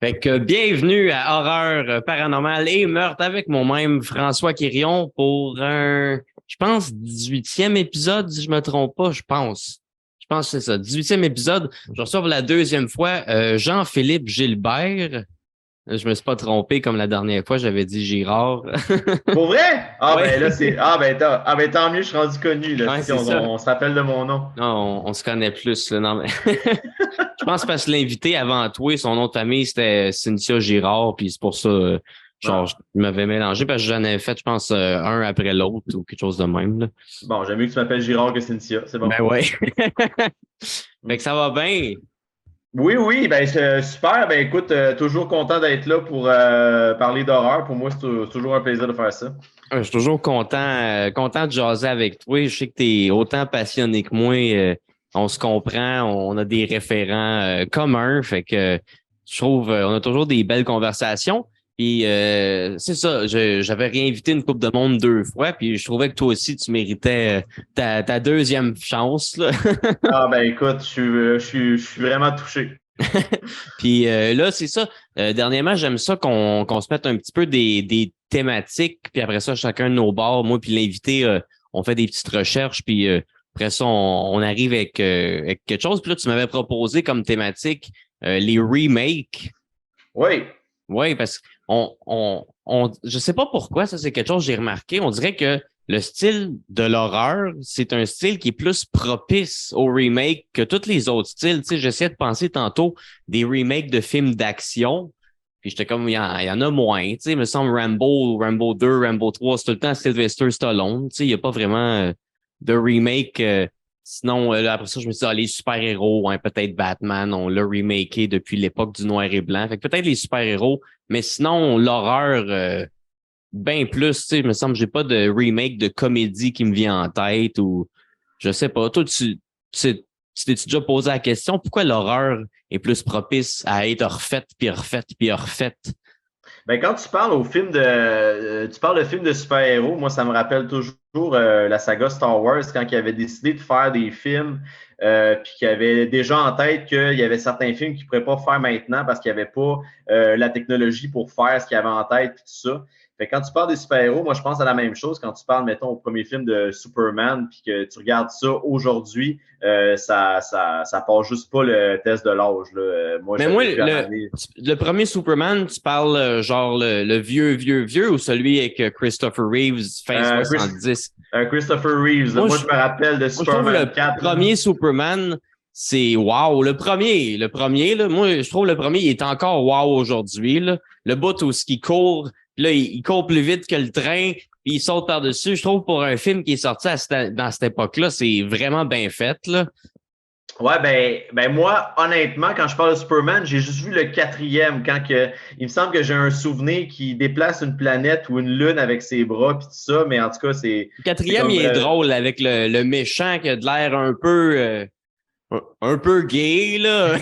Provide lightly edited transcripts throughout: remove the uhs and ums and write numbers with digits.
Fait que bienvenue à Horreur paranormale et meurtre avec moi-même, François Quirion, pour je pense, 18e épisode, si je me trompe pas, je pense. Je pense que c'est ça, 18e épisode. Je reçois pour la deuxième fois Jean-Philippe Gilbert. Je me suis pas trompé comme la dernière fois, j'avais dit Girard. Pour vrai? Ah Oui, ben là, c'est. Ah ben tant mieux, je suis rendu connu, là, ouais, si c'est on, ça. on se rappelle de mon nom. Non, on se connaît plus, là. Non, mais je pense parce que l'invité avant toi, son nom de famille, c'était Cynthia Girard, puis c'est pour ça, genre, je Ah. m'avais mélangé parce que j'en avais fait, je pense, un après l'autre ou quelque chose de même, là. Bon, j'aime mieux que tu m'appelles Girard que Cynthia, c'est bon. Ben ouais. Fait Mm. que ça va bien. Oui, oui, ben super. Ben écoute, toujours content d'être là pour parler d'horreur. Pour moi, c'est toujours un plaisir de faire ça. Je suis toujours content de jaser avec toi. Je sais que tu es autant passionné que moi. On se comprend, on a des référents communs. Fait que je trouve on a toujours des belles conversations. Puis c'est ça, j'avais réinvité une couple de monde 2 fois, puis je trouvais que toi aussi, tu méritais ta deuxième chance, là. Ah ben écoute, je suis vraiment touché. Puis là, c'est ça. Dernièrement, j'aime ça qu'on se mette un petit peu des thématiques, puis après ça, chacun de nos bords, moi puis l'invité, on fait des petites recherches, puis après ça, on arrive avec quelque chose. Puis là, tu m'avais proposé comme thématique les remakes. Oui. Oui, parce je sais pas pourquoi, ça c'est quelque chose que j'ai remarqué. On dirait que le style de l'horreur, c'est un style qui est plus propice au remake que tous les autres styles. Tu sais, j'essayais de penser tantôt des remakes de films d'action, puis j'étais comme, il y en a moins. Tu sais, il me semble Rambo 2, Rambo 3, c'est tout le temps Sylvester Stallone. Tu sais, il n'y a pas vraiment de remake. Sinon, là, après ça, je me suis dit, les super-héros, hein, peut-être Batman, on l'a remaké depuis l'époque du noir et blanc. Fait que peut-être les super-héros, mais sinon, l'horreur, bien plus, tu sais, il me semble que j'ai pas de remake de comédie qui me vient en tête ou je sais pas. Toi, tu t'es déjà posé la question, pourquoi l'horreur est plus propice à être refaite, puis refaite, puis refaite? Ben, quand tu parles au film tu parles de films de super-héros, moi, ça me rappelle toujours la saga Star Wars quand ils avaient décidé de faire des films, puis qu'ils avaient déjà en tête qu'il y avait certains films qu'ils ne pourraient pas faire maintenant parce qu'il n'y avait pas la technologie pour faire ce qu'ils avaient en tête, puis tout ça. Fait que quand tu parles des super-héros, moi, je pense à la même chose quand tu parles, mettons, au premier film de Superman, puis que tu regardes ça aujourd'hui, ça passe juste pas le test de l'âge, là. Moi, Mais moi, j'avais vu à l'année. le premier Superman, tu parles genre le vieux ou celui avec Christopher Reeves, fin Euh, Chris- 70? Christopher Reeves. Moi, Moi, je, je me rappelle de Moi, je trouve Superman le 4. Là. premier Superman, c'est wow. Le premier, là, moi, je trouve le premier, il est encore wow aujourd'hui, là. Le bout où il court, puis là, il court plus vite que le train, puis il saute par-dessus. Je trouve pour un film qui est sorti dans cette époque-là, c'est vraiment bien fait, là. Ouais, ben moi, honnêtement, quand je parle de Superman, j'ai juste vu le quatrième, il me semble que j'ai un souvenir qui déplace une planète ou une lune avec ses bras puis tout ça, mais en tout cas, Le c'est quatrième, comme il est drôle avec le méchant qui a de l'air un peu gay, là.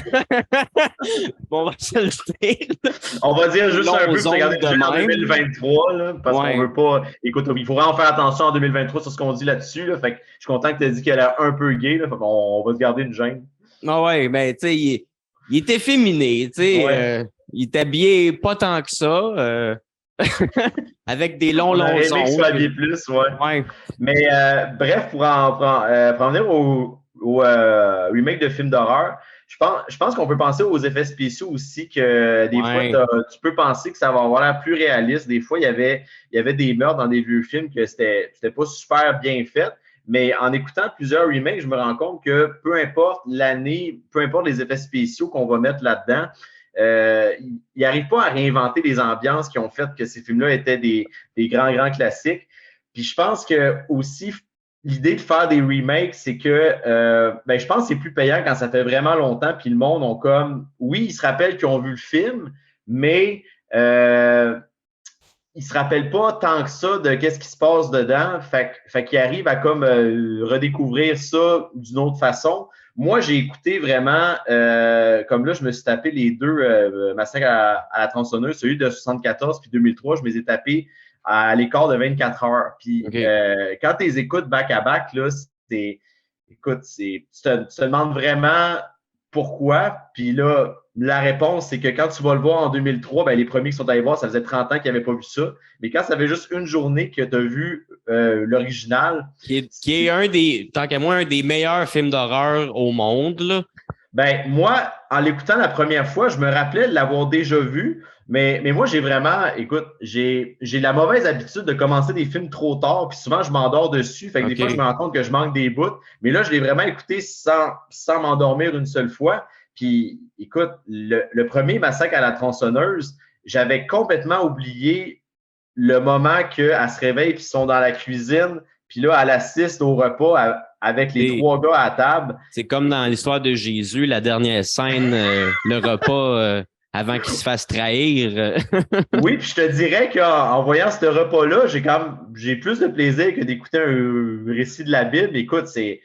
Bon, on va se le dire, là. on va dire Les juste un peu, longs puis ongles regarder de le jeu en même. 2023, là, parce qu'on Ouais. veut pas. Écoute, il faut vraiment faire attention en 2023 sur ce qu'on dit là-dessus. Là, fait que je suis content que tu aies dit qu'elle est un peu gay, là, fait qu'on on va se garder une gêne. Ah ouais, ben, tu sais, il était féminé, tu sais. Ouais. Il était habillé pas tant que ça, avec des On longs aurait aimé qu'il soit habillé ongles. plus, ouais. Ouais, Mais bref, pour en venir au remake de films d'horreur, je pense qu'on peut penser aux effets spéciaux aussi, que des fois, ouais. tu peux penser que ça va avoir l'air plus réaliste. Des fois, il y avait des meurtres dans des vieux films que c'était pas super bien fait. Mais en écoutant plusieurs remakes, je me rends compte que peu importe l'année, peu importe les effets spéciaux qu'on va mettre là-dedans, ils n'arrivent pas à réinventer les ambiances qui ont fait que ces films-là étaient des grands, grands classiques. Puis je pense que aussi, l'idée de faire des remakes, c'est que ben, je pense que c'est plus payant quand ça fait vraiment longtemps, puis le monde ont comme. Oui, ils se rappellent qu'ils ont vu le film, mais ils se rappellent pas tant que ça de qu'est-ce qui se passe dedans. Fait qu'ils arrivent à comme redécouvrir ça d'une autre façon. Moi, j'ai écouté vraiment, comme là, je me suis tapé les deux Massacre à la tronçonneuse, celui de 74 puis 2003, je me les ai tapés à l'écart de 24 heures. Puis OK. quand tu les écoutes back-à-back, là, écoute, tu te demandes vraiment pourquoi. Puis là, la réponse, c'est que quand tu vas le voir en 2003, ben, les premiers qui sont allés voir, ça faisait 30 ans qu'ils n'avaient pas vu ça. Mais quand ça fait juste une journée que tu as vu l'original. Qui est tant qu'à moi, un des meilleurs films d'horreur au monde, là. Ben, moi, en l'écoutant la première fois, je me rappelais de l'avoir déjà vu, mais moi, écoute, j'ai la mauvaise habitude de commencer des films trop tard, puis souvent, je m'endors dessus. Fait que des fois, je me rends compte que je manque des bouts. Mais là, je l'ai vraiment écouté sans m'endormir une seule fois. Puis, écoute, le premier Massacre à la tronçonneuse, j'avais complètement oublié le moment qu'elle se réveille, puis ils sont dans la cuisine, puis là, elle assiste au repas avec les trois gars à table. C'est comme dans l'histoire de Jésus, la dernière scène, le repas avant qu'il se fasse trahir. Oui, puis je te dirais qu'en voyant ce repas-là, j'ai plus de plaisir que d'écouter un récit de la Bible. Écoute, c'est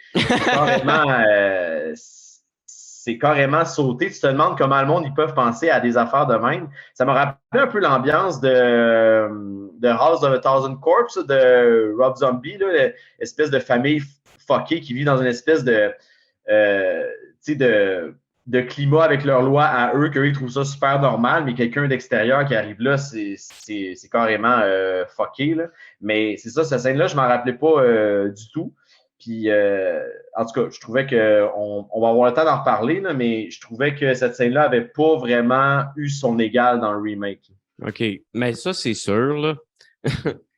carrément sauté. Tu te demandes comment le monde ils peuvent penser à des affaires de même. Ça m'a rappelé un peu l'ambiance de House of a Thousand Corpses de Rob Zombie, là, l'espèce de famille fuckée qui vit dans une espèce de climat avec leurs lois à eux, qu'eux, ils trouvent ça super normal, mais quelqu'un d'extérieur qui arrive là, c'est carrément fucké. Là. Mais c'est ça, cette scène-là, je m'en rappelais pas du tout. Puis, en tout cas, je trouvais on va avoir le temps d'en reparler, là, mais je trouvais que cette scène-là n'avait pas vraiment eu son égal dans le remake. OK. Mais ça, c'est sûr, là.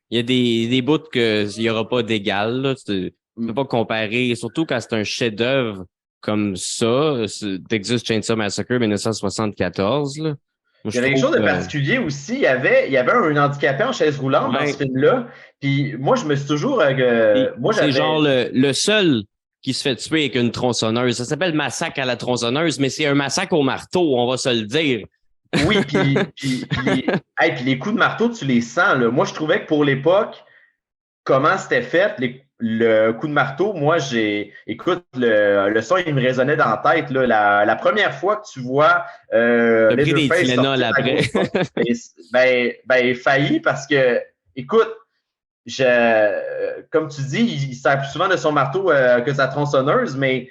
Il y a des bouts qu'il n'y aura pas d'égal, là. Tu ne peux pas comparer, surtout quand c'est un chef-d'œuvre comme ça, Texas Chainsaw Massacre 1974, là. Il y avait quelque chose de particulier aussi. Il y avait un handicapé en chaise roulante dans ce film-là. Puis moi, je me suis toujours. C'est genre le seul qui se fait tuer avec une tronçonneuse. Ça s'appelle Massacre à la tronçonneuse, mais c'est un massacre au marteau, on va se le dire. Oui, puis les coups de marteau, tu les sens. Là. Moi, je trouvais que pour l'époque, comment c'était fait, le coup de marteau, moi, écoute, le son, il me résonnait dans la tête. Là, la première fois que tu vois pris des Tylenol après. failli parce que, écoute, comme tu dis, il sert plus souvent de son marteau que sa tronçonneuse, mais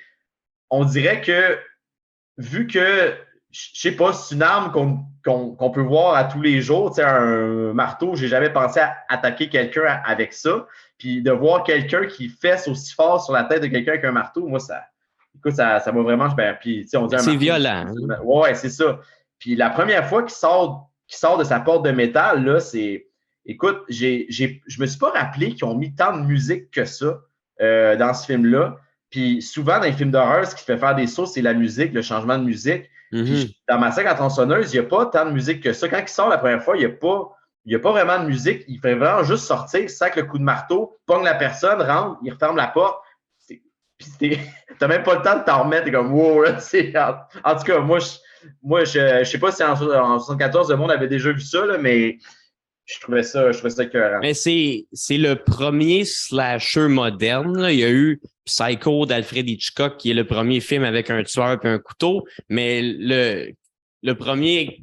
on dirait que, vu que, je sais pas, c'est une arme qu'on peut voir à tous les jours, tu sais, un marteau, j'ai jamais pensé à attaquer quelqu'un avec ça. Puis de voir quelqu'un qui fesse aussi fort sur la tête de quelqu'un avec un marteau, moi, ça m'a vraiment. Puis, on dit c'est violent. Ouais, c'est ça. Puis la première fois qu'il sort de sa porte de métal, là, c'est. Écoute, je me suis pas rappelé qu'ils ont mis tant de musique que ça dans ce film-là. Puis souvent, dans les films d'horreur, ce qui fait faire des sauts, c'est la musique, le changement de musique. Puis dans Massacre à la tronçonneuse, il n'y a pas tant de musique que ça. Quand il sort la première fois, il n'y a pas vraiment de musique. Il fait vraiment juste sortir, sac le coup de marteau, pogne la personne, rentre, il referme la porte. Puis t'as même pas le temps de t'en remettre. T'es comme, wow, là, en tout cas, moi, je sais pas si en 74, le monde avait déjà vu ça, là, mais je trouvais ça écœurant. Mais c'est le premier slasher moderne. Là. Il y a eu Psycho d'Alfred Hitchcock, qui est le premier film avec un tueur et un couteau, mais le premier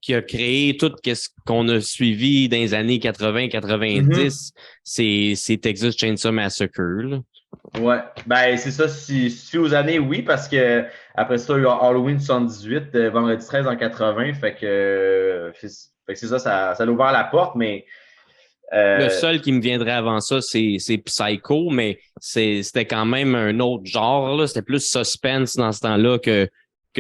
qui a créé tout ce qu'on a suivi dans les années 80-90, c'est Texas Chainsaw Massacre. Là. Ouais, ben c'est ça. Si aux années, oui, parce que après ça, il y a Halloween 78, vendredi 13 en 80, fait que c'est ça, ça a ouvert la porte, mais le seul qui me viendrait avant ça, c'est Psycho, mais c'était quand même un autre genre, là. C'était plus suspense dans ce temps-là que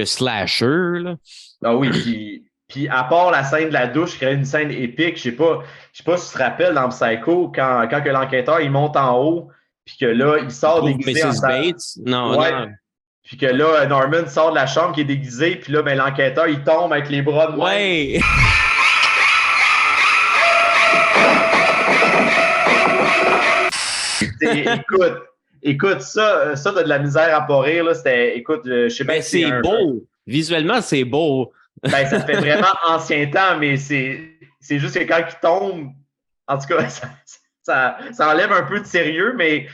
slasher, là. Ah oui, puis à part la scène de la douche, qui est une scène épique, je sais pas si tu te rappelles dans Psycho, quand que l'enquêteur il monte en haut, puis que là, il sort déguisé Mrs. Bates? Non, ouais. non. Puis que là, Norman sort de la chambre qui est déguisé, puis là, ben, l'enquêteur, il tombe avec les bras de ouais. Écoute, ça, t'as de la misère à pas rire, là. Écoute, je sais pas si c'est beau. Visuellement, c'est beau. Ben, ça fait vraiment ancien temps, mais c'est juste que quand il tombe, en tout cas, ça enlève un peu de sérieux, mais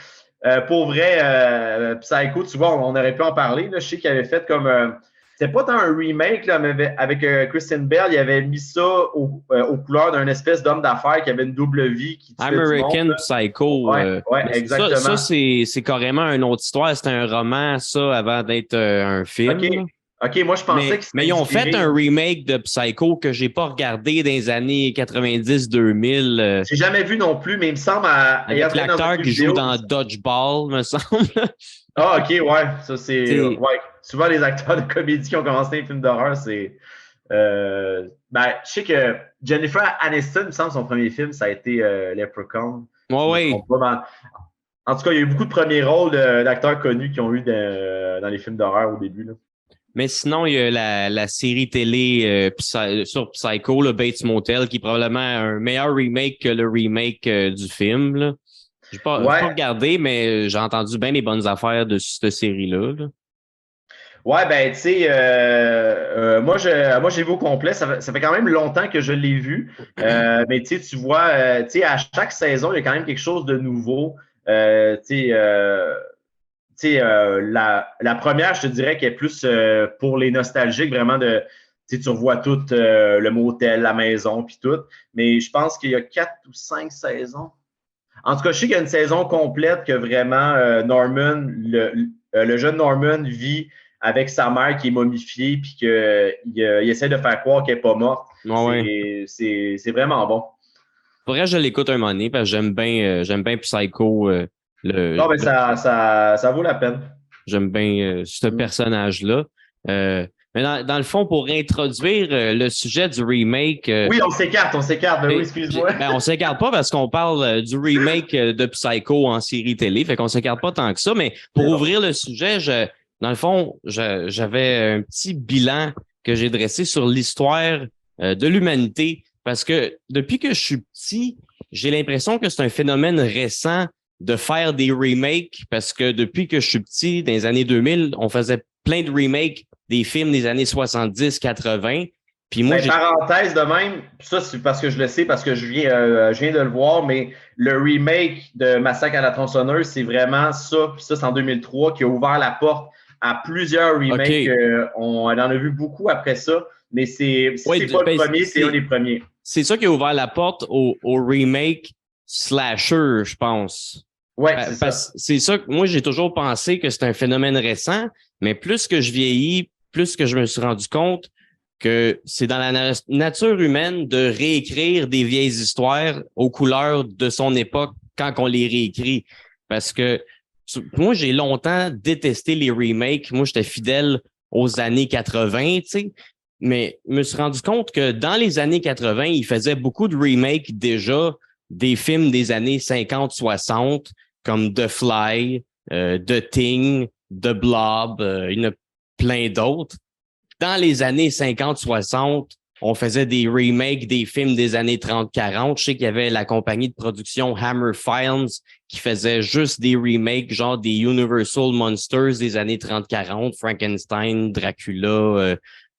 pour vrai, Psycho, tu vois, on aurait pu en parler. Là. Je sais qu'il avait fait comme. C'était pas tant un remake, là, mais avec Kristen Bell, il avait mis ça aux couleurs d'un espèce d'homme d'affaires qui avait une double vie. American Psycho. Ouais, exactement. Ça c'est carrément une autre histoire. C'était un roman, ça, avant d'être un film. OK, moi, je pensais que Mais c'était ils ont inspiré. fait un remake de Psycho que j'ai pas regardé dans les années 90-2000. J'ai jamais vu non plus, mais il me semble, ayant Avec travaillé dans un l'acteur jeu qui joue vidéo. dans Dodgeball, me semble. Ah, OK, ouais. Ça, c'est. C'est Ouais. Souvent, les acteurs de comédie qui ont commencé les films d'horreur, c'est. Ben, je sais que Jennifer Aniston, il me semble, son premier film, ça a été Leprechaun. Si ouais, je me ouais. trompe pas. En tout cas, il y a eu beaucoup de premiers rôles d'acteurs connus qui ont eu dans les films d'horreur au début. Là. Mais sinon, il y a la série télé sur Psycho, le Bates Motel, qui est probablement un meilleur remake que le remake du film. Là. J'ai pas Ouais, regardé, mais j'ai entendu bien des bonnes affaires de cette série-là. Là. ouais, ben, tu sais, moi, j'ai vu au complet. Ça fait quand même longtemps que je l'ai vu. Mais tu vois, tu sais, à chaque saison, il y a quand même quelque chose de nouveau. La première, je te dirais qu'elle est plus pour les nostalgiques, vraiment tu revois tout le motel, la maison, puis tout. Mais je pense qu'il y a 4 ou 5 saisons. En tout cas, je sais qu'il y a une saison complète que vraiment Norman, le jeune Norman vit avec sa mère qui est momifiée, puis qu'il essaie de faire croire qu'elle n'est pas morte. Ouais, ouais. C'est vraiment bon. Faudrait que je l'écoute un moment donné, parce que j'aime bien Psycho. Non, mais ça vaut la peine. J'aime bien ce Mm. personnage-là. Mais dans le fond, pour introduire le sujet du remake, Oui, on s'écarte. Ben oui, excuse-moi. on s'écarte pas parce qu'on parle du remake de Psycho en série télé, fait qu'on s'écarte pas tant que ça. Mais pour ouvrir le sujet, dans le fond, j'avais un petit bilan que j'ai dressé sur l'histoire de l'humanité parce que depuis que je suis petit, j'ai l'impression que c'est un phénomène récent de faire des remakes parce que depuis que je suis petit, dans les années 2000, on faisait plein de remakes des films des années 70-80. Puis moi, Ben, parenthèse de même, ça c'est parce que je le sais, parce que je viens de le voir, mais le remake de Massacre à la tronçonneuse, c'est vraiment ça, puis ça c'est en 2003, qui a ouvert la porte à plusieurs remakes. OK. On en a vu beaucoup après ça, mais si Ouais, c'est pas le ben, premier, c'est un des premiers. c'est ça qui a ouvert la porte au remake slasher, je pense. Ouais, c'est ça. C'est ça que moi, j'ai toujours pensé que c'est un phénomène récent, mais plus que je vieillis, plus que je me suis rendu compte que c'est dans la nature humaine de réécrire des vieilles histoires aux couleurs de son époque quand on les réécrit. Parce que moi, j'ai longtemps détesté les remakes. Moi, j'étais fidèle aux années 80, tu sais. Mais je me suis rendu compte que dans les années 80, ils faisaient beaucoup de remakes déjà des films des années 50-60, comme The Fly, The Thing, The Blob, il y en a plein d'autres. Dans les années 50-60, on faisait des remakes des films des années 30-40. Je sais qu'il y avait la compagnie de production Hammer Films qui faisait juste des remakes, genre des Universal Monsters des années 30-40, Frankenstein, Dracula,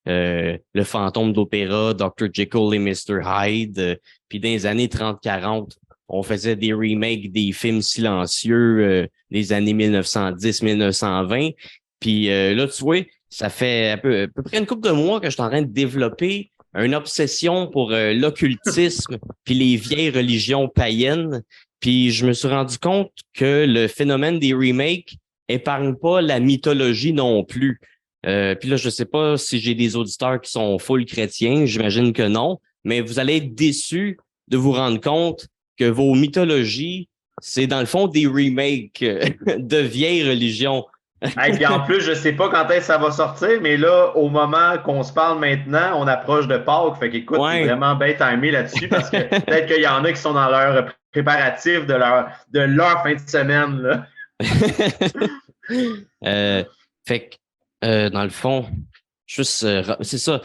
le fantôme d'opéra, Dr. Jekyll et Mr. Hyde. Puis dans les années 30-40, on faisait des remakes des films silencieux des années 1910-1920. Puis là, tu vois, ça fait à peu près une couple de mois que je suis en train de développer une obsession pour l'occultisme puis les vieilles religions païennes. Puis je me suis rendu compte que le phénomène des remakes épargne pas la mythologie non plus. Puis là, je sais pas si j'ai des auditeurs qui sont full chrétiens, j'imagine que non, mais vous allez être déçus de vous rendre compte que vos mythologies, c'est dans le fond des remakes de vieilles religions. Et puis en plus, je sais pas quand est-ce que ça va sortir, mais là, au moment qu'on se parle maintenant, on approche de Pâques. Fait qu'écoute, t'es Ouais. vraiment bien timé là-dessus parce que peut-être qu'il y en a qui sont dans leur préparatif de leur fin de semaine. Là. Euh, fait que, dans le fond, juste, c'est ça.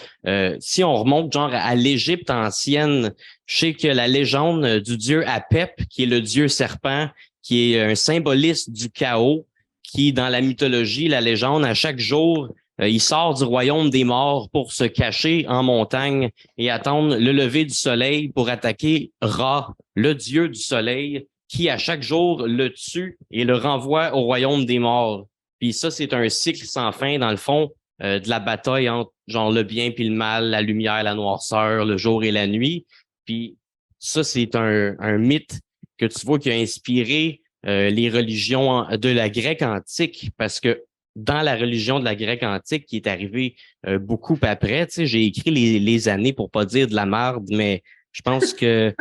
Si on remonte genre à l'Égypte ancienne, je sais que la légende du dieu Apep, qui est le dieu serpent, qui est un symboliste du chaos, qui, dans la mythologie, la légende, à chaque jour, il sort du royaume des morts pour se cacher en montagne et attendre le lever du soleil pour attaquer Ra, le dieu du soleil, qui, à chaque jour, le tue et le renvoie au royaume des morts. Puis ça, c'est un cycle sans fin, dans le fond, de la bataille entre genre le bien puis le mal, la lumière, la noirceur, le jour et la nuit. Puis ça, c'est un mythe que tu vois qui a inspiré les religions de la Grecque antique parce que dans la religion de la Grecque antique qui est arrivée beaucoup après. Tu sais, j'ai écrit les années pour pas dire de la merde, mais je pense que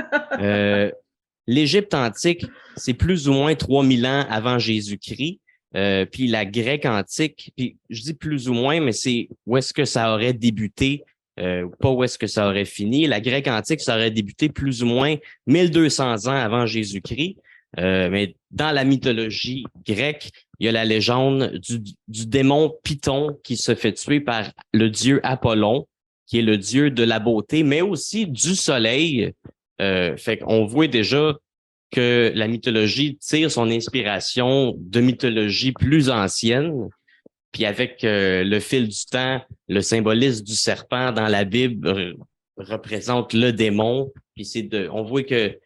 l'Égypte antique, c'est plus ou moins 3000 ans avant Jésus-Christ. Puis la Grecque antique, puis je dis plus ou moins, mais c'est où est-ce que ça aurait débuté, pas où est-ce que ça aurait fini. La Grecque antique, ça aurait débuté plus ou moins 1200 ans avant Jésus-Christ. Mais dans la mythologie grecque, il y a la légende du démon Python qui se fait tuer par le dieu Apollon, qui est le dieu de la beauté, mais aussi du soleil. Fait qu'on voit déjà que la mythologie tire son inspiration de mythologies plus anciennes. Puis avec le fil du temps, le symbolisme du serpent dans la Bible représente le démon. Puis on voit que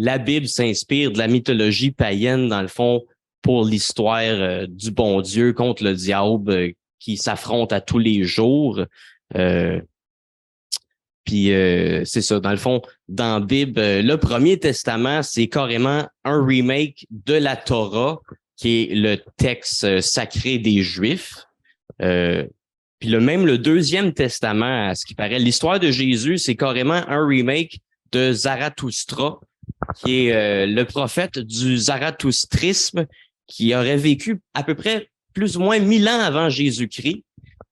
la Bible s'inspire de la mythologie païenne, dans le fond, pour l'histoire du bon Dieu contre le diable qui s'affrontent à tous les jours. Puis c'est ça, dans le fond, dans la Bible, le Premier Testament, c'est carrément un remake de la Torah, qui est le texte sacré des Juifs. Puis même le Deuxième Testament, à ce qui paraît, l'histoire de Jésus, c'est carrément un remake de Zarathustra, qui est le prophète du zarathustrisme, qui aurait vécu à peu près plus ou moins 1000 ans avant Jésus-Christ.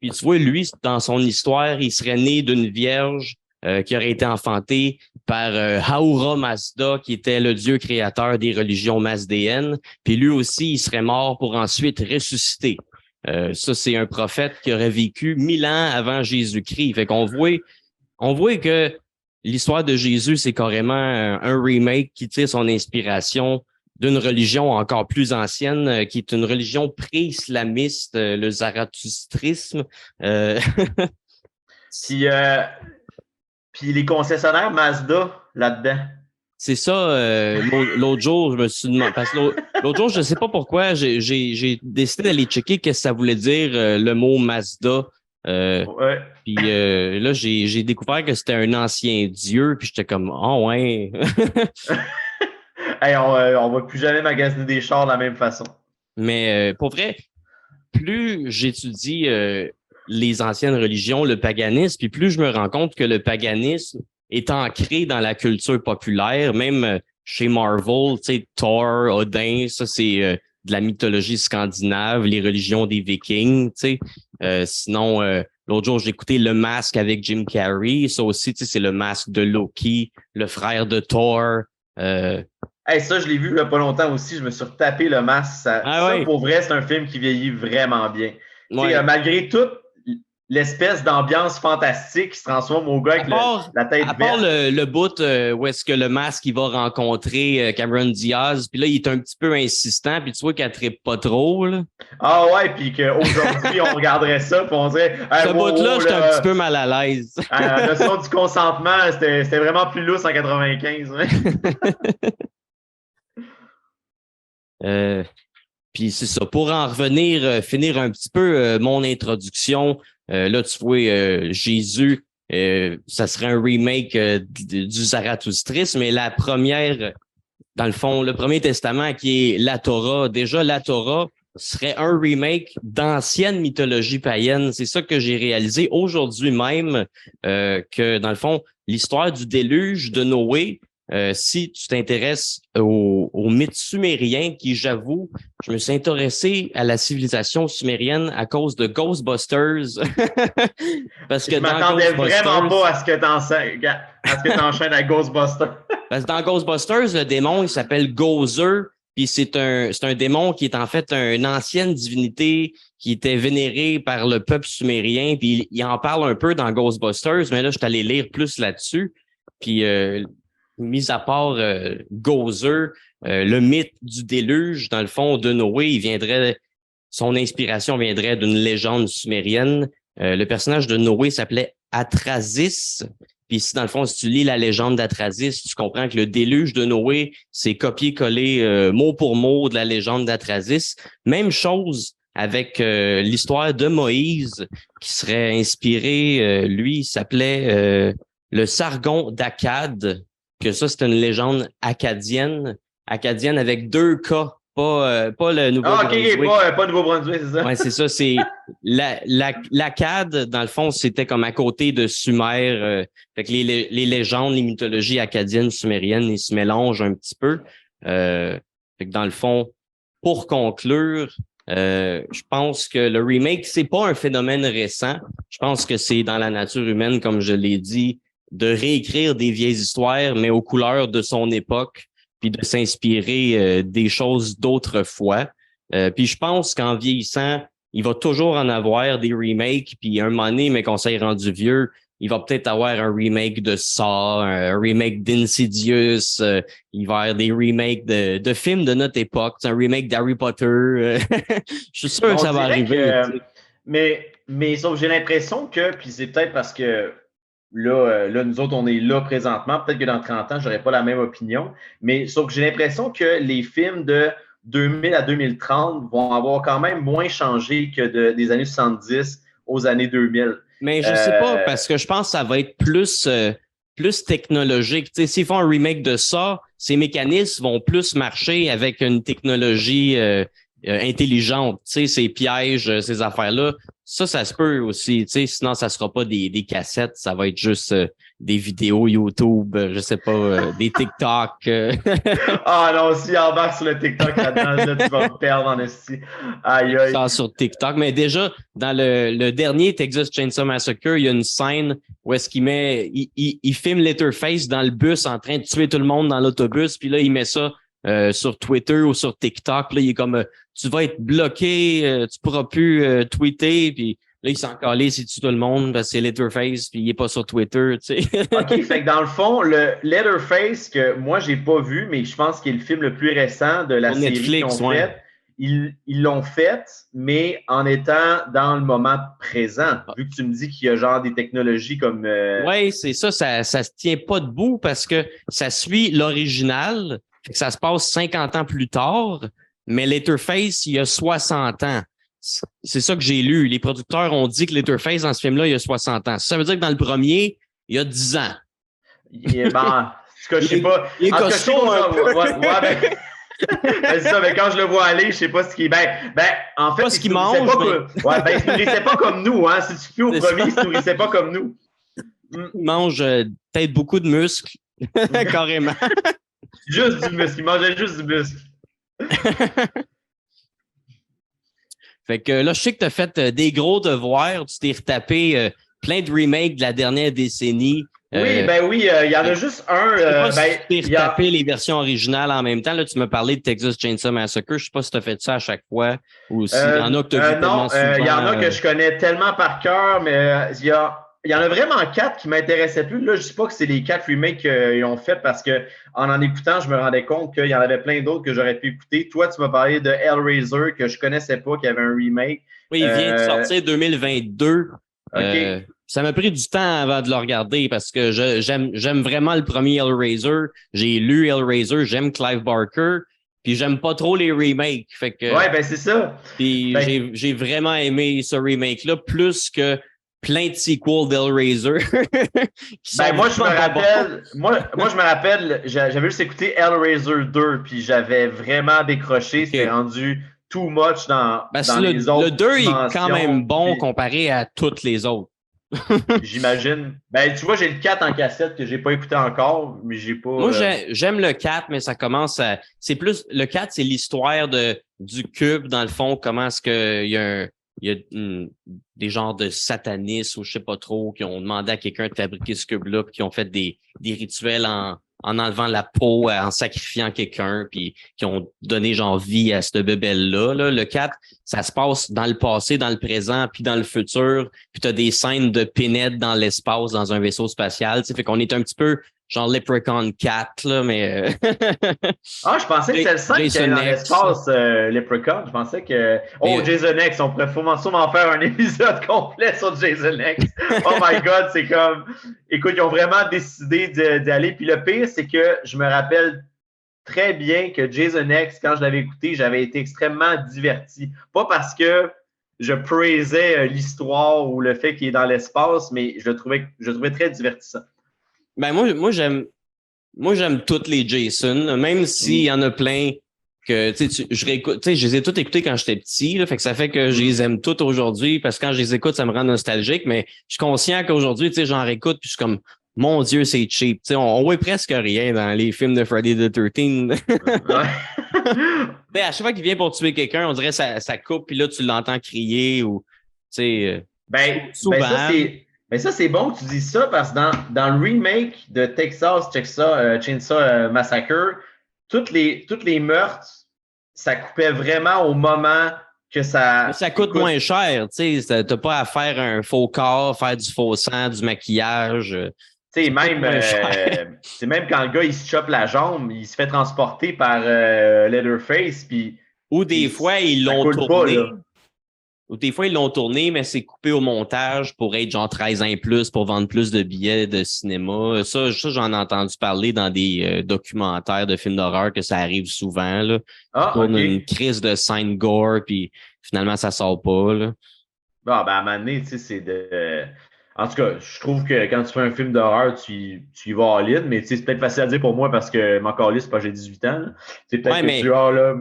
Puis tu vois, lui, dans son histoire, il serait né d'une vierge qui aurait été enfantée par Ahura Mazda, qui était le dieu créateur des religions mazdéennes. Puis lui aussi, il serait mort pour ensuite ressusciter. Ça, c'est un prophète qui aurait vécu 1000 ans avant Jésus-Christ. Fait qu'on voit que l'histoire de Jésus, c'est carrément un remake qui tire son inspiration d'une religion encore plus ancienne, qui est une religion pré-islamiste, le zarathustrisme. Puis les concessionnaires Mazda là-dedans. C'est ça, l'autre jour, je me suis demandé, parce que l'autre jour, je sais pas pourquoi, j'ai décidé d'aller checker qu'est-ce que ça voulait dire, le mot Mazda. Ouais. Puis là, j'ai découvert que c'était un ancien dieu, puis j'étais comme, oh ouais. Hey, on va plus jamais magasiner des chars de la même façon. Mais pour vrai, plus j'étudie les anciennes religions, le paganisme, puis plus je me rends compte que le paganisme est ancré dans la culture populaire, même chez Marvel, tu sais, Thor, Odin, ça c'est de la mythologie scandinave, les religions des Vikings, tu sais. Sinon, l'autre jour, j'ai écouté Le Masque avec Jim Carrey, ça aussi, tu sais, c'est le masque de Loki, le frère de Thor. Hey, ça, je l'ai vu il n'y a pas longtemps aussi. Je me suis retapé Le Masque. Ça, ouais. pour vrai, c'est un film qui vieillit vraiment bien. Ouais. Malgré toute l'espèce d'ambiance fantastique qui se transforme au gars avec la tête verte. À part le bout où est-ce que le masque il va rencontrer Cameron Diaz, puis là, il est un petit peu insistant, puis tu vois qu'elle trippe pas trop. Là. Ah ouais, puis qu'aujourd'hui, on regarderait ça, puis on dirait... Ce bout-là, j'étais un petit peu mal à l'aise. La notion du consentement, c'était vraiment plus lousse en 95. Puis c'est ça. Pour en revenir, finir un petit peu mon introduction, là, tu vois, Jésus, ça serait un remake du Zarathustrisme, mais la première, dans le fond, le Premier Testament qui est la Torah, déjà la Torah serait un remake d'ancienne mythologie païenne. C'est ça que j'ai réalisé aujourd'hui même, que dans le fond, l'histoire du déluge de Noé, si tu t'intéresses au mythe sumérien, qui, j'avoue, je me suis intéressé à la civilisation sumérienne à cause de Ghostbusters. Parce que je m'attendais vraiment pas à ce que tu enchaînes à Ghostbusters. Parce que dans Ghostbusters, le démon, il s'appelle Gozer, puis c'est un démon qui est en fait une ancienne divinité qui était vénérée par le peuple sumérien, puis il en parle un peu dans Ghostbusters, mais là, je suis allé lire plus là-dessus. Puis mis à part Gozer, le mythe du déluge, dans le fond, de Noé, son inspiration viendrait d'une légende sumérienne. Le personnage de Noé s'appelait Atrasis. Puis ici, dans le fond, si tu lis la légende d'Atrasis, tu comprends que le déluge de Noé, c'est copié-collé mot pour mot de la légende d'Atrasis. Même chose avec l'histoire de Moïse, qui serait inspiré, lui, il s'appelait le Sargon d'Akkad, que ça, c'est une légende acadienne avec 2 K pas le Nouveau-Brunswick. Pas Nouveau-Brunswick, c'est ça? Ouais, c'est ça. C'est l'Akkad, dans le fond, c'était comme à côté de Sumer. Fait que les légendes, les mythologies acadiennes, sumériennes, ils se mélangent un petit peu. Fait que dans le fond, pour conclure, je pense que le remake, c'est pas un phénomène récent. Je pense que c'est dans la nature humaine, comme je l'ai dit, de réécrire des vieilles histoires, mais aux couleurs de son époque, puis de s'inspirer des choses d'autrefois. Puis je pense qu'en vieillissant, il va toujours en avoir des remakes, puis un moment donné, mais qu'on s'est rendu vieux, il va peut-être avoir un remake de Saw, un remake d'Insidious, il va y avoir des remakes de films de notre époque, un remake d'Harry Potter. Je suis sûr que ça va arriver. Mais sauf j'ai l'impression que, puis c'est peut-être parce que là, nous autres, on est là présentement. Peut-être que dans 30 ans, j'aurais pas la même opinion. Mais sauf que j'ai l'impression que les films de 2000 à 2030 vont avoir quand même moins changé que des années 70 aux années 2000. Mais je sais pas, parce que je pense que ça va être plus technologique. Tu sais, s'ils font un remake de ça, ces mécanismes vont plus marcher avec une technologie intelligente. Tu sais, ces pièges, ces affaires-là, ça se peut aussi. Tu sais, sinon, ça sera pas des cassettes, ça va être juste des vidéos YouTube, je sais pas, des TikTok. Ah non, si embarque sur le TikTok là-dedans, là, tu vas me perdre en esti. Aïe, aïe. Ça sur TikTok. Mais déjà, dans le dernier Texas Chainsaw Massacre, il y a une scène où est-ce il filme Letterface dans le bus en train de tuer tout le monde dans l'autobus, puis là, il met ça sur Twitter ou sur TikTok. Là, il est comme tu vas être bloqué, tu pourras plus tweeter, puis là, il s'en calait, c'est tout le monde, parce que c'est Letterface, puis il est pas sur Twitter, tu sais. OK, fait que dans le fond, le Letterface, que moi, j'ai pas vu, mais je pense qu'il est le film le plus récent de la série Netflix, qu'ils ont fait. Ils l'ont fait, mais en étant dans le moment présent. Vu que tu me dis qu'il y a genre des technologies comme... Oui, c'est ça, ça se tient pas debout parce que ça suit l'original, ça se passe 50 ans plus tard, mais Letterface, il y a 60 ans. C'est ça que j'ai lu. Les producteurs ont dit que Letterface, dans ce film-là, il y a 60 ans. Ça veut dire que dans le premier, il y a 10 ans. Ben, je sais pas. Il est costaud un peu. C'est ça, mais quand je le vois aller, je sais pas ce qu'il... Ben, en fait, pas ce qu'il mange. Il se nourrissait pas comme nous, hein. Si tu fais au premier, il se nourrissait pas comme nous. Il mange peut-être beaucoup de muscles, carrément. Juste du muscle. Il mangeait juste du muscle. Fait que là, je sais que tu as fait des gros devoirs. Tu t'es retapé plein de remakes de la dernière décennie. Oui, il y en a juste un. Je sais pas si tu t'es retapé les versions originales en même temps. Là, tu m'as parlé de Texas Chainsaw Massacre. Je sais pas si tu as fait ça à chaque fois ou s'il y en a que tu as vu tellement souvent. Non, il y en a que je connais tellement par cœur, mais il y en a vraiment 4 qui m'intéressaient plus. Là, je ne sais pas que c'est les 4 remakes qu'ils ont fait parce que en écoutant, je me rendais compte qu'il y en avait plein d'autres que j'aurais pu écouter. Toi, tu m'as parlé de Hellraiser que je connaissais pas, qui avait un remake. Oui, il vient de sortir 2022. OK. Ça m'a pris du temps avant de le regarder parce que j'aime vraiment le premier Hellraiser. J'ai lu Hellraiser, j'aime Clive Barker, puis j'aime pas trop les remakes. Fait que, ouais, ben c'est ça. Puis j'ai vraiment aimé ce remake-là plus que plein de sequels d'Hellraiser. Moi, je me rappelle, j'avais juste écouté Hellraiser 2, puis j'avais vraiment décroché. C'était rendu too much dans les autres. Le 2 est quand même bon comparé à toutes les autres. J'imagine. Ben, tu vois, j'ai le 4 en cassette que j'ai pas écouté encore, mais j'ai pas. Moi, j'aime le 4, mais ça commence à. C'est plus. Le 4, c'est l'histoire du cube, dans le fond. Comment est-ce qu'il y a des genres de satanistes ou je sais pas trop qui ont demandé à quelqu'un de fabriquer ce cube-là, puis qui ont fait des rituels en enlevant la peau, en sacrifiant quelqu'un, puis qui ont donné genre vie à cette bébelle-là. Là. Le 4, ça se passe dans le passé, dans le présent, puis dans le futur. Puis tu as des scènes de Pinhead dans l'espace, dans un vaisseau spatial. Fait qu'on est un petit peu genre Leprechaun 4, là, mais... je pensais que c'était le 5 qui allait dans l'espace, Leprechaun. Je pensais que... Jason X, on pourrait sûrement faire un épisode complet sur Jason X. Oh my God, c'est comme... Écoute, ils ont vraiment décidé d'aller. Puis le pire, c'est que je me rappelle très bien que Jason X, quand je l'avais écouté, j'avais été extrêmement diverti. Pas parce que je praisais l'histoire ou le fait qu'il est dans l'espace, mais je le trouvais très divertissant. Ben moi j'aime toutes les Jason, même s'il y en a plein que je réécoute, je les ai toutes écoutées quand j'étais petit, là, fait que ça fait que je les aime toutes aujourd'hui parce que quand je les écoute, ça me rend nostalgique, mais je suis conscient qu'aujourd'hui, j'en réécoute puis je suis comme mon Dieu, c'est cheap. On voit presque rien dans les films de Friday the 13th. À chaque fois qu'il vient pour tuer quelqu'un, on dirait ça coupe, puis là, tu l'entends crier ou souvent. Ça, c'est bon que tu dises ça parce que dans le remake de Texas Chainsaw Massacre, toutes les meurtres, ça coupait vraiment au moment que ça. Mais ça coûte moins cher, tu sais. T'as pas à faire un faux corps, faire du faux sang, du maquillage. Même quand le gars il se chope la jambe, il se fait transporter par Leatherface. Puis, ou des fois, ils l'ont tourné. Ou des fois, ils l'ont tourné, mais c'est coupé au montage pour être genre 13 ans et plus, pour vendre plus de billets de cinéma. Ça j'en ai entendu parler dans des documentaires de films d'horreur que ça arrive souvent. Là. Une crise de scène gore, puis finalement, ça sort pas. Là. À un moment donné, c'est de... En tout cas, je trouve que quand tu fais un film d'horreur, tu y vas all in, mais c'est peut-être facile à dire pour moi parce que mon caliste, c'est pas j'ai 18 ans. C'est peut-être que tu as là...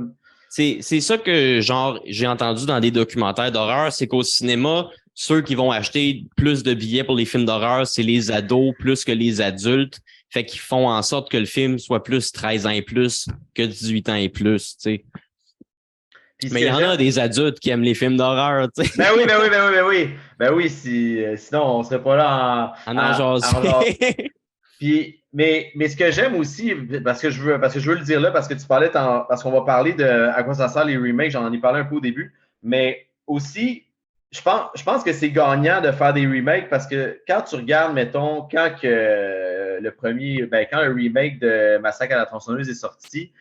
C'est ça que j'ai entendu dans des documentaires d'horreur, c'est qu'au cinéma, ceux qui vont acheter plus de billets pour les films d'horreur, c'est les ados plus que les adultes. Fait qu'ils font en sorte que le film soit plus 13 ans et plus que 18 ans et plus, tu sais. Mais il y en a des adultes qui aiment les films d'horreur, tu sais. Ben oui. Ben oui, sinon on serait pas là en jaser. Mais ce que j'aime aussi, parce que je veux le dire là, parce que tu parlais, parce qu'on va parler de à quoi ça sert les remakes, j'en ai parlé un peu au début, mais aussi, je pense que c'est gagnant de faire des remakes parce que quand tu regardes, mettons, quand le remake de Massacre à la tronçonneuse est sorti,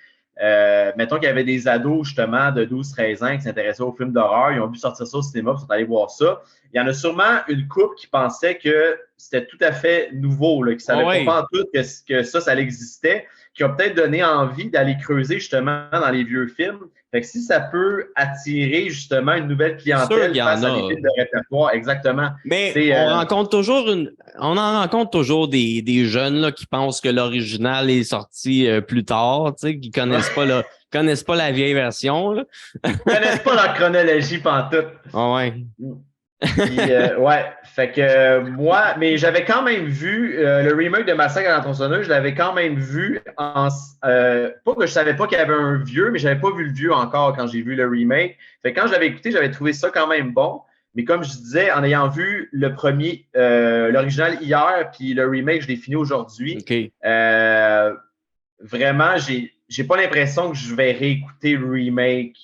mettons qu'il y avait des ados justement de 12-13 ans qui s'intéressaient aux films d'horreur, ils ont vu sortir ça au cinéma, ils sont allés voir ça. Il y en a sûrement une couple qui pensait que c'était tout à fait nouveau, là, qui ne savaient pas en tout que ça existait, qui ont peut-être donné envie d'aller creuser justement dans les vieux films. Fait que si ça peut attirer justement une nouvelle clientèle face à des films de répertoire, exactement. Mais on en rencontre toujours des jeunes là, qui pensent que l'original est sorti plus tard, tu sais, qui connaissent pas la vieille version. Là. Ils connaissent pas la chronologie pantoute. Puis, fait que moi, mais j'avais quand même vu le remake de Massacre à la tronçonneuse, je l'avais quand même vu pas que je savais pas qu'il y avait un vieux, mais j'avais pas vu le vieux encore quand j'ai vu le remake. Fait que quand je l'avais écouté, j'avais trouvé ça quand même bon. Mais comme je disais, en ayant vu le premier, l'original hier, puis le remake, je l'ai fini aujourd'hui. Vraiment, j'ai pas l'impression que je vais réécouter le remake.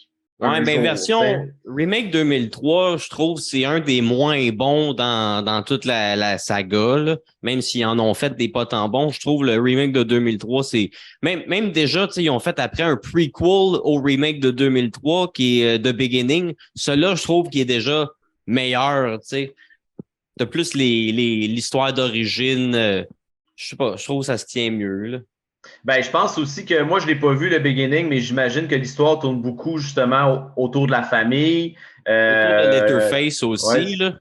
Version Remake 2003, je trouve c'est un des moins bons dans toute la saga. Là. Même s'ils en ont fait des pas tant bons, je trouve le remake de 2003, c'est même déjà, ils ont fait après un prequel au remake de 2003 qui est The Beginning. Celui-là, je trouve qu'il est déjà meilleur. T'as plus l'histoire d'origine. Je sais pas, je trouve que ça se tient mieux. Là. Ben, je pense aussi que moi, je ne l'ai pas vu, le Beginning, mais j'imagine que l'histoire tourne beaucoup justement autour de la famille. Autour de Letterface aussi. Là.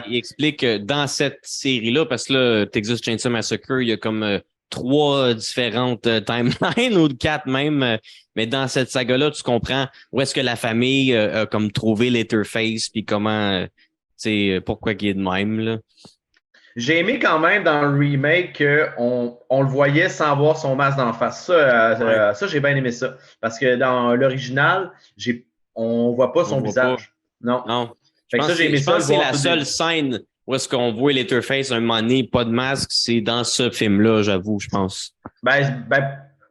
Il explique que dans cette série-là, parce que là, Texas Chainsaw Massacre, il y a comme 3 différentes timelines ou 4 même. Mais dans cette saga-là, tu comprends où est-ce que la famille a comme trouvé Letterface puis comment, pourquoi il est de même. Là. J'ai aimé quand même dans le remake qu'on le voyait sans voir son masque d'en face. Ça, j'ai bien aimé ça. Parce que dans l'original, on voit pas son visage. Pas. Non. Je pense que c'est la seule scène où est-ce qu'on voit Letterface un moment donné, pas de masque, c'est dans ce film-là, j'avoue, je pense. Ben,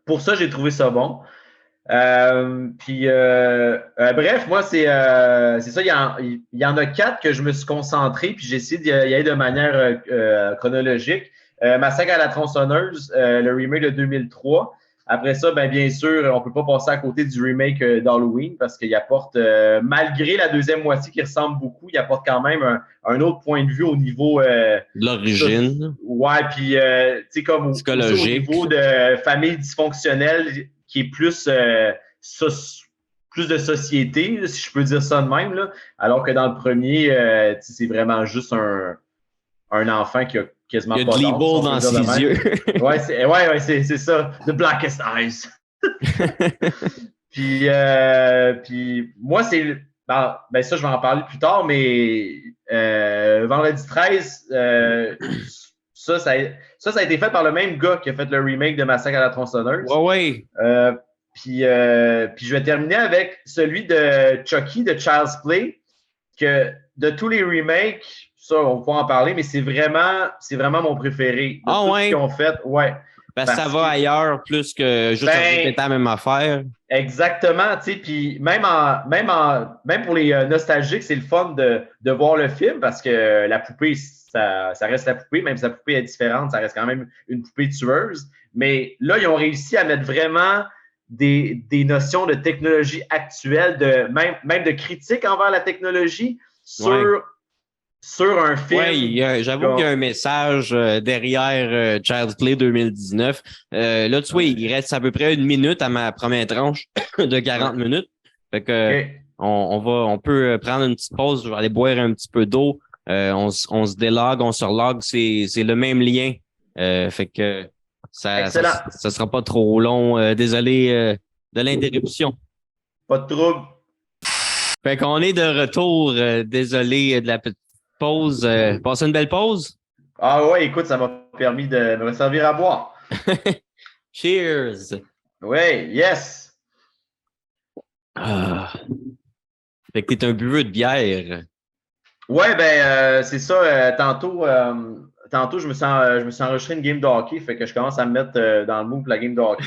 pour ça, j'ai trouvé ça bon. Bref, moi, c'est ça. Il y en a 4 que je me suis concentré, puis j'ai essayé d'y aller de manière chronologique. Massacre à la tronçonneuse, le remake de 2003. Après ça, bien sûr, on peut pas passer à côté du remake d'Halloween parce qu'il apporte, malgré la deuxième moitié qui ressemble beaucoup, il apporte quand même un autre point de vue au niveau l'origine. Puis tu sais, comme psychologique. Au niveau de famille dysfonctionnelle qui est plus de société, là, si je peux dire ça de même, là, alors que dans le premier, c'est vraiment juste un enfant qui a quasiment pas d'âme. Il y a de l'evil dans ses yeux. c'est ça. The Blackest Eyes. Puis moi, ben ça, je vais en parler plus tard, mais Vendredi 13, ça a été fait par le même gars qui a fait le remake de Massacre à la tronçonneuse. Ouais. Puis je vais terminer avec celui de Chucky, de Child's Play, que de tous les remakes, ça, on va pouvoir en parler, mais c'est vraiment mon préféré. De tout ce qu'ils ont fait, ouais. Parce que ça va ailleurs plus que juste répéter la même affaire. Exactement, tu sais, puis même pour les nostalgiques, c'est le fun de voir le film parce que la poupée, ça reste la poupée, même si la poupée est différente, ça reste quand même une poupée tueuse. Mais là, ils ont réussi à mettre vraiment des notions de technologie actuelle, même de critique envers la technologie sur un film. Oui, j'avoue qu'il y a un message derrière Child's Play 2019. Là, tu vois, il reste à peu près 1 minute à ma première tranche de 40 minutes. Fait que on peut prendre une petite pause. Je vais aller boire un petit peu d'eau. On se délogue, on se relog. C'est le même lien. Fait que ça sera pas trop long. Désolé de l'interruption. Pas de trouble. Fait qu'on est de retour. Désolé de la petite pause. Passez une belle pause? Ah ouais, écoute, ça m'a permis de me servir à boire. Cheers! Ouais, yes! Fait que t'es un buveux de bière. Ouais, ben c'est ça. Tantôt, je me suis enregistré une game de hockey, fait que je commence à me mettre dans le mood pour la game de hockey.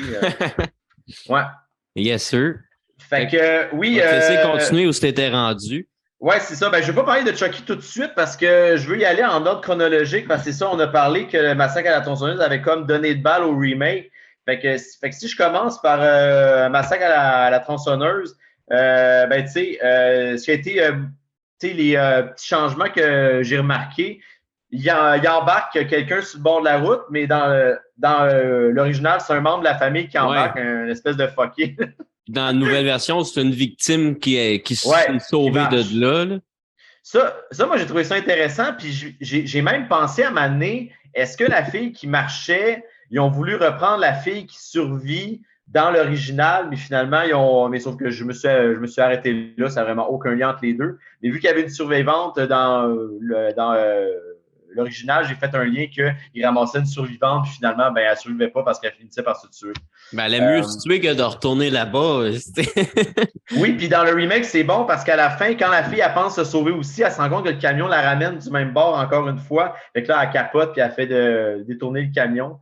Ouais. Yes, sir. Fait que oui. On va te laisser continuer où t'étais rendu. Ouais, c'est ça. Ben, je vais pas parler de Chucky tout de suite parce que je veux y aller en ordre chronologique parce que c'est ça, on a parlé que le Massacre à la tronçonneuse avait comme donné de balle au remake. Fait que si je commence par Massacre à la tronçonneuse, ben, tu sais, ce qui a été, tu sais, les petits changements que j'ai remarqués, il embarque quelqu'un sur le bord de la route, mais dans l'original, c'est un membre de la famille qui embarque, une espèce de fucké. Dans la nouvelle version, c'est une victime qui s'est sauvée de là. Ça, moi, j'ai trouvé ça intéressant. Puis j'ai même pensé à m'amener, est-ce que la fille qui marchait, ils ont voulu reprendre la fille qui survit dans l'original, mais finalement, mais sauf que je me suis arrêté là, ça n'a vraiment aucun lien entre les deux. Mais vu qu'il y avait une survivante dans l'original, j'ai fait un lien qu'il ramassait une survivante, puis finalement, ben, elle ne survivait pas parce qu'elle finissait par se tuer. Ben, elle est mieux se tuer que de retourner là-bas. Oui, puis dans le remake, c'est bon parce qu'à la fin, quand la fille, elle pense se sauver aussi, elle se rend compte que le camion la ramène du même bord encore une fois. Fait que là, elle capote puis elle fait détourner le camion.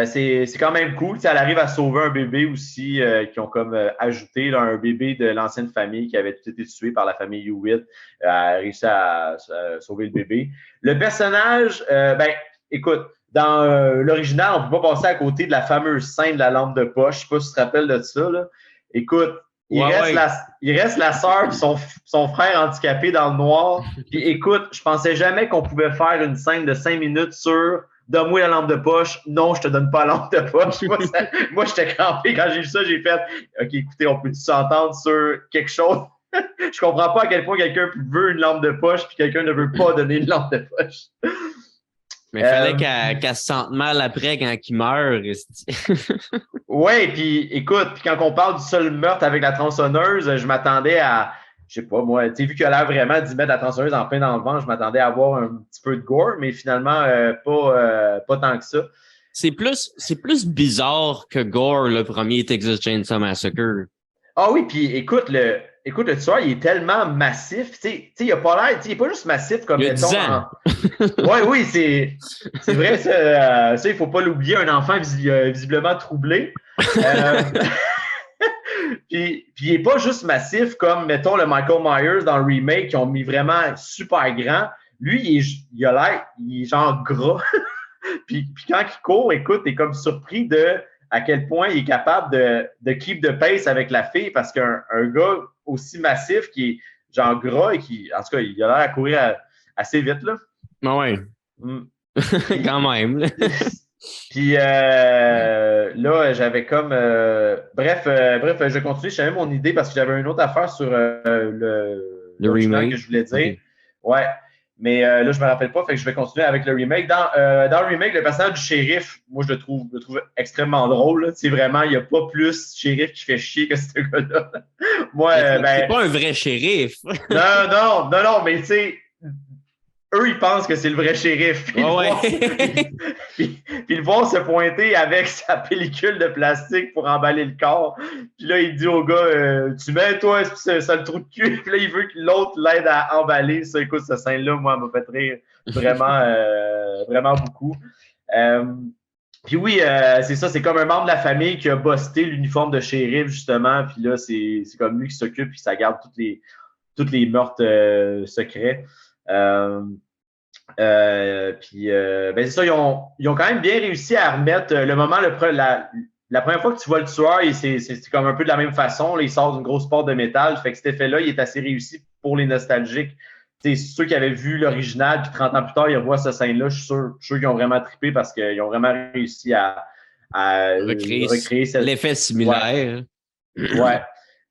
C'est quand même cool. T'sais, elle arrive à sauver un bébé aussi qui ont comme ajouté là, un bébé de l'ancienne famille qui avait tout été tué par la famille Hewitt. Elle a réussi à sauver le bébé. Le personnage, ben, écoute, dans l'original, on ne peut pas passer à côté de la fameuse scène de la lampe de poche. Je ne sais pas si tu te rappelles de ça. Là. Écoute, il reste la sœur et son frère handicapé dans le noir. Puis écoute, je pensais jamais qu'on pouvait faire une scène de 5 minutes sur donne-moi la lampe de poche. Non, je te donne pas la lampe de poche. Moi, j'étais crampé. Quand j'ai vu ça, j'ai fait OK, écoutez, on peut s'entendre sur quelque chose? Je comprends pas à quel point quelqu'un veut une lampe de poche puis quelqu'un ne veut pas donner une lampe de poche. Mais il fallait qu'elle se sente mal après quand il meurt. Oui, puis écoute, quand on parle du seul meurtre avec la tronçonneuse, je m'attendais à, je sais pas moi, tu sais, vu qu'il a l'air vraiment d'y mettre la tronçonneuse en plein dans le ventre, je m'attendais à avoir un petit peu de gore, mais finalement, pas tant que ça. C'est plus bizarre que gore, le premier Texas Chainsaw Massacre. Ah oui, puis écoute, le tueur, il est tellement massif. Tu sais, il a pas l'air, il est pas juste massif comme, il a 10 ans. Oui, c'est vrai, ça, il faut pas l'oublier, un enfant visiblement troublé. Puis il est pas juste massif comme, mettons, le Michael Myers dans le remake, qui ont mis vraiment super grand. Lui, il a l'air, il est genre gras. puis quand il court, écoute, t'es comme surpris à quel point il est capable de keep the pace avec la fille, parce qu'un gars aussi massif qui est genre gras et qui, en tout cas, il a l'air à courir assez vite, là. Ah ouais. Quand même. Puis là, j'avais comme... Bref, je continue. Je savais mon idée parce que j'avais une autre affaire sur le remake que je voulais dire. Okay. Ouais. Mais là, je me rappelle pas, fait que je vais continuer avec le remake. Dans le remake, le personnage du shérif, moi, je le trouve extrêmement drôle. C'est vraiment, il n'y a pas plus shérif qui fait chier que ce gars-là. Moi, c'est pas un vrai shérif. non, mais tu sais, eux, ils pensent que c'est le vrai shérif. Puis, puis le voir se pointer avec sa pellicule de plastique pour emballer le corps. Puis là, il dit au gars, tu mets, toi, ça le trou de cul. Puis là, il veut que l'autre l'aide à emballer. Ça, écoute, cette scène-là, moi, m'a fait rire vraiment, vraiment beaucoup. Puis oui, c'est ça, c'est comme un membre de la famille qui a busté l'uniforme de shérif, justement. Puis là, c'est comme lui qui s'occupe, puis ça garde tous les meurtres secrets. Puis ben c'est ça, ils ont quand même bien réussi à remettre le moment, la première fois que tu vois le tueur, c'est comme un peu de la même façon. Là, il sort d'une grosse porte de métal. Fait que cet effet-là, il est assez réussi pour les nostalgiques. T'sais, ceux qui avaient vu l'original, puis 30 ans plus tard, ils revoient cette scène-là, je suis sûr qu'ils ont vraiment trippé parce qu'ils ont vraiment réussi à recréer l'effet similaire. Ouais.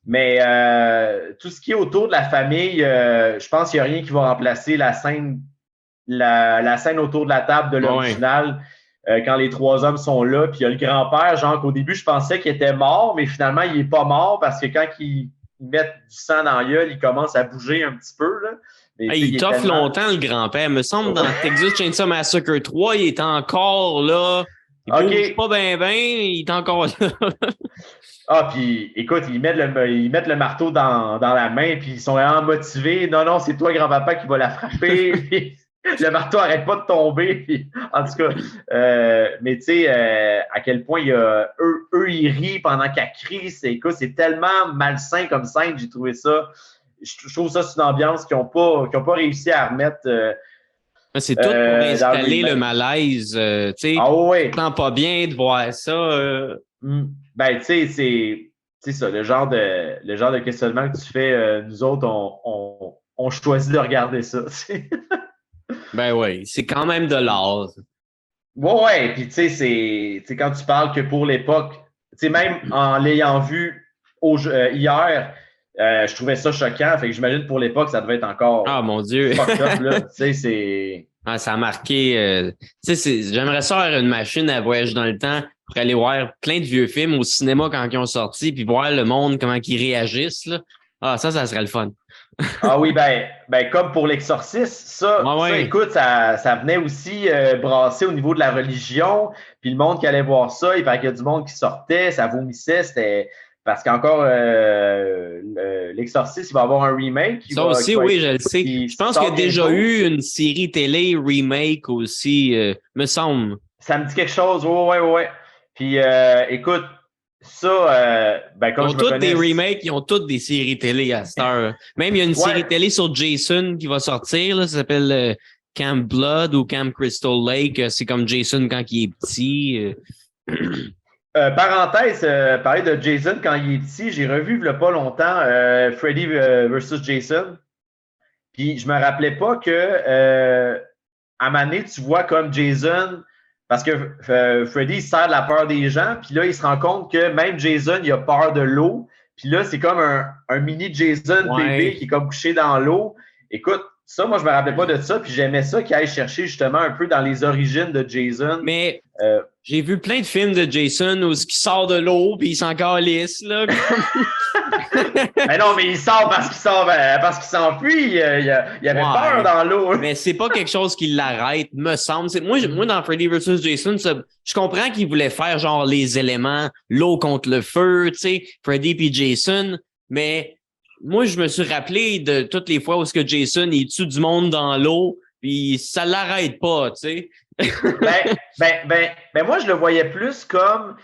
Mais tout ce qui est autour de la famille, je pense qu'il n'y a rien qui va remplacer la scène autour de la table de l'original, quand les trois hommes sont là, puis il y a le grand-père, genre qu'au début, je pensais qu'il était mort, mais finalement, il n'est pas mort parce que quand ils mettent du sang dans la gueule, il commence à bouger un petit peu. Là. Mais, il toffe longtemps, le grand-père. Il me semble, dans Texas Chainsaw Massacre 3, il est encore là. Il bouge pas bien, il est encore là. Puis écoute, ils mettent le marteau dans la main, puis ils sont vraiment motivés. Non, c'est toi, grand-papa, qui va la frapper. Le marteau n'arrête pas de tomber. Puis, en tout cas, mais tu sais, à quel point eux, ils rient pendant qu'elle crie. Écoute, c'est tellement malsain comme scène, j'ai trouvé ça. Je trouve ça, c'est une ambiance qu'ils n'ont pas réussi à remettre. C'est tout pour installer le malaise. Tu sais, tu te sens pas bien de voir ça. Ben, tu sais, c'est ça, le genre de questionnement que tu fais. Nous autres, on choisit de regarder ça. Ben oui, c'est quand même de l'art. Ouais, puis tu sais, c'est quand tu parles que pour l'époque, tu sais, même en l'ayant vu hier, je trouvais ça choquant. Fait que j'imagine pour l'époque, ça devait être encore. Ah mon Dieu! Fucked up, là. Tu sais, c'est. Ah, ça a marqué. Tu sais, j'aimerais ça avoir une machine à voyage dans le temps pour aller voir plein de vieux films au cinéma quand ils ont sorti, puis voir le monde, comment ils réagissent. Là. Ah, ça serait le fun. Ah oui, ben comme pour l'exorcisme, ça, écoute, ça venait aussi brasser au niveau de la religion, puis le monde qui allait voir ça, il paraît qu'il y a du monde qui sortait, ça vomissait, c'était parce qu'encore l'exorcisme, il va avoir un remake. Ça aussi, oui, je le sais. Je pense qu'il y a déjà eu une série télé remake aussi, me semble. Ça me dit quelque chose, ouais. Puis écoute, ça, comme ils ont tous des remakes, ils ont toutes des séries télé à cette heure. Même il y a une série télé sur Jason qui va sortir, là, ça s'appelle Camp Blood ou Camp Crystal Lake. C'est comme Jason quand il est petit. Parenthèse, parler de Jason quand il est petit, j'ai revu il y a pas longtemps Freddy versus Jason. Puis je me rappelais pas que à un moment donné, tu vois comme Jason. Parce que Freddy, il sert de la peur des gens. Puis là, il se rend compte que même Jason, il a peur de l'eau. Puis là, c'est comme un mini Jason bébé qui est comme couché dans l'eau. Écoute, ça, moi, je me rappelais pas de ça. Puis j'aimais ça qu'il aille chercher justement un peu dans les origines de Jason. Mais j'ai vu plein de films de Jason où il sort de l'eau puis il s'en calisse, là. Mais non, mais il sort parce qu'il s'enfuit. Il avait peur dans l'eau. Mais c'est pas quelque chose qui l'arrête, me semble. Moi, dans Freddy vs. Jason, je comprends qu'il voulait faire genre les éléments, l'eau contre le feu, tu sais, Freddy puis Jason, mais moi, je me suis rappelé de toutes les fois où ce que Jason il tue du monde dans l'eau, puis ça l'arrête pas, tu sais. Moi, je le voyais plus comme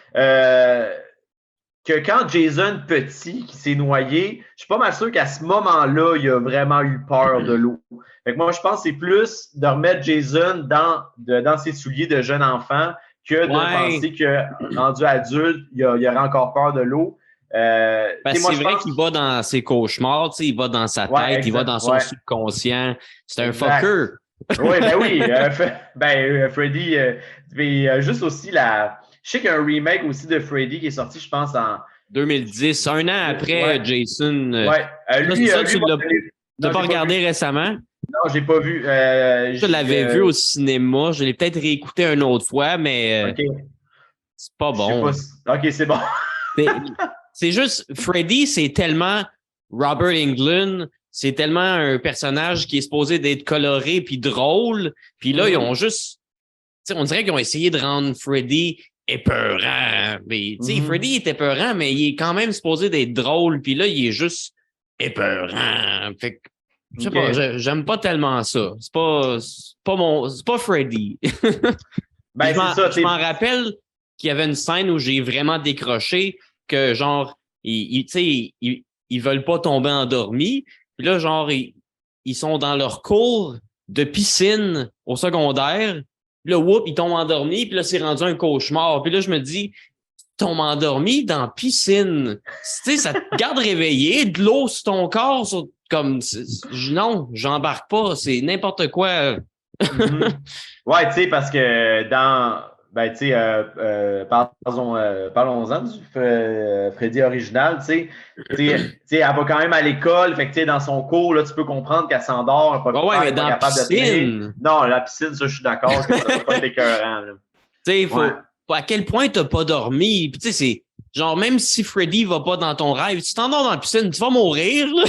que quand Jason petit qui s'est noyé, je suis pas mal sûr qu'à ce moment-là, il a vraiment eu peur de l'eau. Fait que moi, je pense que c'est plus de remettre Jason dans ses souliers de jeune enfant que de penser que rendu adulte, il aurait encore peur de l'eau. Parce que c'est vrai qu'il va dans ses cauchemars, il va dans sa tête, il va dans son subconscient. C'est un fucker. Oui, Freddy, juste aussi je sais qu'il y a un remake aussi de Freddy qui est sorti, je pense, en 2010, un an après Jason. Lui, tu l'as pas regardé récemment? Non, j'ai pas vu. Je l'avais vu au cinéma. Je l'ai peut-être réécouté une autre fois, mais OK. c'est pas Je sais pas bon. si... OK, c'est bon. C'est juste, Freddy, c'est tellement Robert Englund, c'est tellement un personnage qui est supposé d'être coloré puis drôle. Puis là, ils ont juste, on dirait qu'ils ont essayé de rendre Freddy épeurant. Mais, Freddy est épeurant, mais il est quand même supposé d'être drôle. Puis là, il est juste épeurant. Fait que, je sais pas, j'aime pas tellement ça. C'est pas Freddy. Ben, c'est ça. Je m'en rappelle qu'il y avait une scène où j'ai vraiment décroché que, genre, ils veulent pas tomber endormis. Puis là, genre, ils sont dans leur cours de piscine au secondaire. Puis là, whoop, ils tombent endormis. Puis là, c'est rendu un cauchemar. Puis là, je me dis, tombes endormi dans la piscine. Tu sais, ça te garde réveillé, de l'eau sur ton corps, comme, non, j'embarque pas, c'est n'importe quoi. Ouais, tu sais, parce que ben, tu sais, parlons-en du Freddy original, tu sais, elle va quand même à l'école, fait que, tu sais, dans son cours, là, tu peux comprendre qu'elle s'endort, elle mais dans la piscine. Non, la piscine, ça, je suis d'accord que ça va pas être écœurant, là. Tu sais, à quel point t'as pas dormi, puis tu sais, c'est, genre, même si Freddy va pas dans ton rêve, tu t'endors dans la piscine, tu vas mourir, là.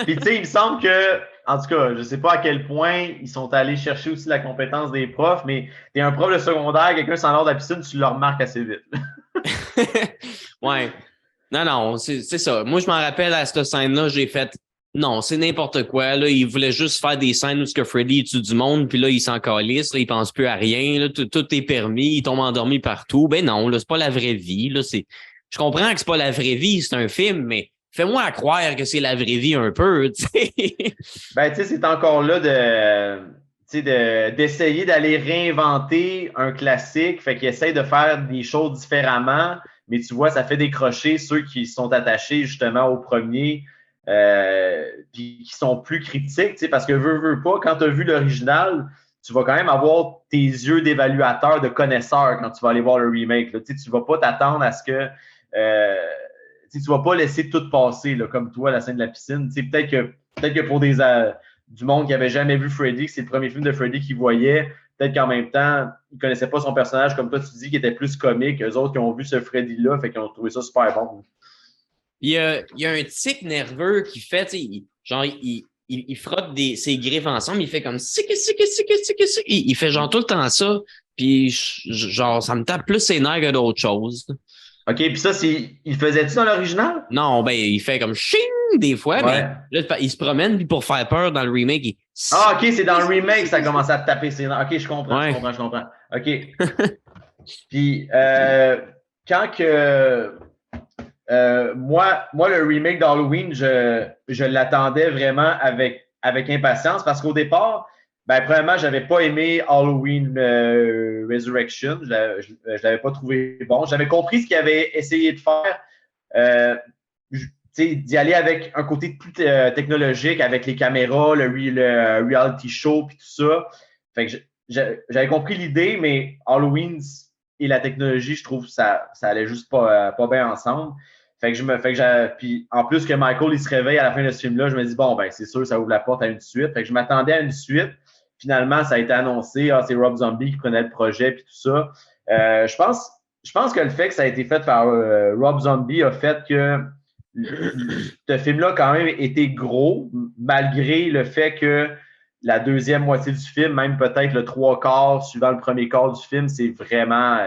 Puis, tu sais, il me semble que, en tout cas, je sais pas à quel point ils sont allés chercher aussi la compétence des profs, mais t'es un prof de secondaire, quelqu'un s'endort dans la piscine, tu le remarques assez vite. Ouais. Non, c'est ça. Moi, je m'en rappelle à cette scène-là, j'ai fait, non, c'est n'importe quoi. Là, il voulait juste faire des scènes où ce que Freddy tue du monde, puis là, il s'en calisse, là, il pense plus à rien, là, tout est permis, il tombe endormi partout. Ben non, là, c'est pas la vraie vie. Là, je comprends que c'est pas la vraie vie, c'est un film, mais fais-moi à croire que c'est la vraie vie un peu, tu sais. Ben, tu sais, c'est encore là d'essayer d'aller réinventer un classique, fait qu'il essaye de faire des choses différemment, mais tu vois, ça fait décrocher ceux qui sont attachés justement au premier, puis qui sont plus critiques, tu sais, parce que veux pas, quand tu as vu l'original, tu vas quand même avoir tes yeux d'évaluateur, de connaisseur quand tu vas aller voir le remake. Là. Tu sais, tu vas pas t'attendre à ce que tu vas pas laisser tout passer, là, comme toi, la scène de la piscine. Tu sais, peut-être que pour du monde qui avait jamais vu Freddy, que c'est le premier film de Freddy qu'ils voyaient, peut-être qu'en même temps, ils connaissaient pas son personnage, comme toi tu dis, qui était plus comique. Eux autres qui ont vu ce Freddy-là, fait qu'ils ont trouvé ça super bon. Il y a un tic nerveux qui fait, tu sais, genre, il frotte ses griffes ensemble, il fait comme il fait genre tout le temps ça, puis genre, ça me tape plus ses nerfs que d'autres choses. OK, puis ça, il faisait-tu dans l'original? Non, ben, il fait comme ching des fois, mais là, il se promène, puis pour faire peur dans le remake, Ah, OK, c'est dans le remake que ça a commencé à te taper ses nerfs. OK, je comprends. OK. Puis, quand que... moi, le remake d'Halloween, je l'attendais vraiment avec impatience parce qu'au départ, ben, premièrement, j'avais pas aimé Halloween Resurrection. Je l'avais pas trouvé bon. J'avais compris ce qu'il avait essayé de faire. D'y aller avec un côté plus technologique, avec les caméras, le reality show puis tout ça. Fait que j'avais compris l'idée, mais Halloween et la technologie, je trouve que ça allait juste pas bien ensemble. Puis en plus que Michael il se réveille à la fin de ce film-là, je me dis bon ben c'est sûr ça ouvre la porte à une suite. Fait que je m'attendais à une suite. Finalement, ça a été annoncé, c'est Rob Zombie qui prenait le projet puis tout ça. Je pense que le fait que ça a été fait par Rob Zombie a fait que ce film-là quand même était gros, malgré le fait que la deuxième moitié du film, même peut-être le trois quarts suivant le premier quart du film, c'est vraiment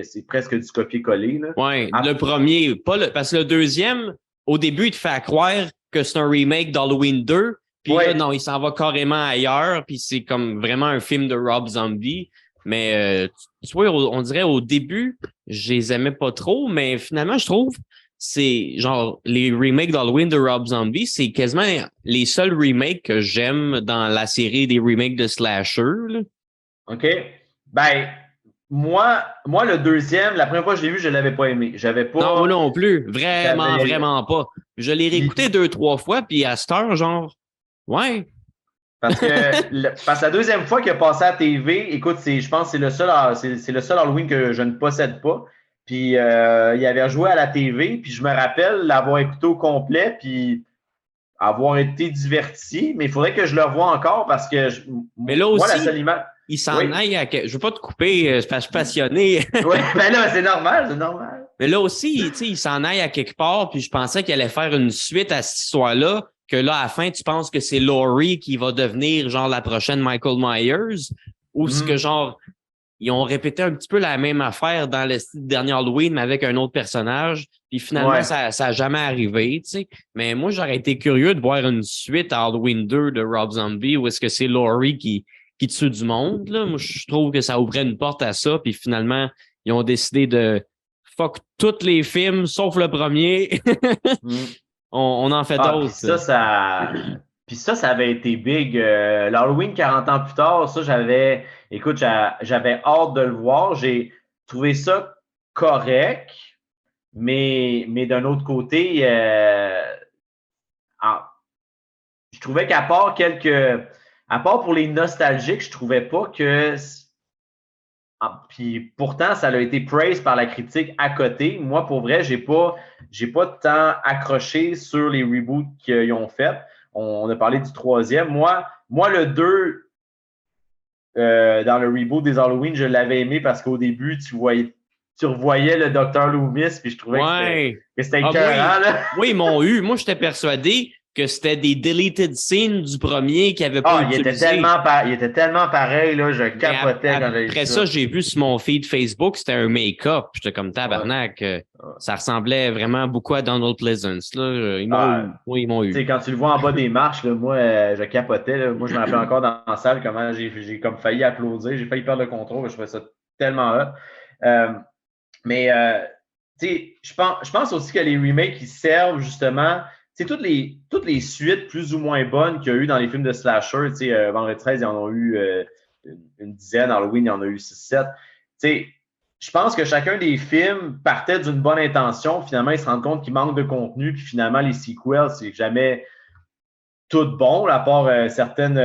c'est presque du copier-coller. Oui, le premier, parce que le deuxième, au début, il te fait croire que c'est un remake d'Halloween 2. Puis là, non, il s'en va carrément ailleurs. Puis c'est comme vraiment un film de Rob Zombie. Mais tu vois, on dirait au début, je les aimais pas trop. Mais finalement, je trouve c'est genre les remakes d'Halloween de Rob Zombie, c'est quasiment les seuls remakes que j'aime dans la série des remakes de slasher. Là. OK. Ben, moi, le deuxième, la première fois que je l'ai vu, je ne l'avais pas aimé. J'avais pas. Non, moi non plus. Vraiment pas. Je l'ai réécouté 2-3 fois, puis à cette heure, genre, ouais. Parce que la deuxième fois qu'il a passé à la TV, écoute, je pense que c'est le seul Halloween que je ne possède pas. Puis il avait joué à la TV, puis je me rappelle l'avoir écouté au complet, puis avoir été diverti, mais il faudrait que je le revoie encore parce que mais là moi, aussi, la seule image. il s'en aille à... Je veux pas te couper, c'est parce que je suis passionné. Oui, ben là, c'est normal, c'est normal. Mais là aussi, tu sais, il s'en aille à quelque part, puis je pensais qu'il allait faire une suite à cette histoire-là, que là, à la fin, tu penses que c'est Laurie qui va devenir, genre, la prochaine Michael Myers, ou ce que, genre, ils ont répété un petit peu la même affaire dans le dernier Halloween, mais avec un autre personnage, puis finalement, ça a jamais arrivé, tu sais. Mais moi, j'aurais été curieux de voir une suite à Halloween 2 de Rob Zombie, où est-ce que c'est Laurie qui tue du monde, là. Moi, je trouve que ça ouvrait une porte à ça, puis finalement, ils ont décidé de fuck tous les films, sauf le premier. on en fait d'autres. Puis ça avait été big. L'Halloween 40 ans plus tard, ça, j'avais hâte de le voir. J'ai trouvé ça correct, mais d'un autre côté, je trouvais qu'à part pour les nostalgiques, je trouvais pas que. Puis pourtant, ça a été praised par la critique à côté. Moi, pour vrai, j'ai pas tant accroché sur les reboots qu'ils ont fait. On a parlé du 3e. Moi, le 2, dans le reboot des Halloween, je l'avais aimé parce qu'au début, tu revoyais le Dr. Loomis, puis je trouvais que c'était écœurant. Oui, ils m'ont eu. Moi, j'étais persuadé que c'était des deleted scenes du premier qui n'avaient pas utilisé. Il était tellement pareil, là, je capotais quand j'ai vu ça. Après ça, j'ai vu sur mon feed Facebook, c'était un make-up. J'étais comme tabarnak. Ça ressemblait vraiment beaucoup à Donald Pleasance. Là. Ils m'ont eu. Quand tu le vois en bas des marches, là, moi, je capotais. Là. Moi, je me rappelle encore dans la salle comment j'ai comme failli applaudir. J'ai failli perdre le contrôle. Je trouvais ça tellement hot. Mais je pense aussi que les remakes, ils servent justement... toutes les suites plus ou moins bonnes qu'il y a eu dans les films de slasher, Vendredi 13, il y en a eu une dizaine, Halloween, il y en a eu 6-7. Je pense que chacun des films partait d'une bonne intention. Finalement, ils se rendent compte qu'il manque de contenu. Puis finalement, les sequels, c'est jamais tout bon, à part certaines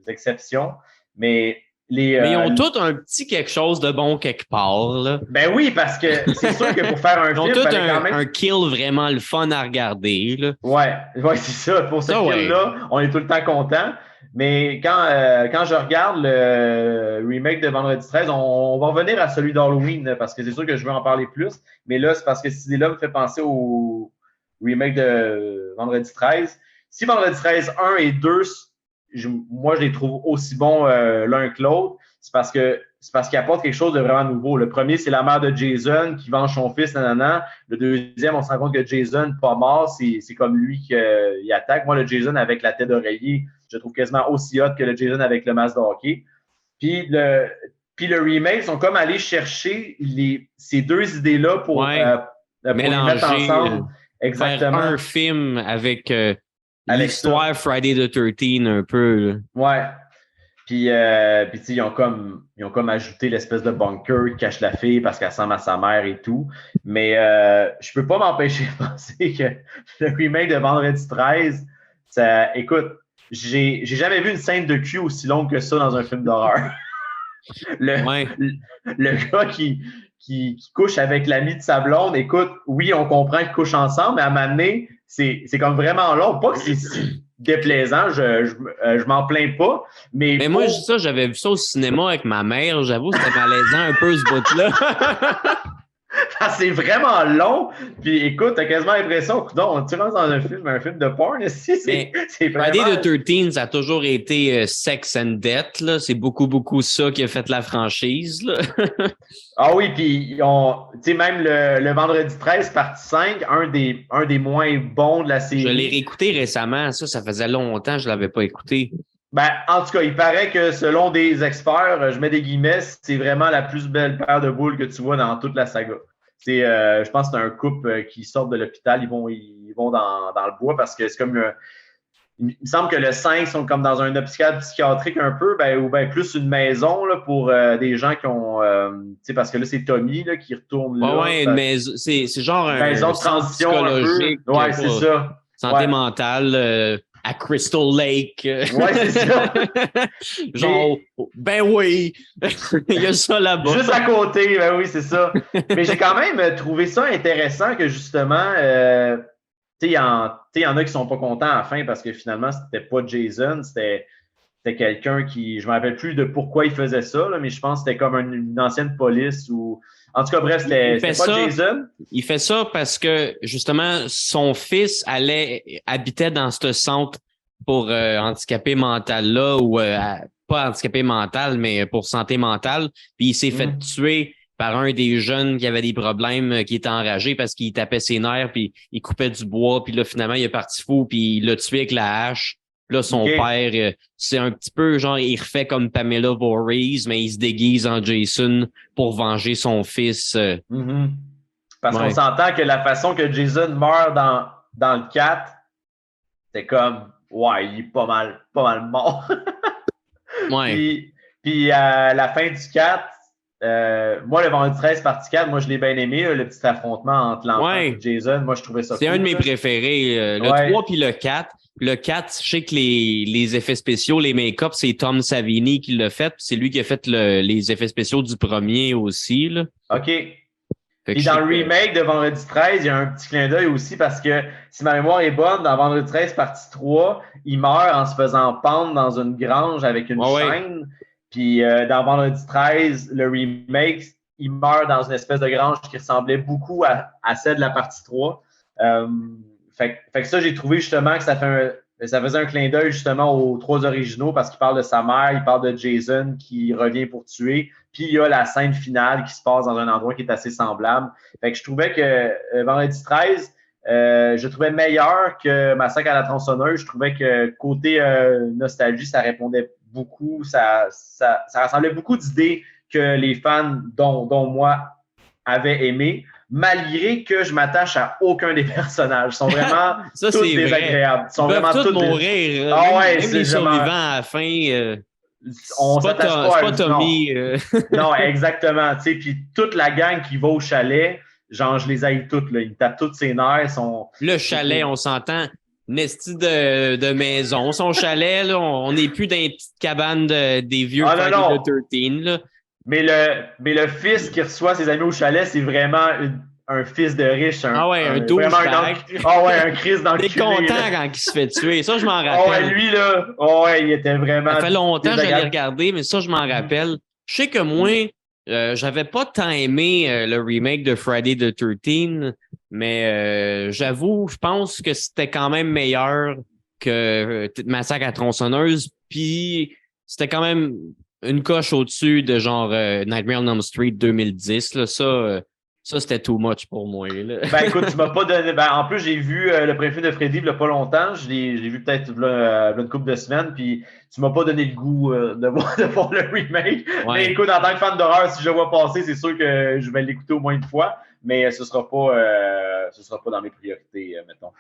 exceptions. Mais ils ont tous un petit quelque chose de bon quelque part. Là. Ben oui, parce que c'est sûr que pour faire un film, ils ont tous un kill vraiment le fun à regarder. Là. Ouais, c'est ça. Pour ce kill-là, on est tout le temps content. Mais quand je regarde le remake de Vendredi 13, on va revenir à celui d'Halloween parce que c'est sûr que je veux en parler plus. Mais là, c'est parce que cette idée-là me fait penser au remake de Vendredi 13. Si Vendredi 13 1 et 2, moi, je les trouve aussi bons l'un que l'autre. C'est parce qu'ils apportent quelque chose de vraiment nouveau. Le premier, c'est la mère de Jason qui venge son fils, nanana. Le deuxième, on se rend compte que Jason, pas mort, c'est comme lui qui attaque. Moi, le Jason avec la tête d'oreiller, je trouve quasiment aussi hot que le Jason avec le masque de hockey. Puis le remake, ils sont comme allés chercher ces deux idées-là pour les mettre ensemble. Exactement. Faire un film avec l'histoire Friday the 13 un peu. Là. Ouais. Puis ils ont comme ajouté l'espèce de bunker qui cache la fille parce qu'elle ressemble à sa mère et tout. Mais je peux pas m'empêcher de penser que le remake de Vendredi 13, écoute, j'ai jamais vu une scène de cul aussi longue que ça dans un film d'horreur. Le gars qui couche avec l'ami de sa blonde, écoute, oui, on comprend qu'ils couchent ensemble, mais à un moment donné, c'est comme vraiment long. Pas que c'est si déplaisant, je m'en plains pas. Mais moi, j'avais vu ça au cinéma avec ma mère. J'avoue, c'était malaisant un peu ce bout-là. C'est vraiment long. Puis écoute, t'as quasiment l'impression que tu rentres dans un film de porn. C'est vraiment... Friday the 13, ça a toujours été sex and death. Là. C'est beaucoup, beaucoup ça qui a fait la franchise. Là. Ah oui, puis même le Vendredi 13, partie 5, un des moins bons de la série. Je l'ai réécouté récemment. Ça faisait longtemps que je ne l'avais pas écouté. Ben, en tout cas, il paraît que selon des experts, je mets des guillemets, c'est vraiment la plus belle paire de boules que tu vois dans toute la saga. Je pense que c'est un couple qui sort de l'hôpital, ils vont dans le bois parce que c'est comme il me semble que le 5 sont comme dans un hôpital psychiatrique un peu, ou plus une maison là, pour des gens qui ont parce que là, c'est Tommy là, qui retourne là. Ouais, mais c'est genre une maison de transition psychologique. Ouais, c'est ça. Santé mentale. À Crystal Lake. Ouais, c'est ça. Genre, ben oui, il y a ça là-bas. Juste à côté, ben oui, c'est ça. Mais j'ai quand même trouvé ça intéressant que justement, il y en a qui sont pas contents à la fin parce que finalement, c'était pas Jason, c'était quelqu'un qui, je me rappelle plus de pourquoi il faisait ça, là, mais je pense que c'était comme une ancienne police ou, en tout cas, bref, c'était pas Jason. Il fait ça parce que, justement, son fils habitait dans ce centre pour handicapé mental là, ou pas handicapé mental, mais pour santé mentale. Puis il s'est fait tuer par un des jeunes qui avait des problèmes, qui était enragé parce qu'il tapait ses nerfs, puis il coupait du bois, puis là, finalement, il est parti fou, puis il l'a tué avec la hache. Là, son père, c'est un petit peu genre, il refait comme Pamela Voorhees, mais il se déguise en Jason pour venger son fils. Parce qu'on s'entend que la façon que Jason meurt dans le 4, c'est comme, ouais, il est pas mal mort. Puis à la fin du 4, moi, le vendredi 13, partie 4, moi, je l'ai bien aimé, le petit affrontement entre l'enfant et Jason. Moi, je trouvais ça cool. C'est un de mes préférés. Le 3 puis le 4. Le 4, je sais que les effets spéciaux, les make-up, c'est Tom Savini qui l'a fait. C'est lui qui a fait les effets spéciaux du premier aussi. Là. OK. Puis dans le remake de Vendredi 13, il y a un petit clin d'œil aussi parce que, si ma mémoire est bonne, dans Vendredi 13, partie 3, il meurt en se faisant pendre dans une grange avec une chaîne. Puis dans Vendredi 13, le remake, il meurt dans une espèce de grange qui ressemblait beaucoup à celle de la partie 3. Fait que ça, j'ai trouvé justement que ça faisait un clin d'œil justement aux 3 originaux parce qu'il parle de sa mère, il parle de Jason qui revient pour tuer, puis il y a la scène finale qui se passe dans un endroit qui est assez semblable. Fait que je trouvais que Vendredi 13, je trouvais meilleur que Massacre à la tronçonneuse. Je trouvais que côté nostalgie, ça répondait beaucoup, ça rassemblait beaucoup d'idées que les fans, dont moi, avaient aimé. Malgré que je m'attache à aucun des personnages. Ils sont vraiment tous désagréables. Ils sont vraiment tous mourir. Même les survivants à la fin. On s'attache pas à pas Tommy. Non, exactement. Puis toute la gang qui va au chalet, genre, je les haïs toutes. Là. Ils tapent toutes ses nerfs. Le chalet, on s'entend. Nestie de maison. Son chalet, là, on n'est plus dans les petites cabanes des vieux Friday the 13. Là. Mais le fils qui reçoit ses amis au chalet, c'est vraiment un fils de riche. Un douchebag. Un Chris dans le T'es content quand il se fait tuer. Ça, je m'en rappelle. Lui, là, il était vraiment... Ça fait longtemps que je l'ai regardé, mais ça, je m'en rappelle. Je sais que moi, j'avais pas tant aimé le remake de Friday the 13, mais j'avoue, je pense que c'était quand même meilleur que Massacre à tronçonneuse, puis c'était quand même une coche au-dessus de genre Nightmare on Elm Street 2010. Là, ça, c'était too much pour moi. Là. Ben écoute, tu m'as pas donné... Ben, en plus, j'ai vu le préfet de Freddy il y a pas longtemps. Je l'ai vu peut-être une couple de semaines, puis tu m'as pas donné le goût de voir le remake. Ouais. Mais écoute, en tant que fan d'horreur, si je le vois passer, c'est sûr que je vais l'écouter au moins une fois, mais ce sera pas dans mes priorités, mettons.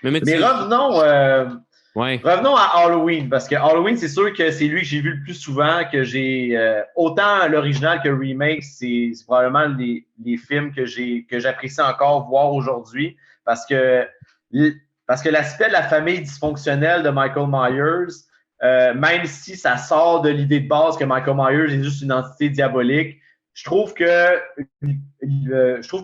Mais revenons... Revenons à Halloween, parce que Halloween, c'est sûr que c'est lui que j'ai vu le plus souvent, que j'ai autant l'original que le remake, c'est probablement les films que j'apprécie encore voir aujourd'hui, parce que l'aspect de la famille dysfonctionnelle de Michael Myers, même si ça sort de l'idée de base que Michael Myers est juste une entité diabolique, je trouve que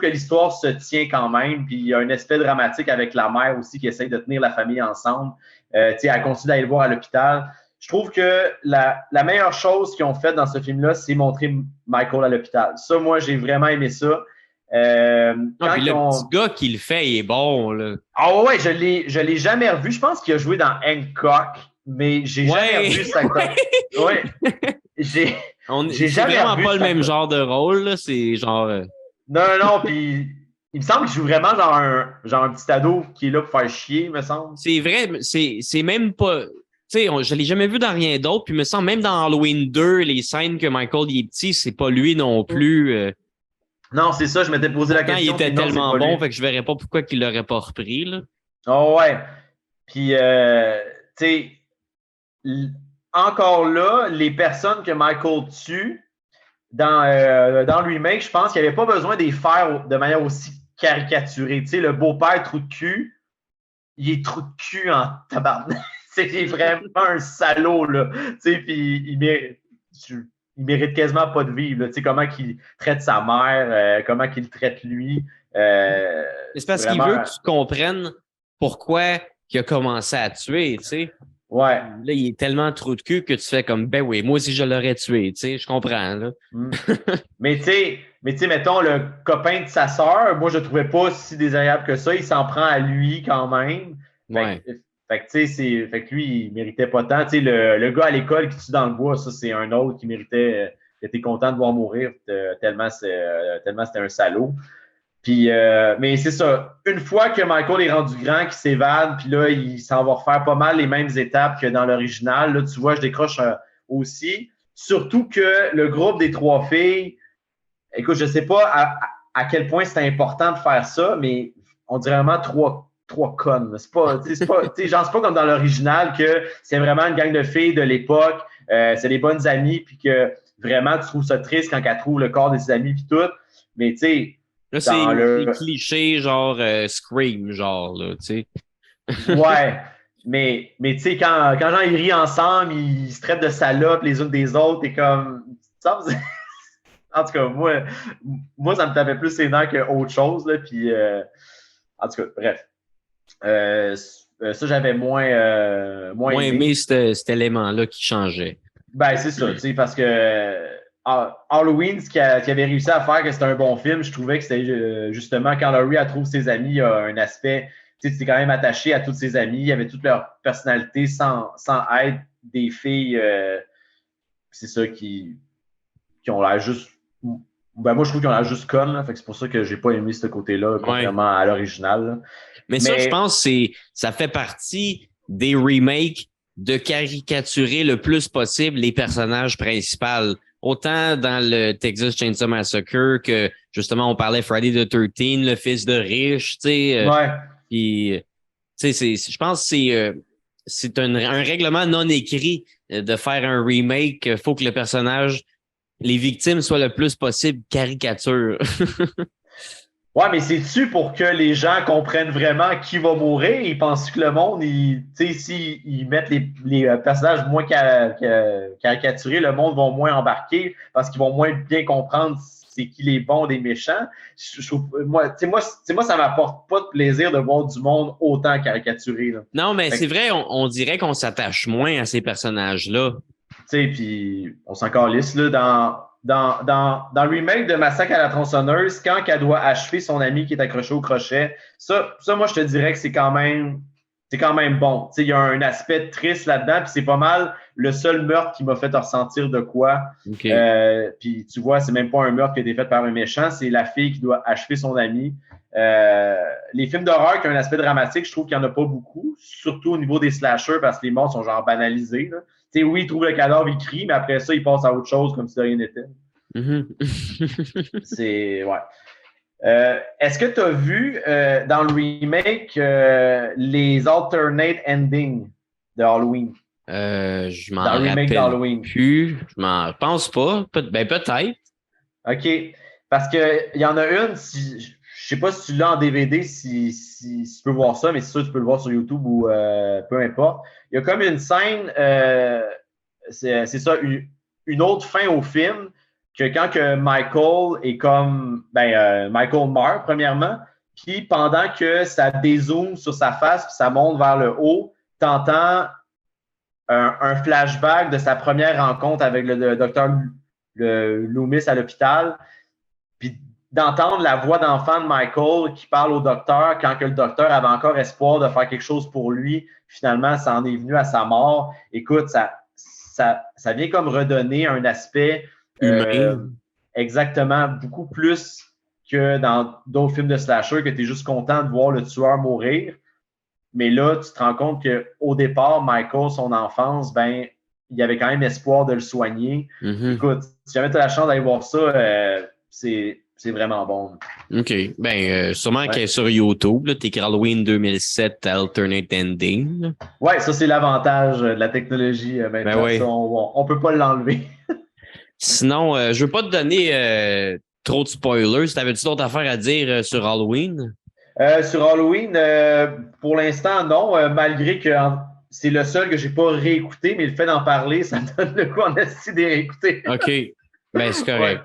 l'histoire se tient quand même, puis il y a un aspect dramatique avec la mère aussi qui essaye de tenir la famille ensemble. Elle continue d'aller le voir à l'hôpital. Je trouve que la meilleure chose qu'ils ont faite dans ce film-là, c'est montrer Michael à l'hôpital. Ça, moi, j'ai vraiment aimé ça. Le petit gars qui le fait, il est bon. Là. Ah ouais, je l'ai jamais revu. Je pense qu'il a joué dans Hancock, mais j'ai jamais revu cet acteur. Ouais. J'ai jamais vraiment pas le même genre de rôle. Là. C'est genre... Non, puis... Il me semble qu'il joue vraiment genre un petit ado qui est là pour faire chier, me semble. C'est vrai, c'est même pas... Tu sais, je l'ai jamais vu dans rien d'autre, puis il me semble même dans Halloween 2, les scènes que Michael il est petit, c'est pas lui non plus. Non, c'est ça, je m'étais posé la question. Il était tellement bon, fait que je verrais pas pourquoi il l'aurait pas repris, là. Oh ouais. Puis, tu sais, encore là, les personnes que Michael tue, dans le remake, je pense qu'il n'y avait pas besoin de les faire de manière aussi caricaturée. Tu sais, le beau-père trou de cul, il est trou de cul en tabarnak. C'est vraiment un salaud, là. Tu sais, puis il mérite quasiment pas de vivre. Là. Tu sais, comment il traite sa mère, comment il traite lui. C'est parce qu'il veut que tu comprennes pourquoi il a commencé à tuer, tu sais. Ouais. Là, il est tellement trou de cul que tu fais comme, ben oui, moi aussi, je l'aurais tué, tu sais, je comprends, là. Mais tu sais, mettons, le copain de sa sœur, moi, je le trouvais pas si désagréable que ça. Il s'en prend à lui quand même. Ouais. Fait que, tu sais, fait que lui, il méritait pas tant. Tu sais, le gars à l'école qui tue dans le bois, ça, c'est un autre qui méritait, qui était content de voir mourir tellement c'était un salaud. Puis, mais c'est ça. Une fois que Michael est rendu grand, qu'il s'évade, puis là, il s'en va refaire pas mal les mêmes étapes que dans l'original. Là, tu vois, je décroche aussi. Surtout que le groupe des trois filles, écoute, je sais pas à quel point c'est important de faire ça, mais on dirait vraiment trois connes. C'est pas, genre, c'est pas comme dans l'original que c'est vraiment une gang de filles de l'époque, c'est des bonnes amies, puis que vraiment tu trouves ça triste quand elles trouvent le corps de ses amis, puis tout. Mais tu sais, Là, c'est cliché, genre Scream, genre, là, tu sais. Ouais, mais tu sais, quand gens ils rient ensemble, ils se traitent de salopes les unes des autres, et comme. En tout cas, moi, ça me tapait plus ses dents qu'autre chose, là, puis. En tout cas, bref. Ça, j'avais moins Aimé cet élément-là qui changeait. Ben, c'est ça, tu sais, parce que Halloween, ce qu'il avait réussi à faire, que c'était un bon film, je trouvais que c'était justement quand Laurie trouve ses amis, il y a un aspect, tu sais, tu es quand même attaché à tous ses amis, il y avait toute leur personnalité sans aide des filles, c'est ça qui ont l'air juste. Ben, moi, je trouve qu'ils ont l'air juste connes, là, fait que c'est pour ça que j'ai pas aimé ce côté-là, contrairement à l'original. Mais ça, je pense que ça fait partie des remakes de caricaturer le plus possible les personnages principaux. Autant dans le Texas Chainsaw Massacre que, justement, on parlait Friday the 13, le fils de riche, tu sais. Ouais. Puis, tu sais, je pense que c'est un règlement non écrit de faire un remake. Il faut que le personnage, les victimes soient le plus possible caricature. Ouais, mais c'est-tu pour que les gens comprennent vraiment qui va mourir? Ils pensent que le monde, tu sais, s'ils mettent les personnages moins caricaturés, le monde va moins embarquer parce qu'ils vont moins bien comprendre c'est qui les bons des méchants. Moi, ça m'apporte pas de plaisir de voir du monde autant caricaturé. Là. Non, mais c'est vrai, on dirait qu'on s'attache moins à ces personnages-là. Tu sais, puis on s'en calisse, là, dans le remake de Massacre à la tronçonneuse, quand elle doit achever son ami qui est accroché au crochet, ça moi, je te dirais que c'est quand même bon. Il y a un aspect triste là-dedans, puis c'est pas mal le seul meurtre qui m'a fait ressentir de quoi. Okay. Puis tu vois, c'est même pas un meurtre qui a été fait par un méchant, c'est la fille qui doit achever son ami. Les films d'horreur qui ont un aspect dramatique, je trouve qu'il n'y en a pas beaucoup, surtout au niveau des slashers, parce que les morts sont genre banalisés. Là. Oui, il trouve le cadavre, il crie, mais après ça, il passe à autre chose comme si de rien n'était. C'est. Ouais. Est-ce que tu as vu dans le remake les alternate endings de Halloween? Je m'en rappelle plus. Je m'en pense pas. Peut-être. OK. Parce qu'il y en a une, je sais pas si tu l'as en DVD, si tu peux voir ça, mais c'est sûr que tu peux le voir sur YouTube ou peu importe. Il y a comme une scène, c'est ça, une autre fin au film, que quand que Michael est comme, Michael meurt premièrement, puis pendant que ça dézoome sur sa face, puis ça monte vers le haut, t'entends un flashback de sa première rencontre avec le docteur Loomis à l'hôpital, puis d'entendre la voix d'enfant de Michael qui parle au docteur quand que le docteur avait encore espoir de faire quelque chose pour lui. Finalement, ça en est venu à sa mort. Écoute, ça vient comme redonner un aspect exactement beaucoup plus que dans d'autres films de slasher que tu es juste content de voir le tueur mourir. Mais là, tu te rends compte qu'au départ, Michael, son enfance, il y avait quand même espoir de le soigner. Mm-hmm. Écoute, si jamais tu as la chance d'aller voir ça, c'est vraiment bon. OK. Sûrement qu'elle est sur YouTube. T'écris Halloween 2007 Alternate Ending. Ouais, ça, c'est l'avantage de la technologie. Oui. Ça, on peut pas l'enlever. Sinon, je veux pas te donner trop de spoilers. T'avais-tu d'autres affaires à dire sur Halloween? Sur Halloween, pour l'instant, non. Malgré que c'est le seul que j'ai pas réécouté, mais le fait d'en parler, ça donne le coup en esti de réécouter. OK. C'est correct.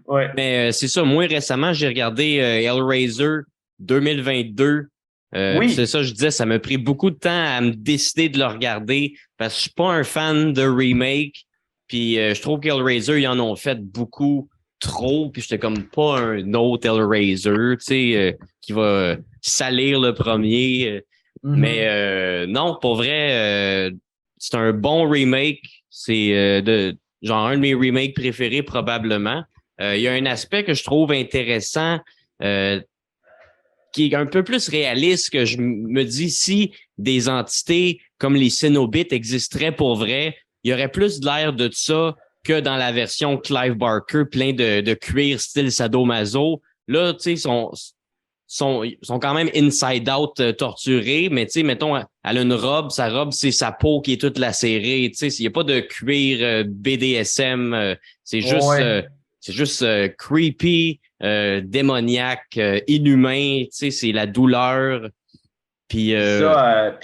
Ouais. Mais c'est ça, moi récemment, j'ai regardé Hellraiser 2022 Oui. C'est ça, je disais, ça m'a pris beaucoup de temps à me décider de le regarder parce que je suis pas un fan de remake. Puis je trouve qu'Hellraiser, ils en ont fait beaucoup trop. Puis j'étais comme pas un autre Hellraiser, tu sais, qui va salir le premier. Mais non, pour vrai, c'est un bon remake. C'est genre un de mes remakes préférés probablement. Il y a un aspect que je trouve intéressant qui est un peu plus réaliste que je me dis si des entités comme les Cénobites existeraient pour vrai, il y aurait plus de l'air de ça que dans la version Clive Barker plein de cuir style sadomaso. Là, tu sais, sont quand même inside out torturés, mais tu sais, mettons, elle a une robe, sa robe, c'est sa peau qui est toute lacérée. Tu sais, il n'y a pas de cuir BDSM, c'est juste creepy, démoniaque, inhumain, tu sais, c'est la douleur. Puis ça,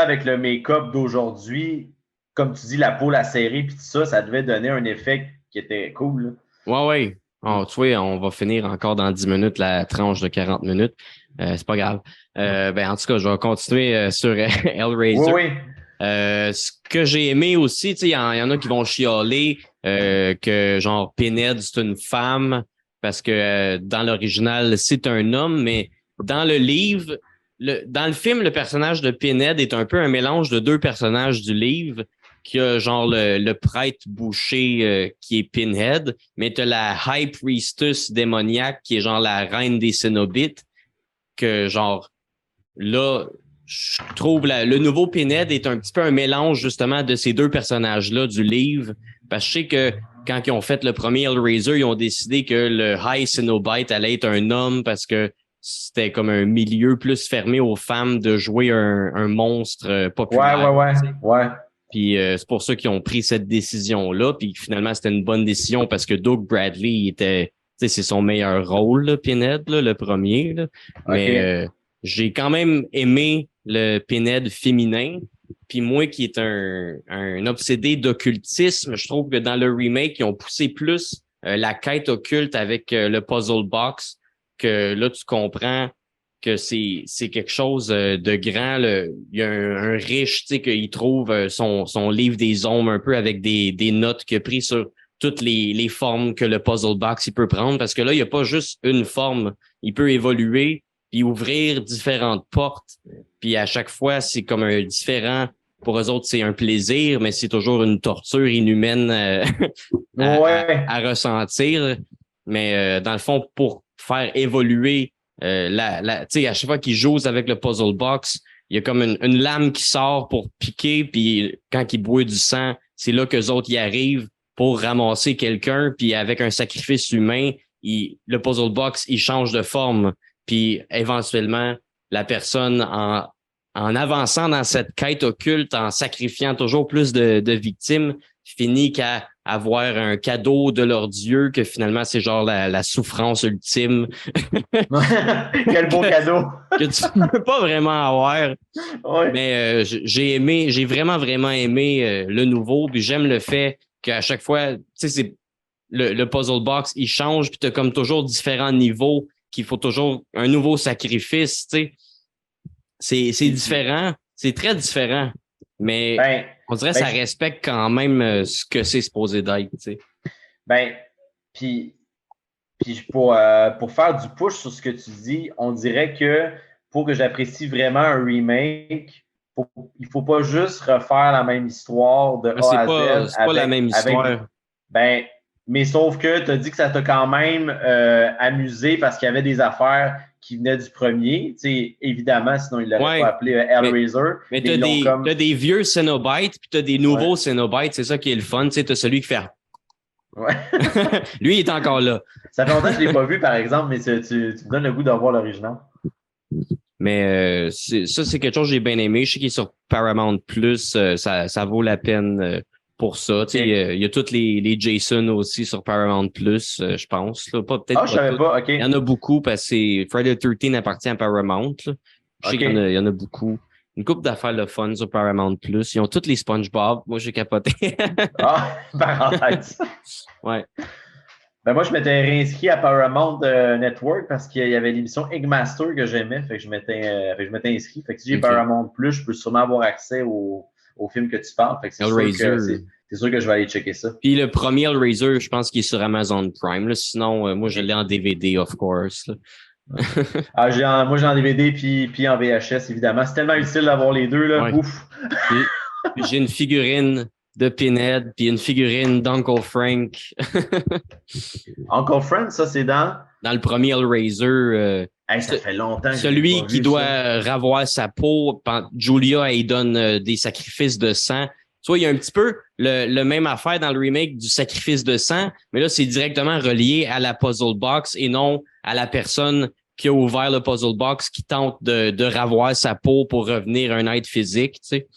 avec le make-up d'aujourd'hui, comme tu dis, la peau lacérée, puis tout ça, ça devait donner un effet qui était cool. Là. Ouais. Oh, tu vois, on va finir encore dans 10 minutes la tranche de 40 minutes. C'est pas grave. En tout cas, je vais continuer sur Hellraiser. Oui. Ce que j'ai aimé aussi, tu sais, il y en a qui vont chialer que genre Pinhead, c'est une femme parce que dans l'original, c'est un homme, mais dans le livre, dans le film, le personnage de Pinhead est un peu un mélange de deux personnages du livre, qui a genre le prêtre boucher qui est Pinhead, mais t'as la High Priestess démoniaque qui est genre la reine des Cénobites, que genre là, je trouve le nouveau Pinhead est un petit peu un mélange justement de ces deux personnages-là du livre. Parce que je sais que quand ils ont fait le premier Hellraiser, ils ont décidé que le High Cenobite allait être un homme parce que c'était comme un milieu plus fermé aux femmes de jouer un monstre populaire. Ouais. Puis c'est pour ça qu'ils ont pris cette décision-là. Puis finalement, c'était une bonne décision parce que Doug Bradley était, tu sais, c'est son meilleur rôle, là, Pinhead, là, le premier. Là. Mais j'ai quand même aimé le Pinhead féminin. Puis moi, qui est un obsédé d'occultisme, je trouve que dans le remake, ils ont poussé plus la quête occulte avec le puzzle box, que là, tu comprends que c'est quelque chose de grand. Il y a un riche, tu sais, qu'il trouve son livre des ombres un peu avec des notes qu'il a pris sur toutes les formes que le puzzle box il peut prendre. Parce que là, il n'y a pas juste une forme. Il peut évoluer puis ouvrir différentes portes. Puis à chaque fois, c'est comme un différent. Pour eux autres, c'est un plaisir, mais c'est toujours une torture inhumaine à ressentir. Mais dans le fond, pour faire évoluer tu sais, à chaque fois qu'ils jouent avec le puzzle box, il y a comme une lame qui sort pour piquer, puis quand ils boivent du sang, c'est là qu'eux autres y arrivent pour ramasser quelqu'un, puis avec un sacrifice humain, le puzzle box, il change de forme, puis éventuellement, la personne, en avançant dans cette quête occulte, en sacrifiant toujours plus de victimes, finit qu'à avoir un cadeau de leur dieu que finalement, c'est genre la souffrance ultime. Quel beau cadeau! Que tu ne peux pas vraiment avoir. Ouais. Mais j'ai vraiment, vraiment aimé le nouveau. Puis j'aime le fait qu'à chaque fois, tu sais, c'est le puzzle box, il change, puis tu as comme toujours différents niveaux, qu'il faut toujours un nouveau sacrifice, tu sais. C'est différent. C'est très différent. Mais on dirait que ça respecte quand même ce que c'est supposé d'être, tu sais. Puis pour faire du push sur ce que tu dis, on dirait que pour que j'apprécie vraiment un remake, il faut pas juste refaire la même histoire de A à Z. C'est pas la même histoire. Mais sauf que tu as dit que ça t'a quand même amusé parce qu'il y avait des affaires qui venaient du premier. Tu sais, évidemment, sinon il l'aurait pas appelé Hellraiser. Mais t'as des vieux Cénobites puis t'as des nouveaux Cénobites. C'est ça qui est le fun. Tu sais, t'as celui qui fait... Ouais. Lui, il est encore là. Ça fait longtemps que je ne l'ai pas vu, par exemple, mais tu me donnes le goût de voir l'original. Mais ça, c'est quelque chose que j'ai bien aimé. Je sais qu'il est sur Paramount Plus. Ça vaut la peine pour ça. Tu sais, il y a tous les Jason aussi sur Paramount Plus, je pense. Là. Je savais pas. OK. Il y en a beaucoup parce que Friday the 13 appartient à Paramount. Là. Je sais qu'il y en a beaucoup. Une couple d'affaires de fun sur Paramount Plus. Ils ont tous les SpongeBob. Moi, j'ai capoté. Parenthèse. Ouais. Ben moi, je m'étais réinscrit à Paramount Network parce qu'il y avait l'émission Eggmaster que j'aimais. Fait que je m'étais inscrit. Fait que si j'ai OK. Paramount Plus, je peux sûrement avoir accès au film que tu parles. Fait que Hellraiser. c'est sûr que je vais aller checker ça. Puis le premier Hellraiser, je pense qu'il est sur Amazon Prime. Là. Sinon, moi, je l'ai en DVD, of course. Là. Moi, j'ai en DVD puis en VHS, évidemment. C'est tellement utile d'avoir les deux, là. Ouais. Ouf! J'ai une figurine de Pinhead, puis une figurine d'Uncle Frank. Uncle Friend, ça, c'est dans. Dans le premier Hellraiser. Hey, ça fait longtemps que Celui pas qui vu doit ça. ravoir sa peau. Julia, elle donne des sacrifices de sang. Tu vois, il y a un petit peu le même affaire dans le remake du sacrifice de sang, mais là, c'est directement relié à la puzzle box et non à la personne qui a ouvert le puzzle box qui tente de ravoir sa peau pour revenir à un être physique, tu sais.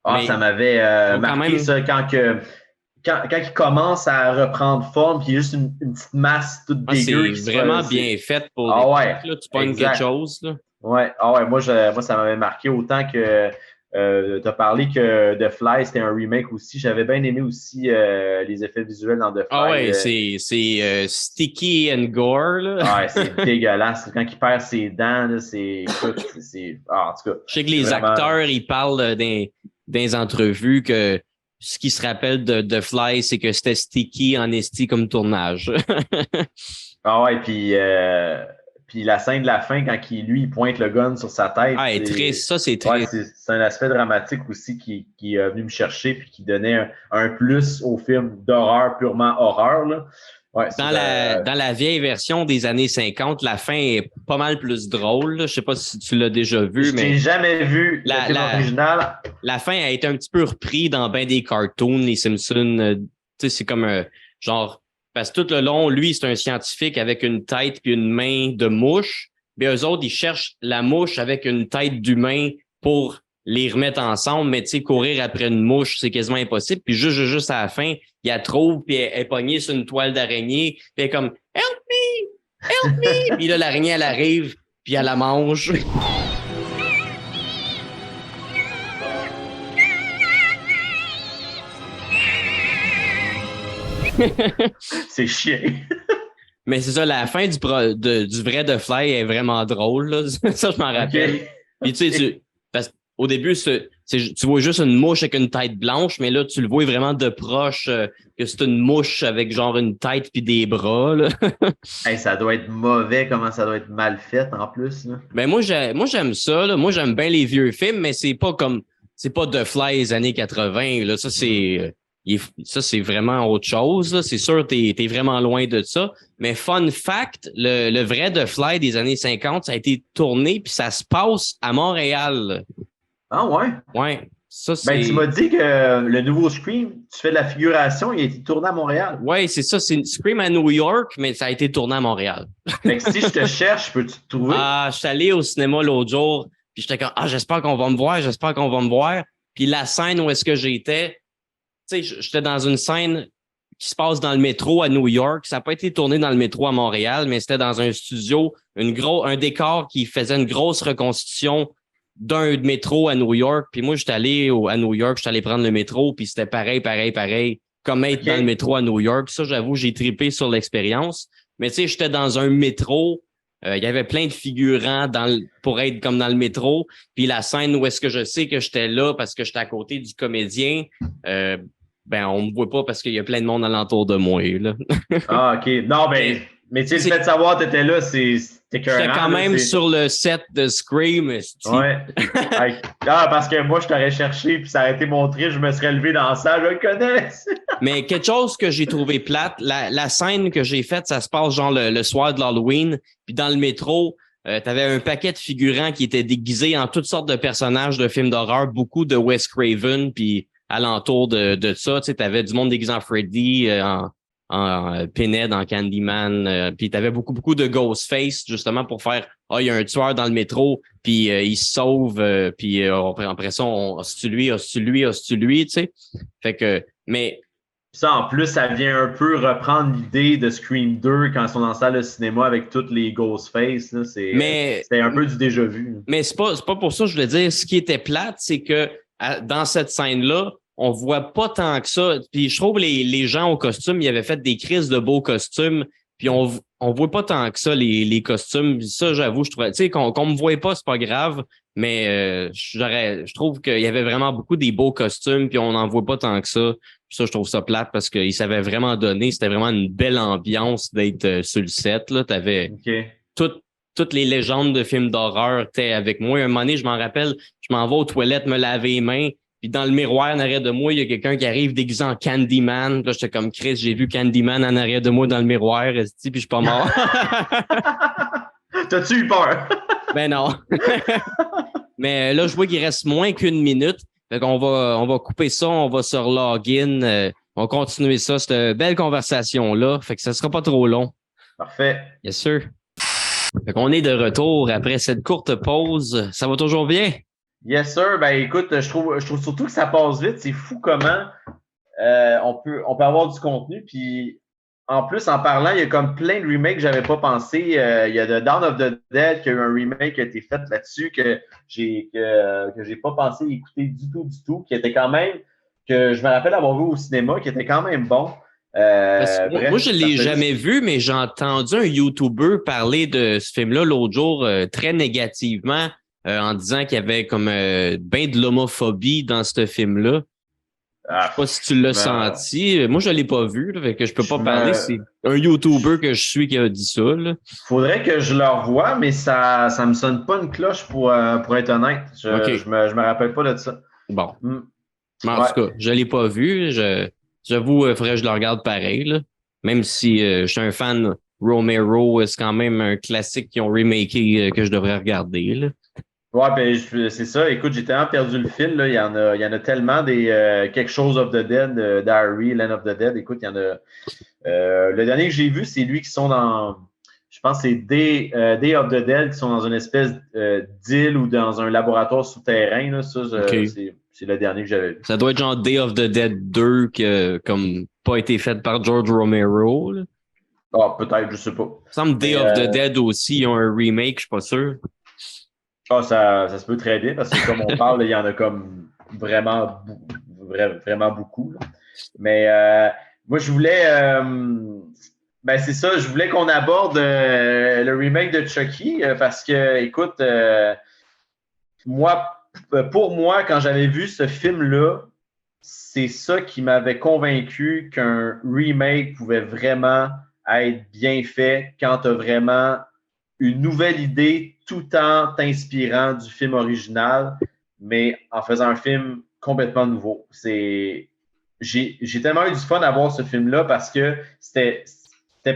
Ah, Mais ça m'avait marqué même, ça quand il commence à reprendre forme, puis il y a juste une petite masse toute dégueu c'est qui se vraiment fait. bien fait pour Ah l'époque. ouais, Là, tu pognes quelque exact. chose. Là. Ouais, ah ouais, moi ça m'avait marqué autant que tu as parlé que The Fly, c'était un remake aussi. J'avais bien aimé aussi les effets visuels dans The Ah Fly. ouais, c'est sticky and gore. Là. Ah ouais, c'est dégueulasse. Quand il perd ses dents, là, écoute, en tout cas, Je sais que c'est les vraiment. acteurs, ils parlent dans des entrevues que ce qu'ils se rappellent de Fly, c'est que c'était sticky en esti comme tournage. Ah ouais, puis la scène de la fin, quand il pointe le gun sur sa tête, Ah, c'est triste. Ça, c'est ouais, triste. c'est un aspect dramatique aussi qui est venu me chercher puis qui donnait un plus au film d'horreur, purement horreur. Là. Ouais, Dans la vieille version des années 50, la fin est pas mal plus drôle. Là. Je sais pas si tu l'as déjà vu, je t'ai mais jamais vu le film original. la fin a été un petit peu repris dans ben des cartoons, les Simpsons. Tu sais, c'est comme un genre. Parce que tout le long, lui, c'est un scientifique avec une tête puis une main de mouche. Mais eux autres, ils cherchent la mouche avec une tête d'humain pour les remettre ensemble. Mais tu sais, courir après une mouche, c'est quasiment impossible. Puis juste à la fin, il la trouve, puis elle est pognée sur une toile d'araignée. Puis elle est comme « Help me! Help me! » Puis là, l'araignée, elle arrive, puis elle la mange. C'est chiant. Mais c'est ça, la fin du vrai The Fly est vraiment drôle. Là. Ça, je m'en rappelle. Okay. Puis tu sais, parce qu'au début, tu vois juste une mouche avec une tête blanche, mais là, tu le vois vraiment de proche que c'est une mouche avec genre une tête puis des bras. Là. Hey, ça doit être mauvais, comment ça doit être mal fait en plus. Là. Ben moi, j'aime ça. Là. Moi, j'aime bien les vieux films, mais c'est pas The Fly des années 80. Là. Ça, c'est vraiment autre chose. Là. C'est sûr, t'es vraiment loin de ça. Mais fun fact, le vrai The Fly des années 50, ça a été tourné puis ça se passe à Montréal. Ah ouais? Ouais. Ça, c'est... Ben, tu m'as dit que le nouveau Scream, tu fais de la figuration, il a été tourné à Montréal. Ouais, c'est ça. C'est Scream à New York, mais ça a été tourné à Montréal. Fait que si je te cherche, peux-tu te trouver? Ah, je suis allé au cinéma l'autre jour, puis j'étais comme, j'espère qu'on va me voir. Puis la scène où est-ce que j'étais, tu sais, j'étais dans une scène qui se passe dans le métro à New York. Ça n'a pas été tourné dans le métro à Montréal, mais c'était dans un studio, un décor qui faisait une grosse reconstitution d'un métro à New York. Puis moi, j'étais allé à New York, j'étais allé prendre le métro, puis c'était pareil, comme être dans le métro à New York. Ça, j'avoue, j'ai trippé sur l'expérience. Mais tu sais, j'étais dans un métro. Il y avait plein de figurants pour être comme dans le métro. Puis la scène où est-ce que je sais que j'étais là parce que j'étais à côté du comédien, on me voit pas parce qu'il y a plein de monde alentour de moi. Là. Ah, OK. Non, mais tu sais, le fait de savoir que tu étais là, c'était écœurant. J'étais quand même sur le set de Scream. Ouais. Parce que moi, je t'aurais cherché, puis ça aurait été montré, je me serais levé dans la salle, je le connais. Mais quelque chose que j'ai trouvé plate, la scène que j'ai faite, ça se passe genre le soir de l'Halloween, puis dans le métro, t'avais un paquet de figurants qui étaient déguisés en toutes sortes de personnages de films d'horreur, beaucoup de Wes Craven, puis alentour de ça, tu sais, t'avais du monde déguisé en Freddy, en Pinhead, en Candyman, puis t'avais beaucoup de Ghostface, justement, pour faire « il y a un tueur dans le métro, puis il se sauve, puis après ça, c'est-tu lui, tu sais. » Fait que, mais... Ça, en plus, ça vient un peu reprendre l'idée de Scream 2 quand ils sont dans la salle de cinéma avec toutes les Ghostface. Là, c'était un peu du déjà vu. Mais c'est pas pour ça que je voulais dire. Ce qui était plate, c'est que dans cette scène-là, on voit pas tant que ça. Puis je trouve les gens au costume, ils avaient fait des crises de beaux costumes. Puis on voit pas tant que ça, les costumes. Puis ça, j'avoue, je trouvais, tu sais, qu'on me voit pas, c'est pas grave. Mais je trouve qu'il y avait vraiment beaucoup des beaux costumes, puis on n'en voit pas tant que ça. Puis ça, je trouve ça plate parce qu'ils savaient vraiment donner. C'était vraiment une belle ambiance d'être sur le set. Là, t'avais toutes les légendes de films d'horreur étaient avec moi. Un moment donné, je m'en rappelle, je m'en vais aux toilettes me laver les mains. Puis dans le miroir en arrière de moi, il y a quelqu'un qui arrive déguisé en Candyman. Là, j'étais comme Chris, j'ai vu Candyman en arrière de moi dans le miroir, puis je suis pas mort. T'as-tu eu peur? Ben non. Mais là, je vois qu'il reste moins qu'une minute. Fait qu'on on va couper ça, on va se relogin. On va continuer ça, cette belle conversation-là. Fait que ça sera pas trop long. Parfait. Bien sûr. Fait qu'on est de retour après cette courte pause. Ça va toujours bien? Yes, sir. Ben écoute, je trouve surtout que ça passe vite. C'est fou comment on peut avoir du contenu. Puis en plus, en parlant, il y a comme plein de remakes que j'avais pas pensé. Il y a The Dawn of the Dead qui a eu un remake qui a été fait là-dessus que j'ai pas pensé écouter du tout, qui était quand même, que je me rappelle avoir vu au cinéma, qui était quand même bon. Bref, moi, je l'ai jamais vu, mais j'ai entendu un YouTuber parler de ce film-là l'autre jour très négativement. En disant qu'il y avait comme ben de l'homophobie dans ce film-là. Je sais pas si tu l'as senti. Moi, je l'ai pas vu, là, fait que je peux pas parler. C'est un YouTuber que je suis qui a dit ça. Là. Faudrait que je le revoie, mais ça me sonne pas une cloche pour être honnête. Je me rappelle pas de ça. Bon. Mais en tout cas, je l'ai pas vu. J'avoue, il faudrait que je le regarde pareil. Là. Même si je suis un fan Romero, c'est quand même un classique qu'ils ont remaké que je devrais regarder. Là. Ouais, ben c'est ça. Écoute, j'ai tellement perdu le fil. Là. Il y en a tellement des quelque chose of the Dead, Diary, Land of the Dead. Écoute, il y en a. Le dernier que j'ai vu, c'est lui qui sont dans. Je pense que c'est Day of the Dead qui sont dans une espèce d'île ou dans un laboratoire souterrain. Là. Ça, c'est le dernier que j'avais vu. Ça doit être genre Day of the Dead 2 qui a comme pas été fait par George Romero. Là. Ah, peut-être, je sais pas. Il me semble Day of the Dead aussi, ils ont un remake, je suis pas sûr. Ah, ça se peut très bien parce que comme on parle, il y en a comme vraiment beaucoup. Là. Mais moi, je voulais ben c'est ça, je voulais qu'on aborde le remake de Chucky parce que, écoute, pour moi, quand j'avais vu ce film-là, c'est ça qui m'avait convaincu qu'un remake pouvait vraiment être bien fait quand tu as vraiment une nouvelle idée tout en t'inspirant du film original, mais en faisant un film complètement nouveau. J'ai tellement eu du fun à voir ce film-là parce que c'était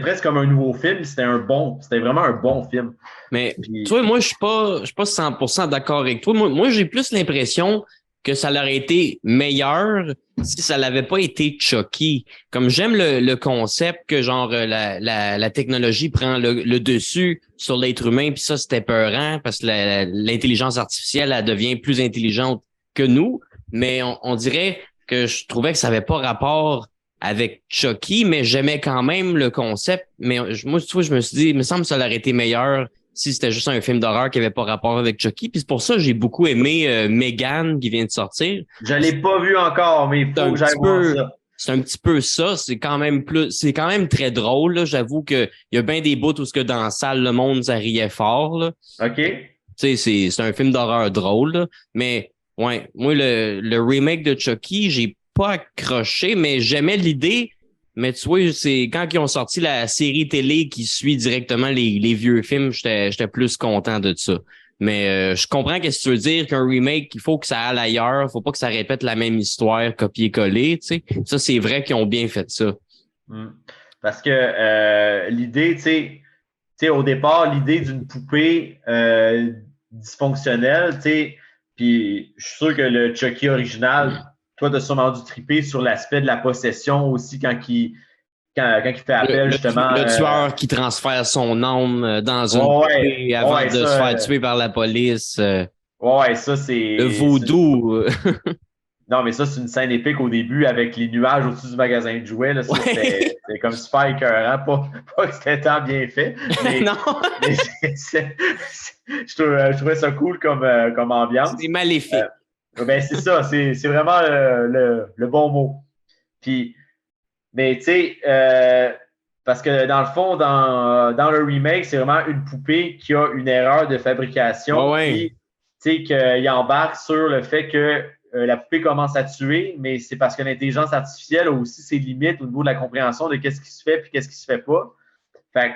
presque comme un nouveau film, c'était vraiment un bon film. Mais tu vois, moi, je suis pas 100% d'accord avec toi. Moi, j'ai plus l'impression que ça aurait été meilleur si ça n'avait pas été Chucky. Comme j'aime le concept que genre la technologie prend le dessus sur l'être humain, puis ça, c'était peurant parce que l'intelligence artificielle, elle devient plus intelligente que nous. Mais on dirait que je trouvais que ça n'avait pas rapport avec Chucky, mais j'aimais quand même le concept. Mais moi, tu vois, je me suis dit, il me semble que ça aurait été meilleur si c'était juste un film d'horreur qui avait pas rapport avec Chucky. Puis c'est pour ça que j'ai beaucoup aimé Megan qui vient de sortir. Je l'ai pas vu encore, mais il faut que j'aille voir ça. C'est un petit peu ça. C'est quand même très drôle. Là. J'avoue qu'il y a bien des bouts où ce que dans la salle, le monde, ça riait fort. Là. OK. Tu sais, c'est un film d'horreur drôle. Là. Mais ouais, moi, le remake de Chucky, j'ai pas accroché, mais j'aimais l'idée. Mais tu vois, c'est quand ils ont sorti la série télé qui suit directement les vieux films, j'étais plus content de ça. Mais je comprends qu'est-ce que tu veux dire, qu'un remake, il faut que ça aille ailleurs, faut pas que ça répète la même histoire, copier-coller, tu sais. Ça, c'est vrai qu'ils ont bien fait ça. Parce que l'idée, tu sais, au départ, l'idée d'une poupée dysfonctionnelle, tu sais, puis je suis sûr que le Chucky original, toi, tu as sûrement dû triper sur l'aspect de la possession aussi quand il fait appel, justement. Le tueur qui transfère son âme dans une poupée avant de se faire tuer par la police. Ouais, ça, c'est. Le voodoo. Non, mais ça, c'est une scène épique au début avec les nuages au-dessus du magasin de jouets. Là. Ça, c'était comme super écœurant. Pas que c'était tant bien fait. Mais, non. Mais je trouvais ça cool comme ambiance. C'est maléfique. Ben, c'est ça, c'est vraiment le bon mot. Puis, mais tu sais, parce que dans le fond, dans le remake, c'est vraiment une poupée qui a une erreur de fabrication. Ouais. Puis, tu sais, qu'il embarque sur le fait que la poupée commence à tuer, mais c'est parce que l'intelligence artificielle a aussi ses limites au niveau de la compréhension de qu'est-ce qui se fait puis qu'est-ce qui se fait pas. Fait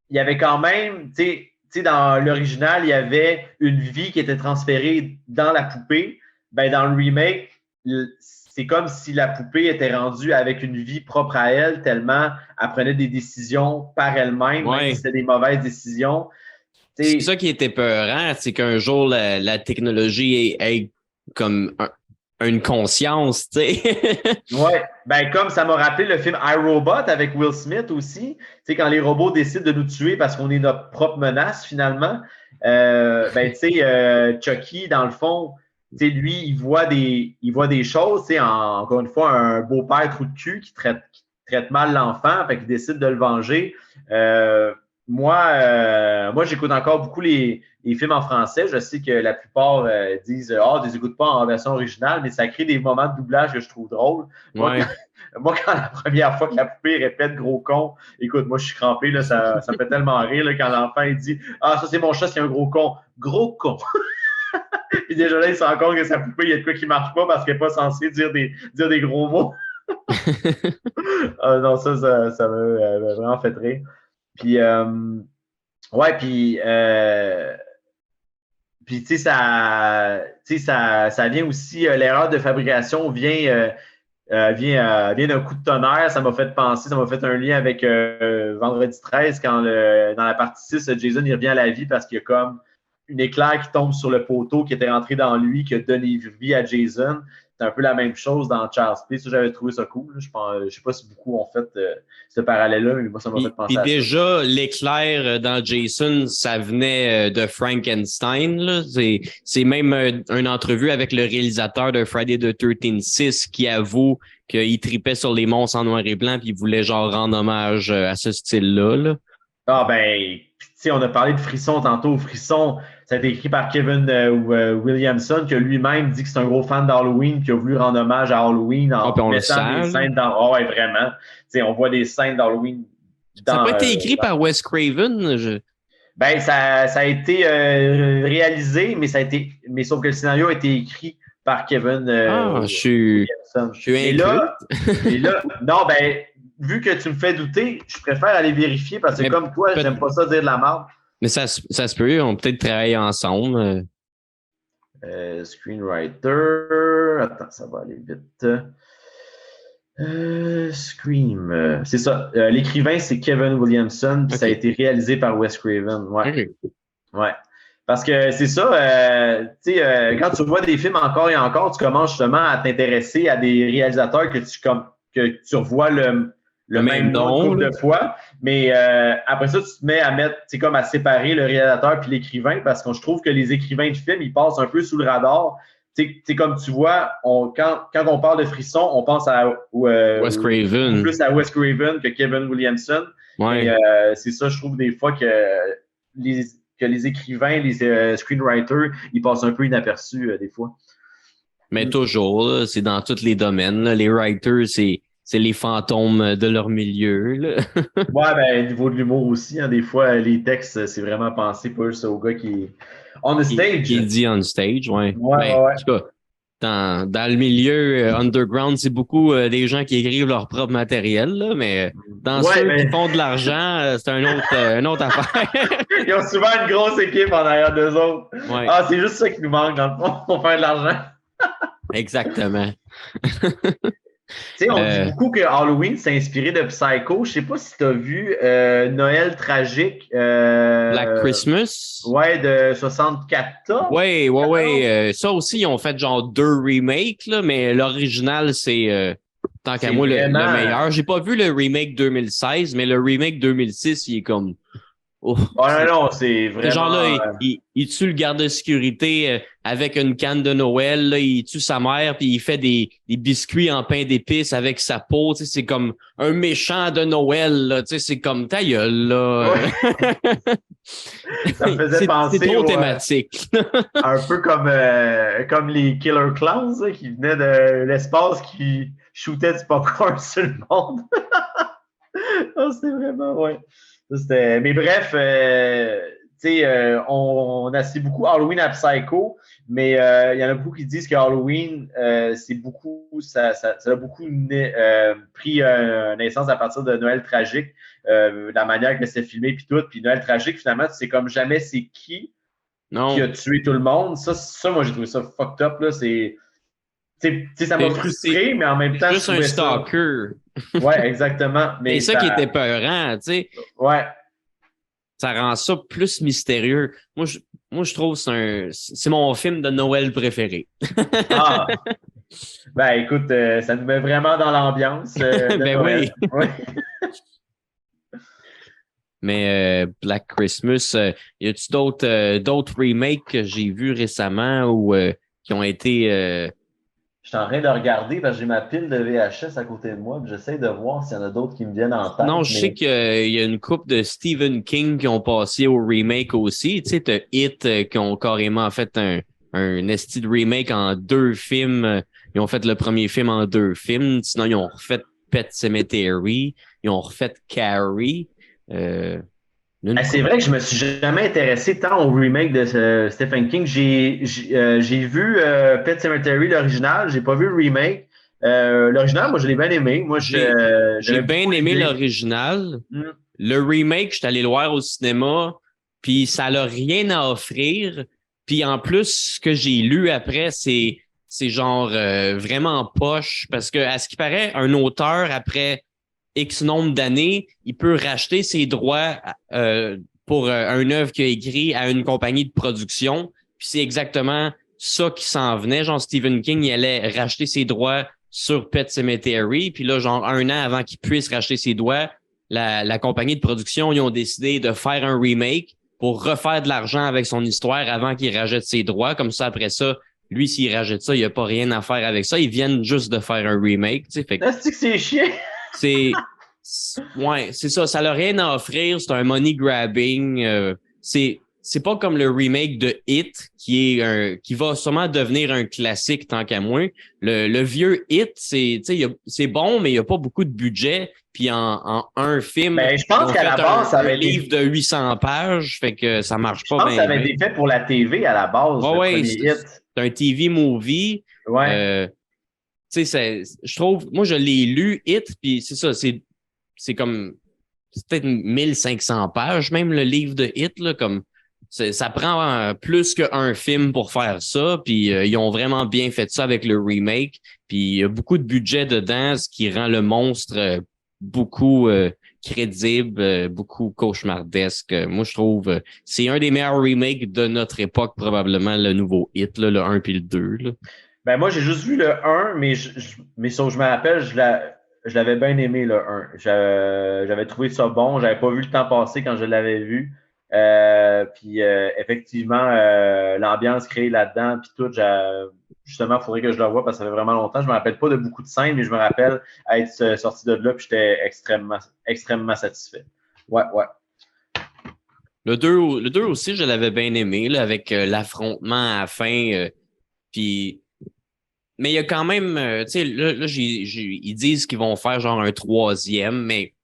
il y avait quand même, tu sais, dans l'original, il y avait une vie qui était transférée dans la poupée. Ben, dans le remake, c'est comme si la poupée était rendue avec une vie propre à elle, tellement elle prenait des décisions par elle-même, même si c'était des mauvaises décisions. C'est ça qui était peurant, c'est qu'un jour, la technologie ait comme une conscience, tu sais. Ouais, ben comme ça m'a rappelé le film iRobot avec Will Smith aussi. Tu sais, quand les robots décident de nous tuer parce qu'on est notre propre menace finalement. Ben tu sais, Chucky, dans le fond, tu sais, lui, il voit des choses, tu sais, encore une fois, un beau-père trou de cul qui traite mal l'enfant, fait qu'il décide de le venger. Moi, j'écoute encore beaucoup les films en français. Je sais que la plupart disent Ah, je les écoute pas en version originale, mais ça crée des moments de doublage que je trouve drôles. Ouais. Moi, quand la première fois que la poupée répète gros con, écoute, moi, je suis crampé, là, ça me fait tellement rire là, quand l'enfant il dit Ah, ça, c'est mon chat, c'est un gros con. Gros con. Puis déjà là, il se rend compte que sa poupée, il y a de quoi qui marche pas parce qu'elle n'est pas censée dire des gros mots. Non, ça m'a vraiment fait rire. Puis, ouais, puis tu sais, ça vient aussi, l'erreur de fabrication vient d'un coup de tonnerre. Ça m'a fait penser, ça m'a fait un lien avec Vendredi 13, quand dans la partie 6, Jason il revient à la vie parce qu'il y a comme une éclair qui tombe sur le poteau qui était rentré dans lui, qui a donné vie à Jason. C'est un peu la même chose dans Charles Play. Ça, j'avais trouvé ça cool. Je ne sais pas si beaucoup ont fait ce parallèle-là, mais moi, ça m'a fait penser à ça. Puis déjà, l'éclair dans Jason, ça venait de Frankenstein. Là. C'est même une entrevue avec le réalisateur de Friday the 13th 6 qui avoue qu'il tripait sur les monstres en noir et blanc puis il voulait genre rendre hommage à ce style-là. Là. Ah ben, tu sais, on a parlé de Frisson tantôt. Frisson, ça a été écrit par Kevin Williamson, qui a lui-même dit que c'est un gros fan d'Halloween, qui a voulu rendre hommage à Halloween en mettant des scènes dans... Oh ouais, vraiment. Tu sais, on voit des scènes d'Halloween dans... Ça n'a pas été écrit par Wes Craven? Ben, ça a été réalisé, mais sauf que le scénario a été écrit par Kevin Williamson. Je suis et là, non, ben, vu que tu me fais douter, je préfère aller vérifier parce que comme toi, j'aime pas ça dire de la merde. Mais ça se peut, on peut peut-être travailler ensemble. Screenwriter. Attends, ça va aller vite. Scream. C'est ça. L'écrivain, c'est Kevin Williamson, puis ça a été réalisé par Wes Craven. Ouais. Ouais. Parce que c'est ça, tu sais, quand tu vois des films encore et encore, tu commences justement à t'intéresser à des réalisateurs que tu revois le même nombre de fois. Mais après ça, tu te mets à mettre, c'est comme à séparer le réalisateur puis l'écrivain, parce que je trouve que les écrivains de films, ils passent un peu sous le radar. C'est comme tu vois, quand on parle de Frisson, on pense à Wes Craven. Plus à Wes Craven que Kevin Williamson. Ouais. Et c'est ça, je trouve des fois que les écrivains, les screenwriters, ils passent un peu inaperçus des fois. Mais toujours, là, c'est dans tous les domaines. Là. Les writers, c'est les fantômes de leur milieu. Là. Ouais, ben, au niveau de l'humour aussi, hein, des fois, les textes, c'est vraiment pensé pas juste au gars qui est on the stage. Qui dit on stage, ouais. Ouais. En tout cas, dans le milieu underground, c'est beaucoup des gens qui écrivent leur propre matériel, là, mais dans ceux qui font de l'argent, c'est une autre affaire. Ils ont souvent une grosse équipe en arrière d'eux autres. Ouais. Ah, c'est juste ça qui nous manque, dans le fond, pour faire de l'argent. Exactement. Tu sais, on dit beaucoup que Halloween s'est inspiré de Psycho. Je sais pas si tu as vu Noël tragique. Black Christmas. Ouais, de 64. Ouais. Ça aussi, ils ont fait genre 2 remakes, là, mais l'original, c'est tant qu'à moi le meilleur. J'ai pas vu le remake 2016, mais le remake 2006, il est comme Oh, Oh non, non, c'est ce genre-là, vraiment. il tue le garde de sécurité avec une canne de Noël, là, il tue sa mère, puis il fait des biscuits en pain d'épices avec sa peau. Tu sais, c'est comme un méchant de Noël. Là, tu sais, c'est comme ta gueule. Là. Ouais, ça me faisait C'est penser trop thématique. un peu comme les Killer Clowns là, qui venaient de l'espace qui shootaient du popcorn sur le monde. Oh, c'était vraiment, ouais. Mais bref, tu sais, on associe beaucoup Halloween à Psycho, mais il y en a beaucoup qui disent que Halloween, c'est beaucoup, ça a beaucoup pris naissance à partir de Noël tragique, la manière que c'est filmé puis tout. Puis Noël tragique, finalement, c'est comme jamais c'est qui a Non. tué tout le monde. Ça moi, j'ai trouvé ça fucked up, là. Ça m'a C'est frustré, mais en même temps, je juste un trouvais ça. stalker. Ouais, exactement. C'est Mais ça qui était ça. peurant, tu sais. Ouais. Ça rend ça plus mystérieux. Moi, je trouve que c'est mon film de Noël préféré. Ah, ben écoute, ça nous met vraiment dans l'ambiance de Ben Noël. oui. Ouais. Mais Black Christmas, y a-tu d'autres remakes que j'ai vus récemment ou qui ont été Je suis en train de regarder parce que j'ai ma pile de VHS à côté de moi, puis j'essaie de voir s'il y en a d'autres qui me viennent en Non, tête, je sais mais qu'il y a une couple de Stephen King qui ont passé au remake aussi. Tu sais, t'as It qui ont carrément fait un esti de remake en 2 films. Ils ont fait le premier film en 2 films. Sinon, ils ont refait Pet Sematary. Ils ont refait Carrie. Euh, une c'est couple. vrai que je me suis jamais intéressé tant au remake de Stephen King. J'ai vu Pet Sematary, l'original, j'ai pas vu le remake. L'original, moi, je l'ai bien aimé. Moi, J'ai j'aimais bien beaucoup aimé l'idée. l'original. Hmm. Le remake, je suis allé le voir au cinéma, puis ça n'a rien à offrir. Puis en plus, ce que j'ai lu après, c'est genre vraiment poche, parce que à ce qui paraît, un auteur, après X nombre d'années, il peut racheter ses droits pour un œuvre qu'il a écrit à une compagnie de production. Puis c'est exactement ça qui s'en venait. Genre, Stephen King, il allait racheter ses droits sur Pet Sematary. Puis là, genre, 1 an avant qu'il puisse racheter ses droits, la compagnie de production, ils ont décidé de faire un remake pour refaire de l'argent avec son histoire avant qu'il rachète ses droits. Comme ça, après ça, lui, s'il rachète ça, il n'y a pas rien à faire avec ça. Ils viennent juste de faire un remake. Tu sais, fait que Est-ce que c'est chiant? c'est ouais, c'est ça. Ça n'a rien à offrir. C'est un money grabbing. C'est pas comme le remake de Hit qui va sûrement devenir un classique tant qu'à moins. Le vieux Hit, c'est bon, mais il y a pas beaucoup de budget. Puis en un film, Ben, je ils pense ont qu'à fait la base, ça un avait livre été. de 800 pages, fait que ça marche Je pas pense que ça bien. avait été fait pour la TV à la base, Ouais, le ouais, premier hit. c'est un TV movie. Ouais. Euh, tu sais, je trouve, moi, je l'ai lu, Hit, puis c'est ça, c'est comme, c'est peut-être 1500 pages, même le livre de Hit, là, comme, ça prend plus qu'un film pour faire ça, puis ils ont vraiment bien fait ça avec le remake, puis il y a beaucoup de budget dedans, ce qui rend le monstre beaucoup crédible, beaucoup cauchemardesque. Moi, je trouve, c'est un des meilleurs remakes de notre époque, probablement, le nouveau Hit, là, le un puis le 2 là. Ben, moi, j'ai juste vu le un, mais ça, je me rappelle, je l'avais bien aimé, le un. J'avais trouvé ça bon. J'avais pas vu le temps passer quand je l'avais vu. Puis, effectivement, l'ambiance créée là-dedans, puis tout, justement, il faudrait que je le voie parce que ça fait vraiment longtemps. Je me rappelle pas de beaucoup de scènes, mais je me rappelle être sorti de là, puis j'étais extrêmement, extrêmement satisfait. Ouais, ouais. Le deux aussi, je l'avais bien aimé, là, avec l'affrontement à la fin. Puis, mais il y a quand même, tu sais, là ils disent qu'ils vont faire genre un troisième, mais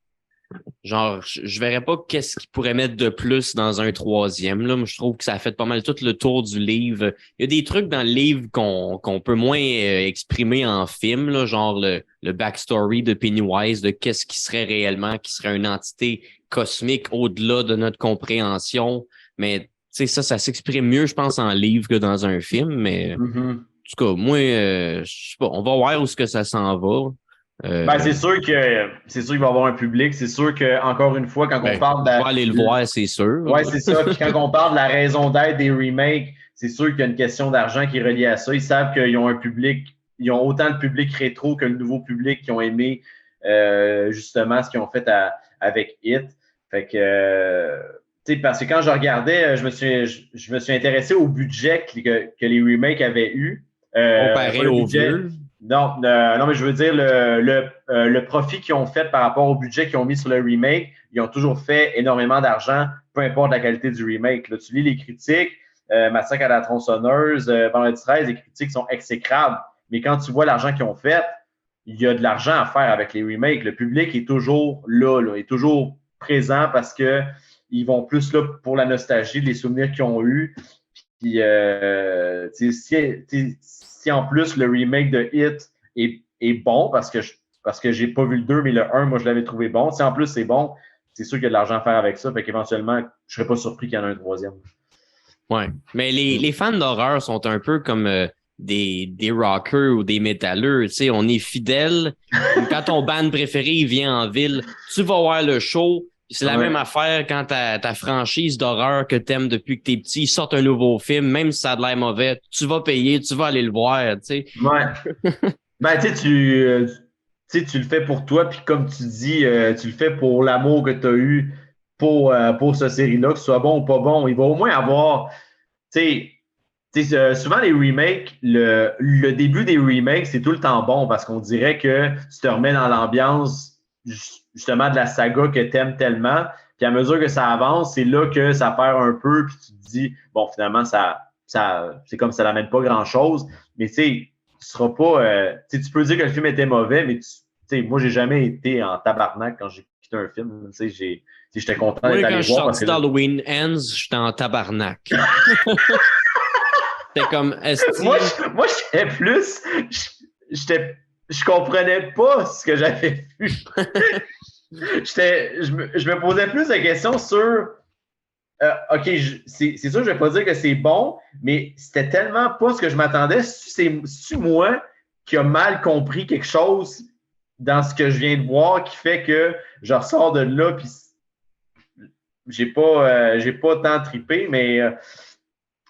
genre, je verrais pas qu'est-ce qu'ils pourraient mettre de plus dans un troisième. Là. Moi, je trouve que ça a fait pas mal tout le tour du livre. Il y a des trucs dans le livre qu'on peut moins exprimer en film, là, genre le backstory de Pennywise, de qu'est-ce qui serait réellement, qui serait une entité cosmique au-delà de notre compréhension. Mais tu sais, ça s'exprime mieux, je pense, en livre que dans un film. Mais en Mm-hmm. tout cas, moi, je sais pas, on va voir où est-ce que ça s'en va. Ben, Euh, c'est sûr qu'il va y avoir un public. C'est sûr que, encore une fois, quand on ben, parle je vais aller le de, voir, c'est sûr. ouais, c'est ça. Puis quand on parle de la raison d'être des remakes, c'est sûr qu'il y a une question d'argent qui est reliée à ça. Ils savent qu'ils ont un public, ils ont autant de public rétro que le nouveau public qui ont aimé justement ce qu'ils ont fait avec Hit. Fait que parce que quand je regardais, je me suis intéressé au budget que les remakes avaient eu. Comparé Pas le au budget. vieux. Non, non, mais je veux dire le profit qu'ils ont fait par rapport au budget qu'ils ont mis sur le remake. Ils ont toujours fait énormément d'argent, peu importe la qualité du remake. Là, tu lis les critiques, Massacre à la tronçonneuse, Vendredi 13, les critiques sont exécrables. Mais quand tu vois l'argent qu'ils ont fait, il y a de l'argent à faire avec les remakes. Le public est toujours là, est toujours présent parce que ils vont plus là pour la nostalgie, les souvenirs qu'ils ont eus. Puis, si en plus le remake de Hit est bon, parce que j'ai pas vu le 2, mais le 1, moi, je l'avais trouvé bon. Si en plus c'est bon, c'est sûr qu'il y a de l'argent à faire avec ça. Fait qu'éventuellement, je serais pas surpris qu'il y en ait un troisième. Ouais. Mais les fans d'horreur sont un peu comme des rockers ou des métalleux. Tu sais, on est fidèles. Quand ton band préféré vient en ville, tu vas voir le show. C'est la même affaire quand ta franchise d'horreur que t'aimes depuis que t'es petit sort un nouveau film, même si ça a de l'air mauvais, tu vas payer, tu vas aller le voir, tu sais. Ouais. Ben, tu le fais pour toi, puis comme tu dis, tu le fais pour l'amour que tu as eu pour cette série-là, que ce soit bon ou pas bon. Il va au moins avoir, tu souvent les remakes, le début des remakes, c'est tout le temps bon parce qu'on dirait que tu te remets dans l'ambiance justement de la saga que tu aimes tellement. Puis à mesure que ça avance, c'est là que ça perd un peu, puis tu te dis, bon, finalement, c'est comme ça n'amène pas grand-chose. Mais tu sais, tu seras pas. Tu peux dire que le film était mauvais, mais moi, j'ai jamais été en tabarnak quand j'ai quitté un film. J'étais content Moi, d'être quand allé je suis voir parce sorti que d'Halloween Ends, j'étais en tabarnak. C'était comme esti. moi, j'étais plus. J'étais, je comprenais pas ce que j'avais vu. Je me posais plus de questions sur. OK, c'est sûr, je vais pas dire que c'est bon, mais c'était tellement pas ce que je m'attendais. C'est moi qui a mal compris quelque chose dans ce que je viens de voir qui fait que je ressors de là puis j'ai pas tant trippé, mais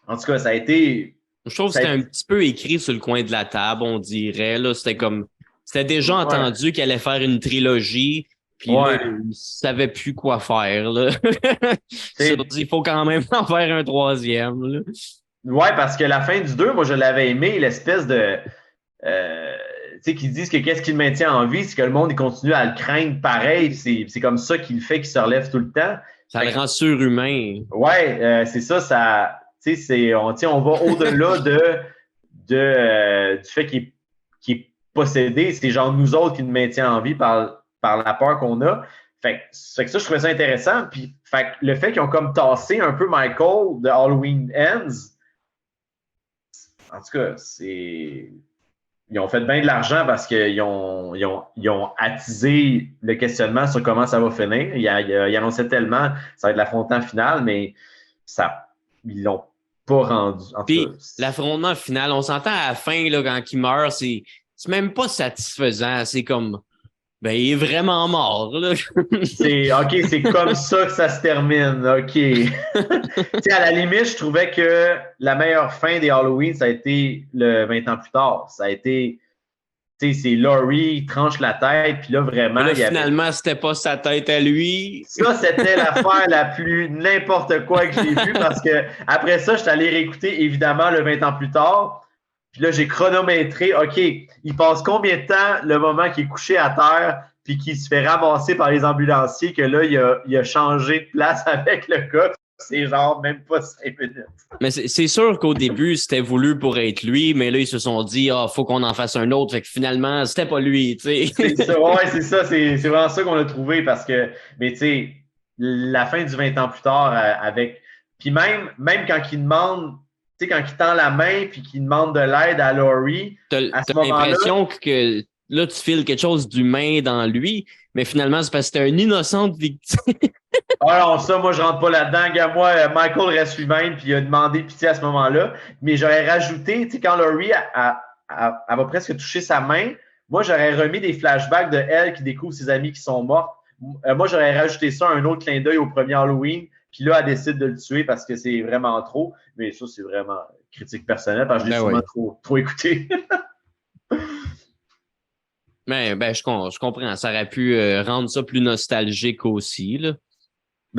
en tout cas, ça a été. Je trouve que Ça a c'était été un petit peu écrit sur le coin de la table, on dirait. Là, c'était déjà ouais. entendu qu'elle allait faire une trilogie. Puis là, Ouais. il savait plus quoi faire. Là. C'est Il faut quand même en faire un troisième. Là. Ouais, parce que la fin du 2, moi, je l'avais aimé, l'espèce de. Tu sais, qu'ils disent que qu'est-ce qui le maintient en vie, c'est que le monde, il continue à le craindre pareil. C'est comme ça qu'il fait, qu'il se relève tout le temps. Ça le rend surhumain. Ouais, c'est ça, tu sais, on va au-delà du fait qu'il est possédé. C'est genre nous autres qui le maintient en vie par la peur qu'on a. Fait que ça, je trouvais ça intéressant. Puis, le fait qu'ils ont comme tassé un peu Michael de Halloween Ends, en tout cas, ils ont fait bien de l'argent parce qu'ils ont attisé le questionnement sur comment ça va finir. Ils annonçaient tellement ça va être l'affrontement final, mais ils l'ont pas rendu. En tout cas, Puis l'affrontement final, on s'entend à la fin, là, quand il meurt, c'est même pas satisfaisant. C'est comme, ben, il est vraiment mort, là. OK, c'est comme ça que ça se termine. OK. Tu sais, à la limite, je trouvais que la meilleure fin des Halloween, ça a été le 20 ans plus tard. Ça a été, tu sais, c'est Laurie, il tranche la tête, puis là, vraiment, Là, il y avait. finalement, c'était pas sa tête à lui. Ça, c'était l'affaire la plus n'importe quoi que j'ai vue parce que après ça, je suis allé réécouter évidemment le 20 ans plus tard. Puis là, j'ai chronométré, OK, il passe combien de temps le moment qu'il est couché à terre puis qu'il se fait ramasser par les ambulanciers que là, il a changé de place avec le gars. C'est genre même pas 5 minutes. Mais c'est sûr qu'au début, c'était voulu pour être lui, mais là, ils se sont dit, faut qu'on en fasse un autre. Fait que finalement, c'était pas lui, tu sais. C'est ça, ouais, c'est ça. C'est vraiment ça qu'on a trouvé parce que, mais tu sais, la fin du 20 ans plus tard avec. Puis même quand il demande, tu sais, quand il tend la main puis qu'il demande de l'aide à Laurie, à ce T'as moment-là. l'impression que là, tu files quelque chose d'humain dans lui, mais finalement, c'est parce que c'était une innocente victime. Ah non, ça, moi, je rentre pas là-dedans. Gars, moi, Michael reste lui-même puis il a demandé pitié à ce moment-là. Mais j'aurais rajouté, tu sais, quand Laurie elle va presque toucher sa main, moi, j'aurais remis des flashbacks de elle qui découvre ses amis qui sont morts. Moi, j'aurais rajouté ça, un autre clin d'œil au premier Halloween. Puis là, elle décide de le tuer parce que c'est vraiment trop. Mais ça, c'est vraiment critique personnelle parce que je l'ai sûrement trop écouté. Mais je comprends. Ça aurait pu rendre ça plus nostalgique aussi, là.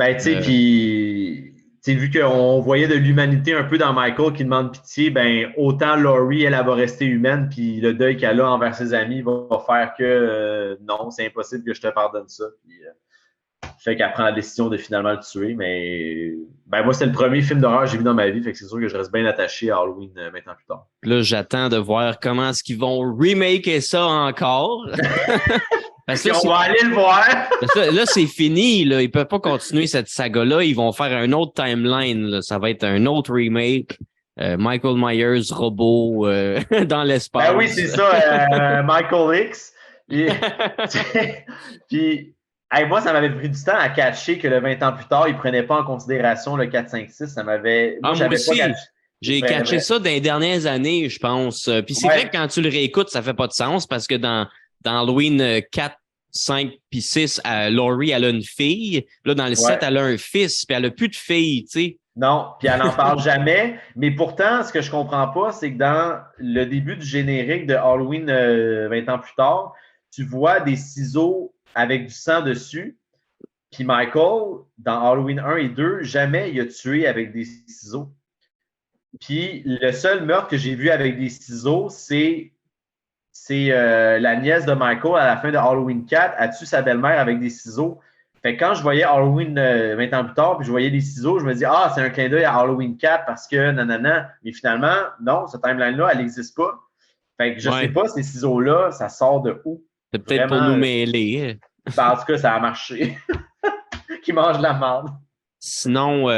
Ben, tu sais, puis, tu sais, vu qu'on voyait de l'humanité un peu dans Michael qui demande pitié, ben, autant Laurie, elle va rester humaine, puis le deuil qu'elle a envers ses amis va faire que non, c'est impossible que je te pardonne ça. Puis, fait qu'elle prend la décision de finalement le tuer, mais ben, moi, c'est le premier film d'horreur que j'ai vu dans ma vie, fait que c'est sûr que je reste bien attaché à Halloween 20 ans plus tard. Là, j'attends de voir comment est-ce qu'ils vont remaker ça encore. Parce que on va aller le voir. Là, c'est fini. Là. Ils peuvent pas continuer cette saga-là. Ils vont faire un autre timeline. Là. Ça va être un autre remake. Michael Myers, robot dans l'espace. Ben oui, c'est ça. Michael X. Puis hey, moi, ça m'avait pris du temps à catcher que le 20 ans plus tard, ils ne prenaient pas en considération le 4, 5, 6. Ça m'avait. Moi, j'avais aussi, pas catché. j'ai catché ça dans les dernières années, je pense. Puis c'est vrai que quand tu le réécoutes, ça fait pas de sens parce que dans Halloween 4, 5 puis 6, Laurie, elle a une fille. Là, dans le 7, elle a un fils, puis elle a plus de fille, tu sais. Non, puis elle n'en parle jamais. Mais pourtant, ce que je comprends pas, c'est que dans le début du générique de Halloween 20 ans plus tard, tu vois des ciseaux avec du sang dessus. Puis Michael, dans Halloween 1 et 2, jamais il a tué avec des ciseaux. Puis le seul meurtre que j'ai vu avec des ciseaux, c'est la nièce de Michael à la fin de Halloween 4 a tué sa belle-mère avec des ciseaux. Fait que quand je voyais Halloween 20 ans plus tard, puis je voyais des ciseaux, je me dis ah, c'est un clin d'œil à Halloween 4 parce que nanana. Mais finalement, non, cette timeline-là, elle n'existe pas. Fait que je sais pas, ces ciseaux-là, ça sort de où? C'est peut-être pour nous mêler. Ben, en tout cas, ça a marché. Qui mange de la merde. Sinon,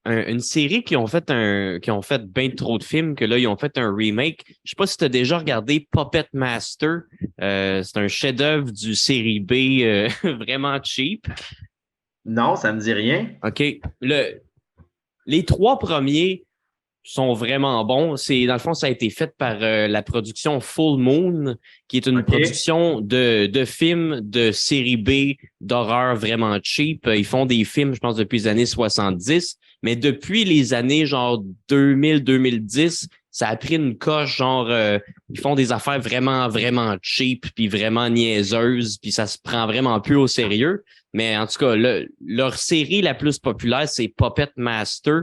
une série qui ont fait bien trop de films, que là, ils ont fait un remake. Je sais pas si tu as déjà regardé Puppet Master. C'est un chef-d'œuvre du série B vraiment cheap. Non, ça me dit rien. OK. Les 3 premiers sont vraiment bons. Dans le fond, ça a été fait par la production Full Moon, qui est une production de films de série B, d'horreur vraiment cheap. Ils font des films, je pense, depuis les années 70, mais depuis les années genre 2000-2010, ça a pris une coche, genre ils font des affaires vraiment, vraiment cheap, puis vraiment niaiseuses, puis ça se prend vraiment plus au sérieux. Mais en tout cas, leur série la plus populaire, c'est Puppet Master.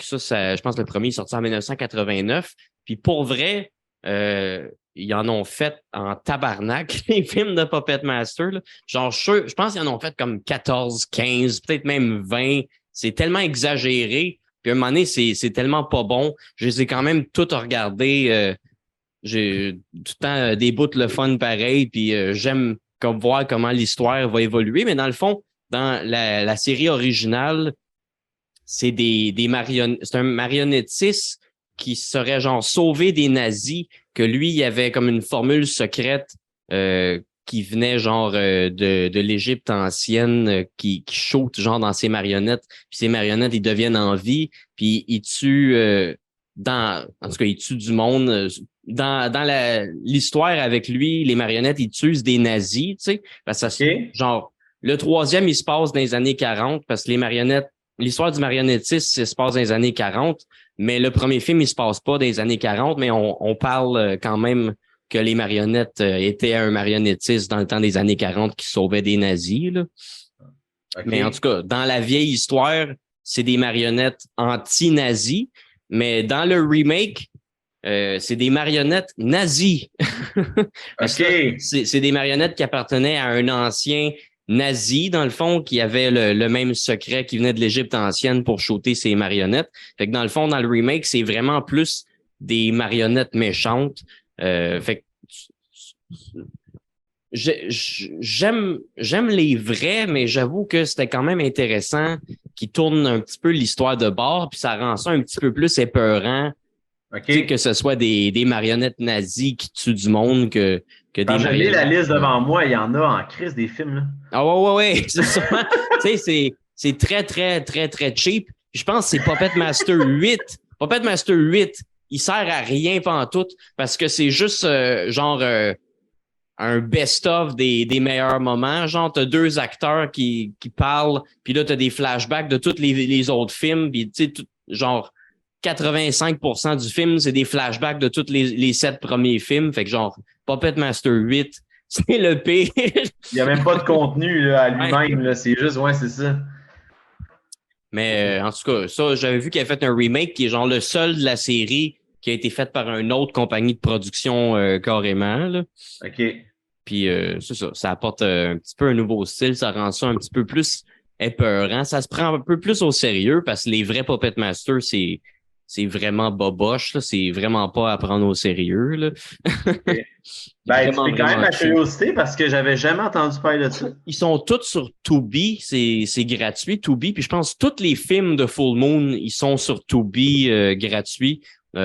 Ça, je pense que le premier est sorti en 1989. Puis pour vrai, ils en ont fait en tabarnak, les films de Puppet Master. Là. Genre, je pense qu'ils en ont fait comme 14, 15, peut-être même 20. C'est tellement exagéré. Puis à un moment donné, c'est tellement pas bon. Je les ai quand même toutes regardées. J'ai tout le temps des bouts le fun pareil. Puis j'aime voir comment l'histoire va évoluer. Mais dans le fond, dans la série originale, c'est c'est un marionnettiste qui serait genre sauvé des nazis, que lui, il avait comme une formule secrète qui venait genre de l'Égypte ancienne, qui shoot genre dans ses marionnettes, puis ces marionnettes, ils deviennent en vie, puis ils tuent en tout cas, ils tuent du monde. Dans l'histoire avec lui, les marionnettes, ils tuent des nazis, tu sais, parce que genre, le 3e, il se passe dans les années 40, parce que les marionnettes, l'histoire du marionnettisme, ça se passe dans les années 40, mais le premier film, il se passe pas dans les années 40, mais on parle quand même que les marionnettes étaient un marionnettiste dans le temps des années 40 qui sauvait des nazis. Là. Mais en tout cas, dans la vieille histoire, c'est des marionnettes anti-nazis, mais dans le remake, c'est des marionnettes nazies. C'est des marionnettes qui appartenaient à un ancien nazi, dans le fond, qui avait le même secret qui venait de l'Égypte ancienne pour shooter ses marionnettes. Fait que dans le fond, dans le remake, c'est vraiment plus des marionnettes méchantes. Fait que j'aime les vrais, mais j'avoue que c'était quand même intéressant qu'ils tournent un petit peu l'histoire de bord, puis ça rend ça un petit peu plus épeurant. Tu sais, que ce soit des marionnettes nazies qui tuent du monde que des marionnettes. J'ai la liste devant moi, il y en a en crise des films. Là. Ah ouais. C'est sûrement, tu sais, c'est très, très, très, très cheap. Je pense que c'est Puppet Master 8. Puppet Master 8, il sert à rien pantoute parce que c'est juste un best-of des meilleurs moments. Genre, t'as 2 acteurs qui parlent, puis là, t'as des flashbacks de tous les autres films, puis tu sais, genre 85% du film, c'est des flashbacks de tous les 7 premiers films. Fait que genre, Puppet Master 8, C'est le pire. Il n'y a même pas de contenu là, à lui-même. Là. C'est juste, ouais, c'est ça. Mais en tout cas, ça, j'avais vu qu'il a fait un remake qui est genre le seul de la série qui a été fait par une autre compagnie de production carrément. Là. OK. Puis c'est ça, ça apporte un petit peu un nouveau style, ça rend ça un petit peu plus épeurant. Ça se prend un peu plus au sérieux parce que les vrais Puppet Masters, c'est vraiment boboche, là. C'est vraiment pas à prendre au sérieux. Là. Okay. Ben, tu fais quand même ma curiosité parce que j'avais jamais entendu parler de ça. Ils sont tous sur Tubi, c'est gratuit, Tubi. Puis je pense que tous les films de Full Moon, ils sont sur Tubi gratuits. Tu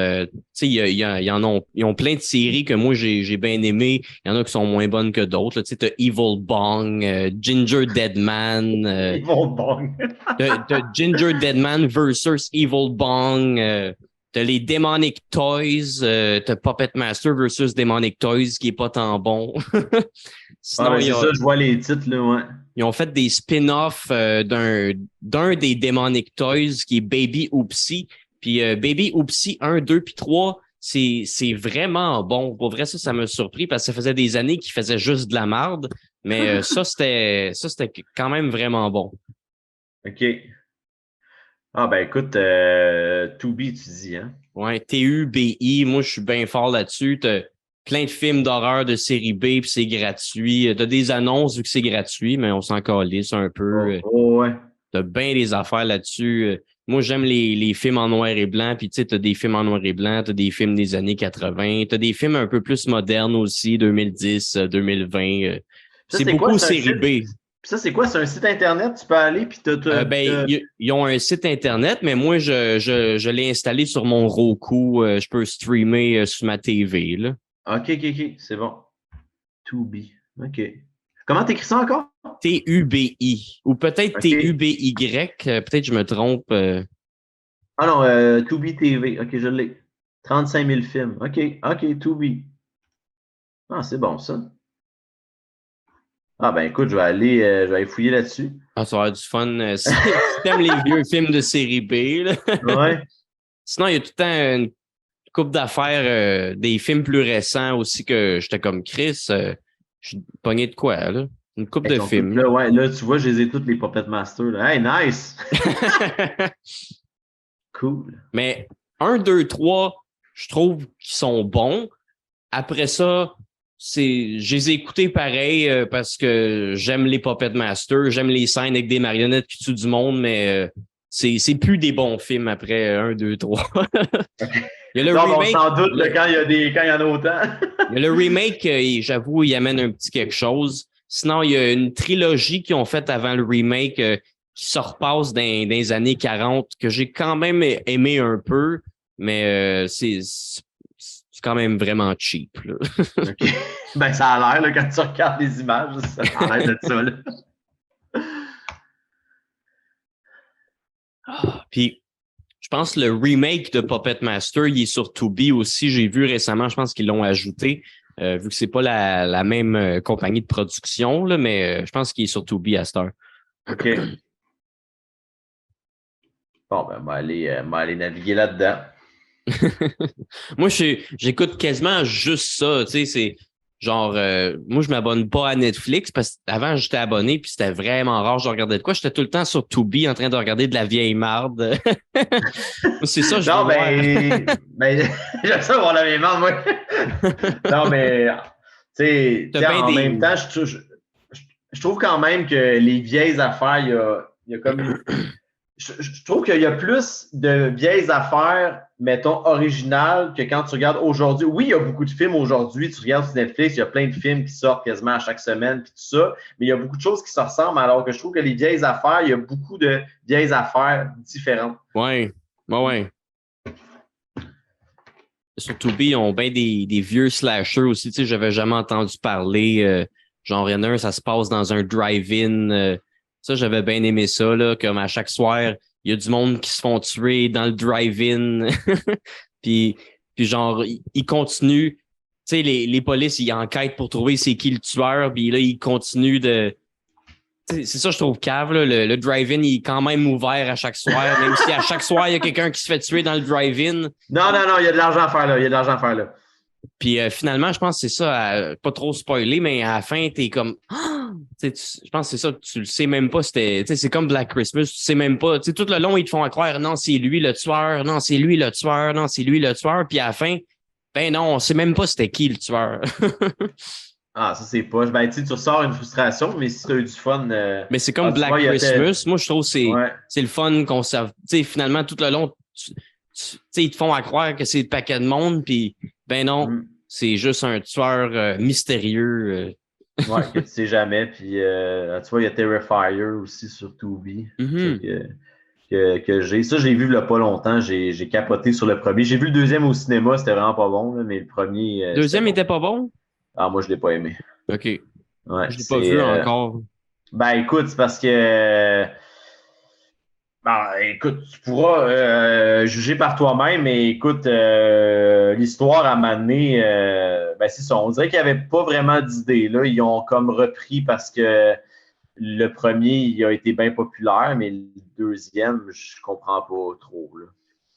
sais, ils ont plein de séries que moi j'ai bien aimées. Il y en a qui sont moins bonnes que d'autres. Tu sais, t'as Evil Bong, Ginger Deadman. Evil Bong. t'as Ginger Deadman versus Evil Bong. T'as les Demonic Toys. T'as Puppet Master versus Demonic Toys qui est pas tant bon. Sinon, c'est ça, je vois les titres là, ouais. Ils ont fait des spin-offs d'un des Demonic Toys qui est Baby Oopsie. Puis Baby Oopsie 1, 2 puis 3, c'est vraiment bon. Pour vrai, ça m'a surpris parce que ça faisait des années qu'ils faisaient juste de la marde. Mais ça, c'était quand même vraiment bon. OK. Ah ben écoute, Tubi, tu dis, hein? Ouais, Tubi, moi je suis bien fort là-dessus. T'as plein de films d'horreur de série B, puis c'est gratuit. T'as des annonces vu que c'est gratuit, mais on s'en calisse un peu. Ouais. T'as bien des affaires là-dessus. Moi, j'aime les films en noir et blanc. Puis, tu sais, t'as des films en noir et blanc, t'as des films des années 80, t'as des films un peu plus modernes aussi, 2010, 2020. C'est beaucoup série B. Ça, c'est quoi? C'est un site Internet? Tu peux aller puis ils ont un site Internet, mais moi, je l'ai installé sur mon Roku. Je peux streamer sur ma TV, là. OK. C'est bon. Tubi. OK. Comment t'écris ça encore? Tubi. Ou peut-être okay. Tuby. Peut-être je me trompe. Ah non, Tubi TV. OK, je l'ai. 35 000 films. OK, Tubi. Ah, c'est bon, ça. Ah, ben écoute, je vais aller fouiller là-dessus. Ah, ça va être du fun. Si t'aimes les vieux films de série B, là. Ouais. Sinon, il y a tout le temps une couple d'affaires, des films plus récents aussi que j'étais comme Chris. Je suis pogné de quoi, là? Une couple de films. Là, tu vois, je les ai toutes les Puppet Masters. Là. Hey, nice! Cool. Mais 1, 2, 3, je trouve qu'ils sont bons. Après ça, je les ai écoutés pareil parce que j'aime les Puppet Masters, j'aime les scènes avec des marionnettes qui tuent du monde, mais c'est plus des bons films après 1, 2, 3. Il y a le remake. Sans doute quand il y en a autant. Il y a le remake, j'avoue, il amène un petit quelque chose. Sinon, il y a une trilogie qu'ils ont faite avant le remake qui se repasse dans les années 40 que j'ai quand même aimé un peu, mais c'est quand même vraiment cheap. Là. Okay. Ben, ça a l'air, là, quand tu regardes les images, ça a l'air de ça. Là. Puis, je pense que le remake de Puppet Master, il est sur Tubi aussi. J'ai vu récemment, je pense qu'ils l'ont ajouté. Vu que c'est pas la même compagnie de production, là, mais je pense qu'il est sur Tubi à cette heure. OK. Bon, ben, on va aller naviguer là-dedans. Moi, j'écoute quasiment juste ça. Tu sais, c'est genre, moi, je m'abonne pas à Netflix parce qu'avant, j'étais abonné puis c'était vraiment rare. Je regardais de quoi? J'étais tout le temps sur Tubi en train de regarder de la vieille marde. C'est ça, je non, ben, j'aime ça voir la vieille marde, moi. Non, mais, tu sais, en même temps, je trouve quand même que les vieilles affaires, il y a comme. Je trouve qu'il y a plus de vieilles affaires, mettons, originales que quand tu regardes aujourd'hui. Oui, il y a beaucoup de films aujourd'hui. Tu regardes sur Netflix, il y a plein de films qui sortent quasiment à chaque semaine, puis tout ça. Mais il y a beaucoup de choses qui se ressemblent, alors que je trouve que les vieilles affaires, il y a beaucoup de vieilles affaires différentes. Ouais. Sur Tubi, ils ont bien des vieux slashers aussi. Tu sais, j'avais jamais entendu parler. Genre, il y en a un, ça se passe dans un drive-in. Ça, j'avais bien aimé ça, là, comme à chaque soir, il y a du monde qui se font tuer dans le drive-in. puis genre, ils continuent. Tu sais, les polices, ils enquêtent pour trouver c'est qui le tueur, puis là, ils continuent de... C'est ça, je trouve cave, là. Le drive-in, il est quand même ouvert à chaque soir, même si à chaque soir, il y a quelqu'un qui se fait tuer dans le drive-in. Non, il y a de l'argent à faire là. Puis finalement, je pense que c'est ça, pas trop spoiler, mais à la fin, t'es comme je pense que c'est ça, tu le sais même pas, c'est comme Black Christmas, tu sais même pas. Tout le long, ils te font croire non, c'est lui le tueur, non, c'est lui le tueur, non, c'est lui le tueur, puis à la fin, ben non, on sait même pas c'était qui le tueur. Ah, ça, c'est poche. Ben, tu ressors une frustration, mais si tu as eu du fun. Mais c'est comme Black Christmas. Moi, je trouve que ouais. c'est le fun qu'on savent. Finalement, tout le long, ils te font à croire que c'est le paquet de monde, puis ben non, c'est juste un tueur mystérieux. Ouais, que tu sais jamais. Puis, tu vois, il y a Terrifier aussi sur Tubi. Que j'ai. Ça, j'ai vu il n'y a pas longtemps. J'ai capoté sur le premier. J'ai vu le deuxième au cinéma, c'était vraiment pas bon, là, mais le premier. Deuxième était pas bon? Ah, moi, je l'ai pas aimé. OK. Ouais, je l'ai pas vu encore. Ben, écoute, c'est parce que. Ben, écoute, tu pourras juger par toi-même, mais écoute, l'histoire à m'amener, ben c'est ça. On dirait qu'il n'y avait pas vraiment d'idée. Là, ils ont comme repris parce que le premier, il a été bien populaire, mais le deuxième, je comprends pas trop. Là.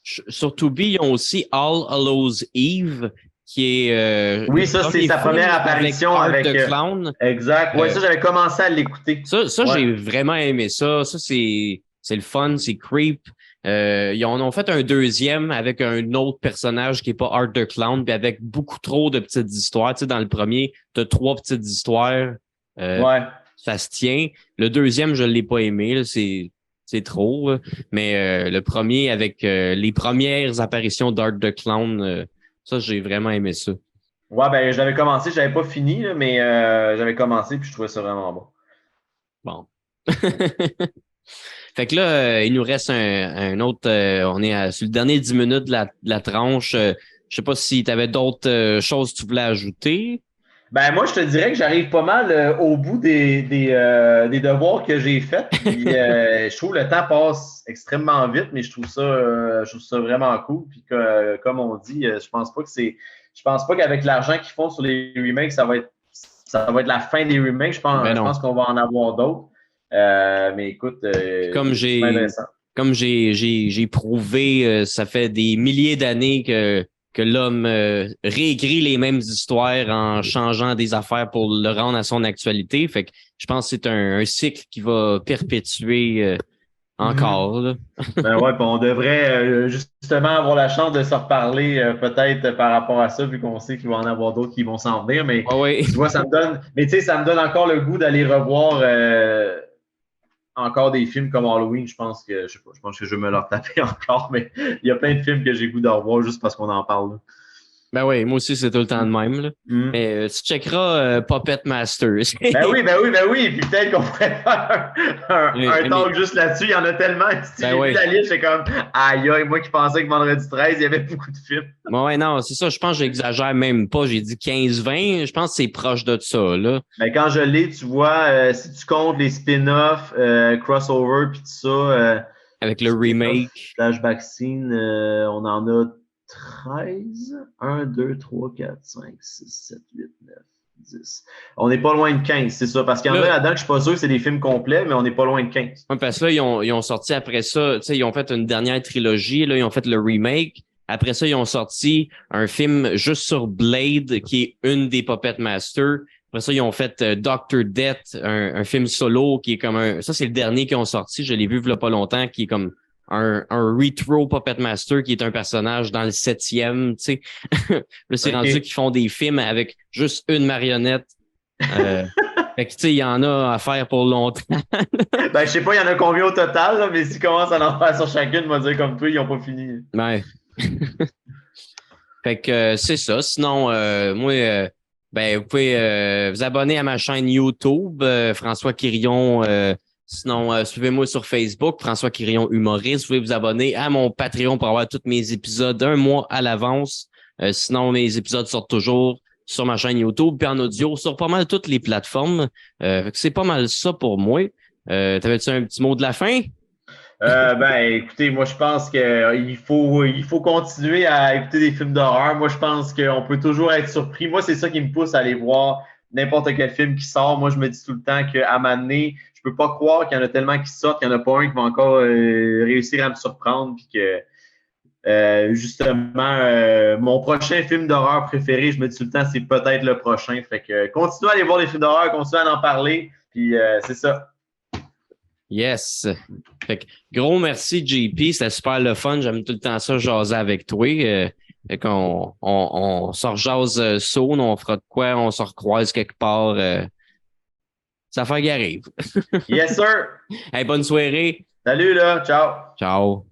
Sur Tubi, ils ont aussi All Hallows Eve, qui est. Oui, ça, c'est sa première apparition avec Art the Clown. Exact. Oui, ça, j'avais commencé à l'écouter. Ça ouais. J'ai vraiment aimé ça. Ça, c'est le fun, c'est creep. Ils en ont fait un deuxième avec un autre personnage qui n'est pas Art the Clown, puis avec beaucoup trop de petites histoires. Tu sais, dans le premier, tu as 3 petites histoires. Ça se tient. Le deuxième, je ne l'ai pas aimé. Là, c'est trop. Mais le premier, avec les premières apparitions d'Art the Clown, ça, j'ai vraiment aimé ça. Ouais, ben, je l'avais commencé, je n'avais pas fini, là, mais j'avais commencé puis je trouvais ça vraiment bon. Bon. Fait que là, il nous reste un autre. On est sur le dernier 10 minutes de la tranche. Je sais pas si tu avais d'autres choses que tu voulais ajouter. Ben moi, je te dirais que j'arrive pas mal au bout des devoirs que j'ai faits. Je trouve que le temps passe extrêmement vite, mais je trouve ça vraiment cool. Puis comme on dit, je pense pas qu'avec l'argent qu'ils font sur les remakes, ça va être la fin des remakes. Je pense qu'on va en avoir d'autres. Mais écoute, comme j'ai prouvé, ça fait des milliers d'années que l'homme réécrit les mêmes histoires en changeant des affaires pour le rendre à son actualité. Fait que je pense que c'est un cycle qui va perpétuer encore. Là. Ben ouais, on devrait justement avoir la chance de se reparler peut-être par rapport à ça, vu qu'on sait qu'il va en avoir d'autres qui vont s'en venir. Mais tu vois, ça me donne encore le goût d'aller revoir encore des films comme Halloween. Je pense que je vais me leur taper encore, mais il y a plein de films que j'ai goût de revoir juste parce qu'on en parle. Là. Ben oui, moi aussi, c'est tout le temps de même. Là. Mais tu checkeras Puppet Masters. Ben oui. Puis peut-être qu'on pourrait faire un talk juste là-dessus. Il y en a tellement. Si j'ai vu la liste, c'est comme aïe, moi qui pensais que vendredi 13, il y avait beaucoup de films. Ben ouais, non, c'est ça. Je pense que j'exagère même pas. J'ai dit 15-20. Je pense que c'est proche de ça. Là. Ben quand je l'ai, tu vois, si tu comptes les spin-offs, crossover, puis tout ça. Avec le remake. Flashback Scene, on en a 13. 1, 2, 3, 4, 5, 6, 7, 8, 9, 10. On n'est pas loin de 15, c'est ça. Parce qu'il y en a là-dedans que je suis pas sûr que c'est des films complets, mais on n'est pas loin de 15. Oui, parce que là, ils ont sorti après ça, tu sais, ils ont fait une dernière trilogie, là, ils ont fait le remake. Après ça, ils ont sorti un film juste sur Blade, qui est une des Puppet Masters. Après ça, ils ont fait Dr. Death, un film solo qui est comme ça, c'est le dernier qu'ils ont sorti. Je l'ai vu il y a pas longtemps, qui est comme un retro Puppet Master qui est un personnage dans le 7e, tu sais. Là, c'est rendu qu'ils font des films avec juste une marionnette. Fait que, tu sais, il y en a à faire pour longtemps. Ben, je sais pas, il y en a combien au total, là, mais s'ils commencent à en faire sur chacune, on va dire comme toi, ils n'ont pas fini. Ouais. Fait que c'est ça. Sinon, moi, ben, vous pouvez vous abonner à ma chaîne YouTube, François Quirion. Sinon, suivez-moi sur Facebook, François Quirion humoriste. Vous pouvez vous abonner à mon Patreon pour avoir tous mes épisodes un mois à l'avance. Sinon, mes épisodes sortent toujours sur ma chaîne YouTube, puis en audio, sur pas mal toutes les plateformes. Fait que c'est pas mal ça pour moi. T'avais-tu un petit mot de la fin? Ben, écoutez, moi, je pense qu'il faut continuer à écouter des films d'horreur. Moi, je pense qu'on peut toujours être surpris. Moi, c'est ça qui me pousse à aller voir n'importe quel film qui sort. Moi, je me dis tout le temps qu'à un moment donné, je peux pas croire qu'il y en a tellement qui sortent, qu'il n'y en a pas un qui va encore réussir à me surprendre. Puis que Justement, mon prochain film d'horreur préféré, je me dis tout le temps, c'est peut-être le prochain. Fait que continuez à aller voir les films d'horreur, continuez à en parler. Puis c'est ça. Yes. Fait que, gros merci, JP. C'était super le fun. J'aime tout le temps ça, jaser avec toi. Fait qu'on on se rejase soon, on fera de quoi, on se recroise quelque part. Ça fait qu'il arrive. Yes, sir. Hey, bonne soirée. Salut, là. Ciao. Ciao.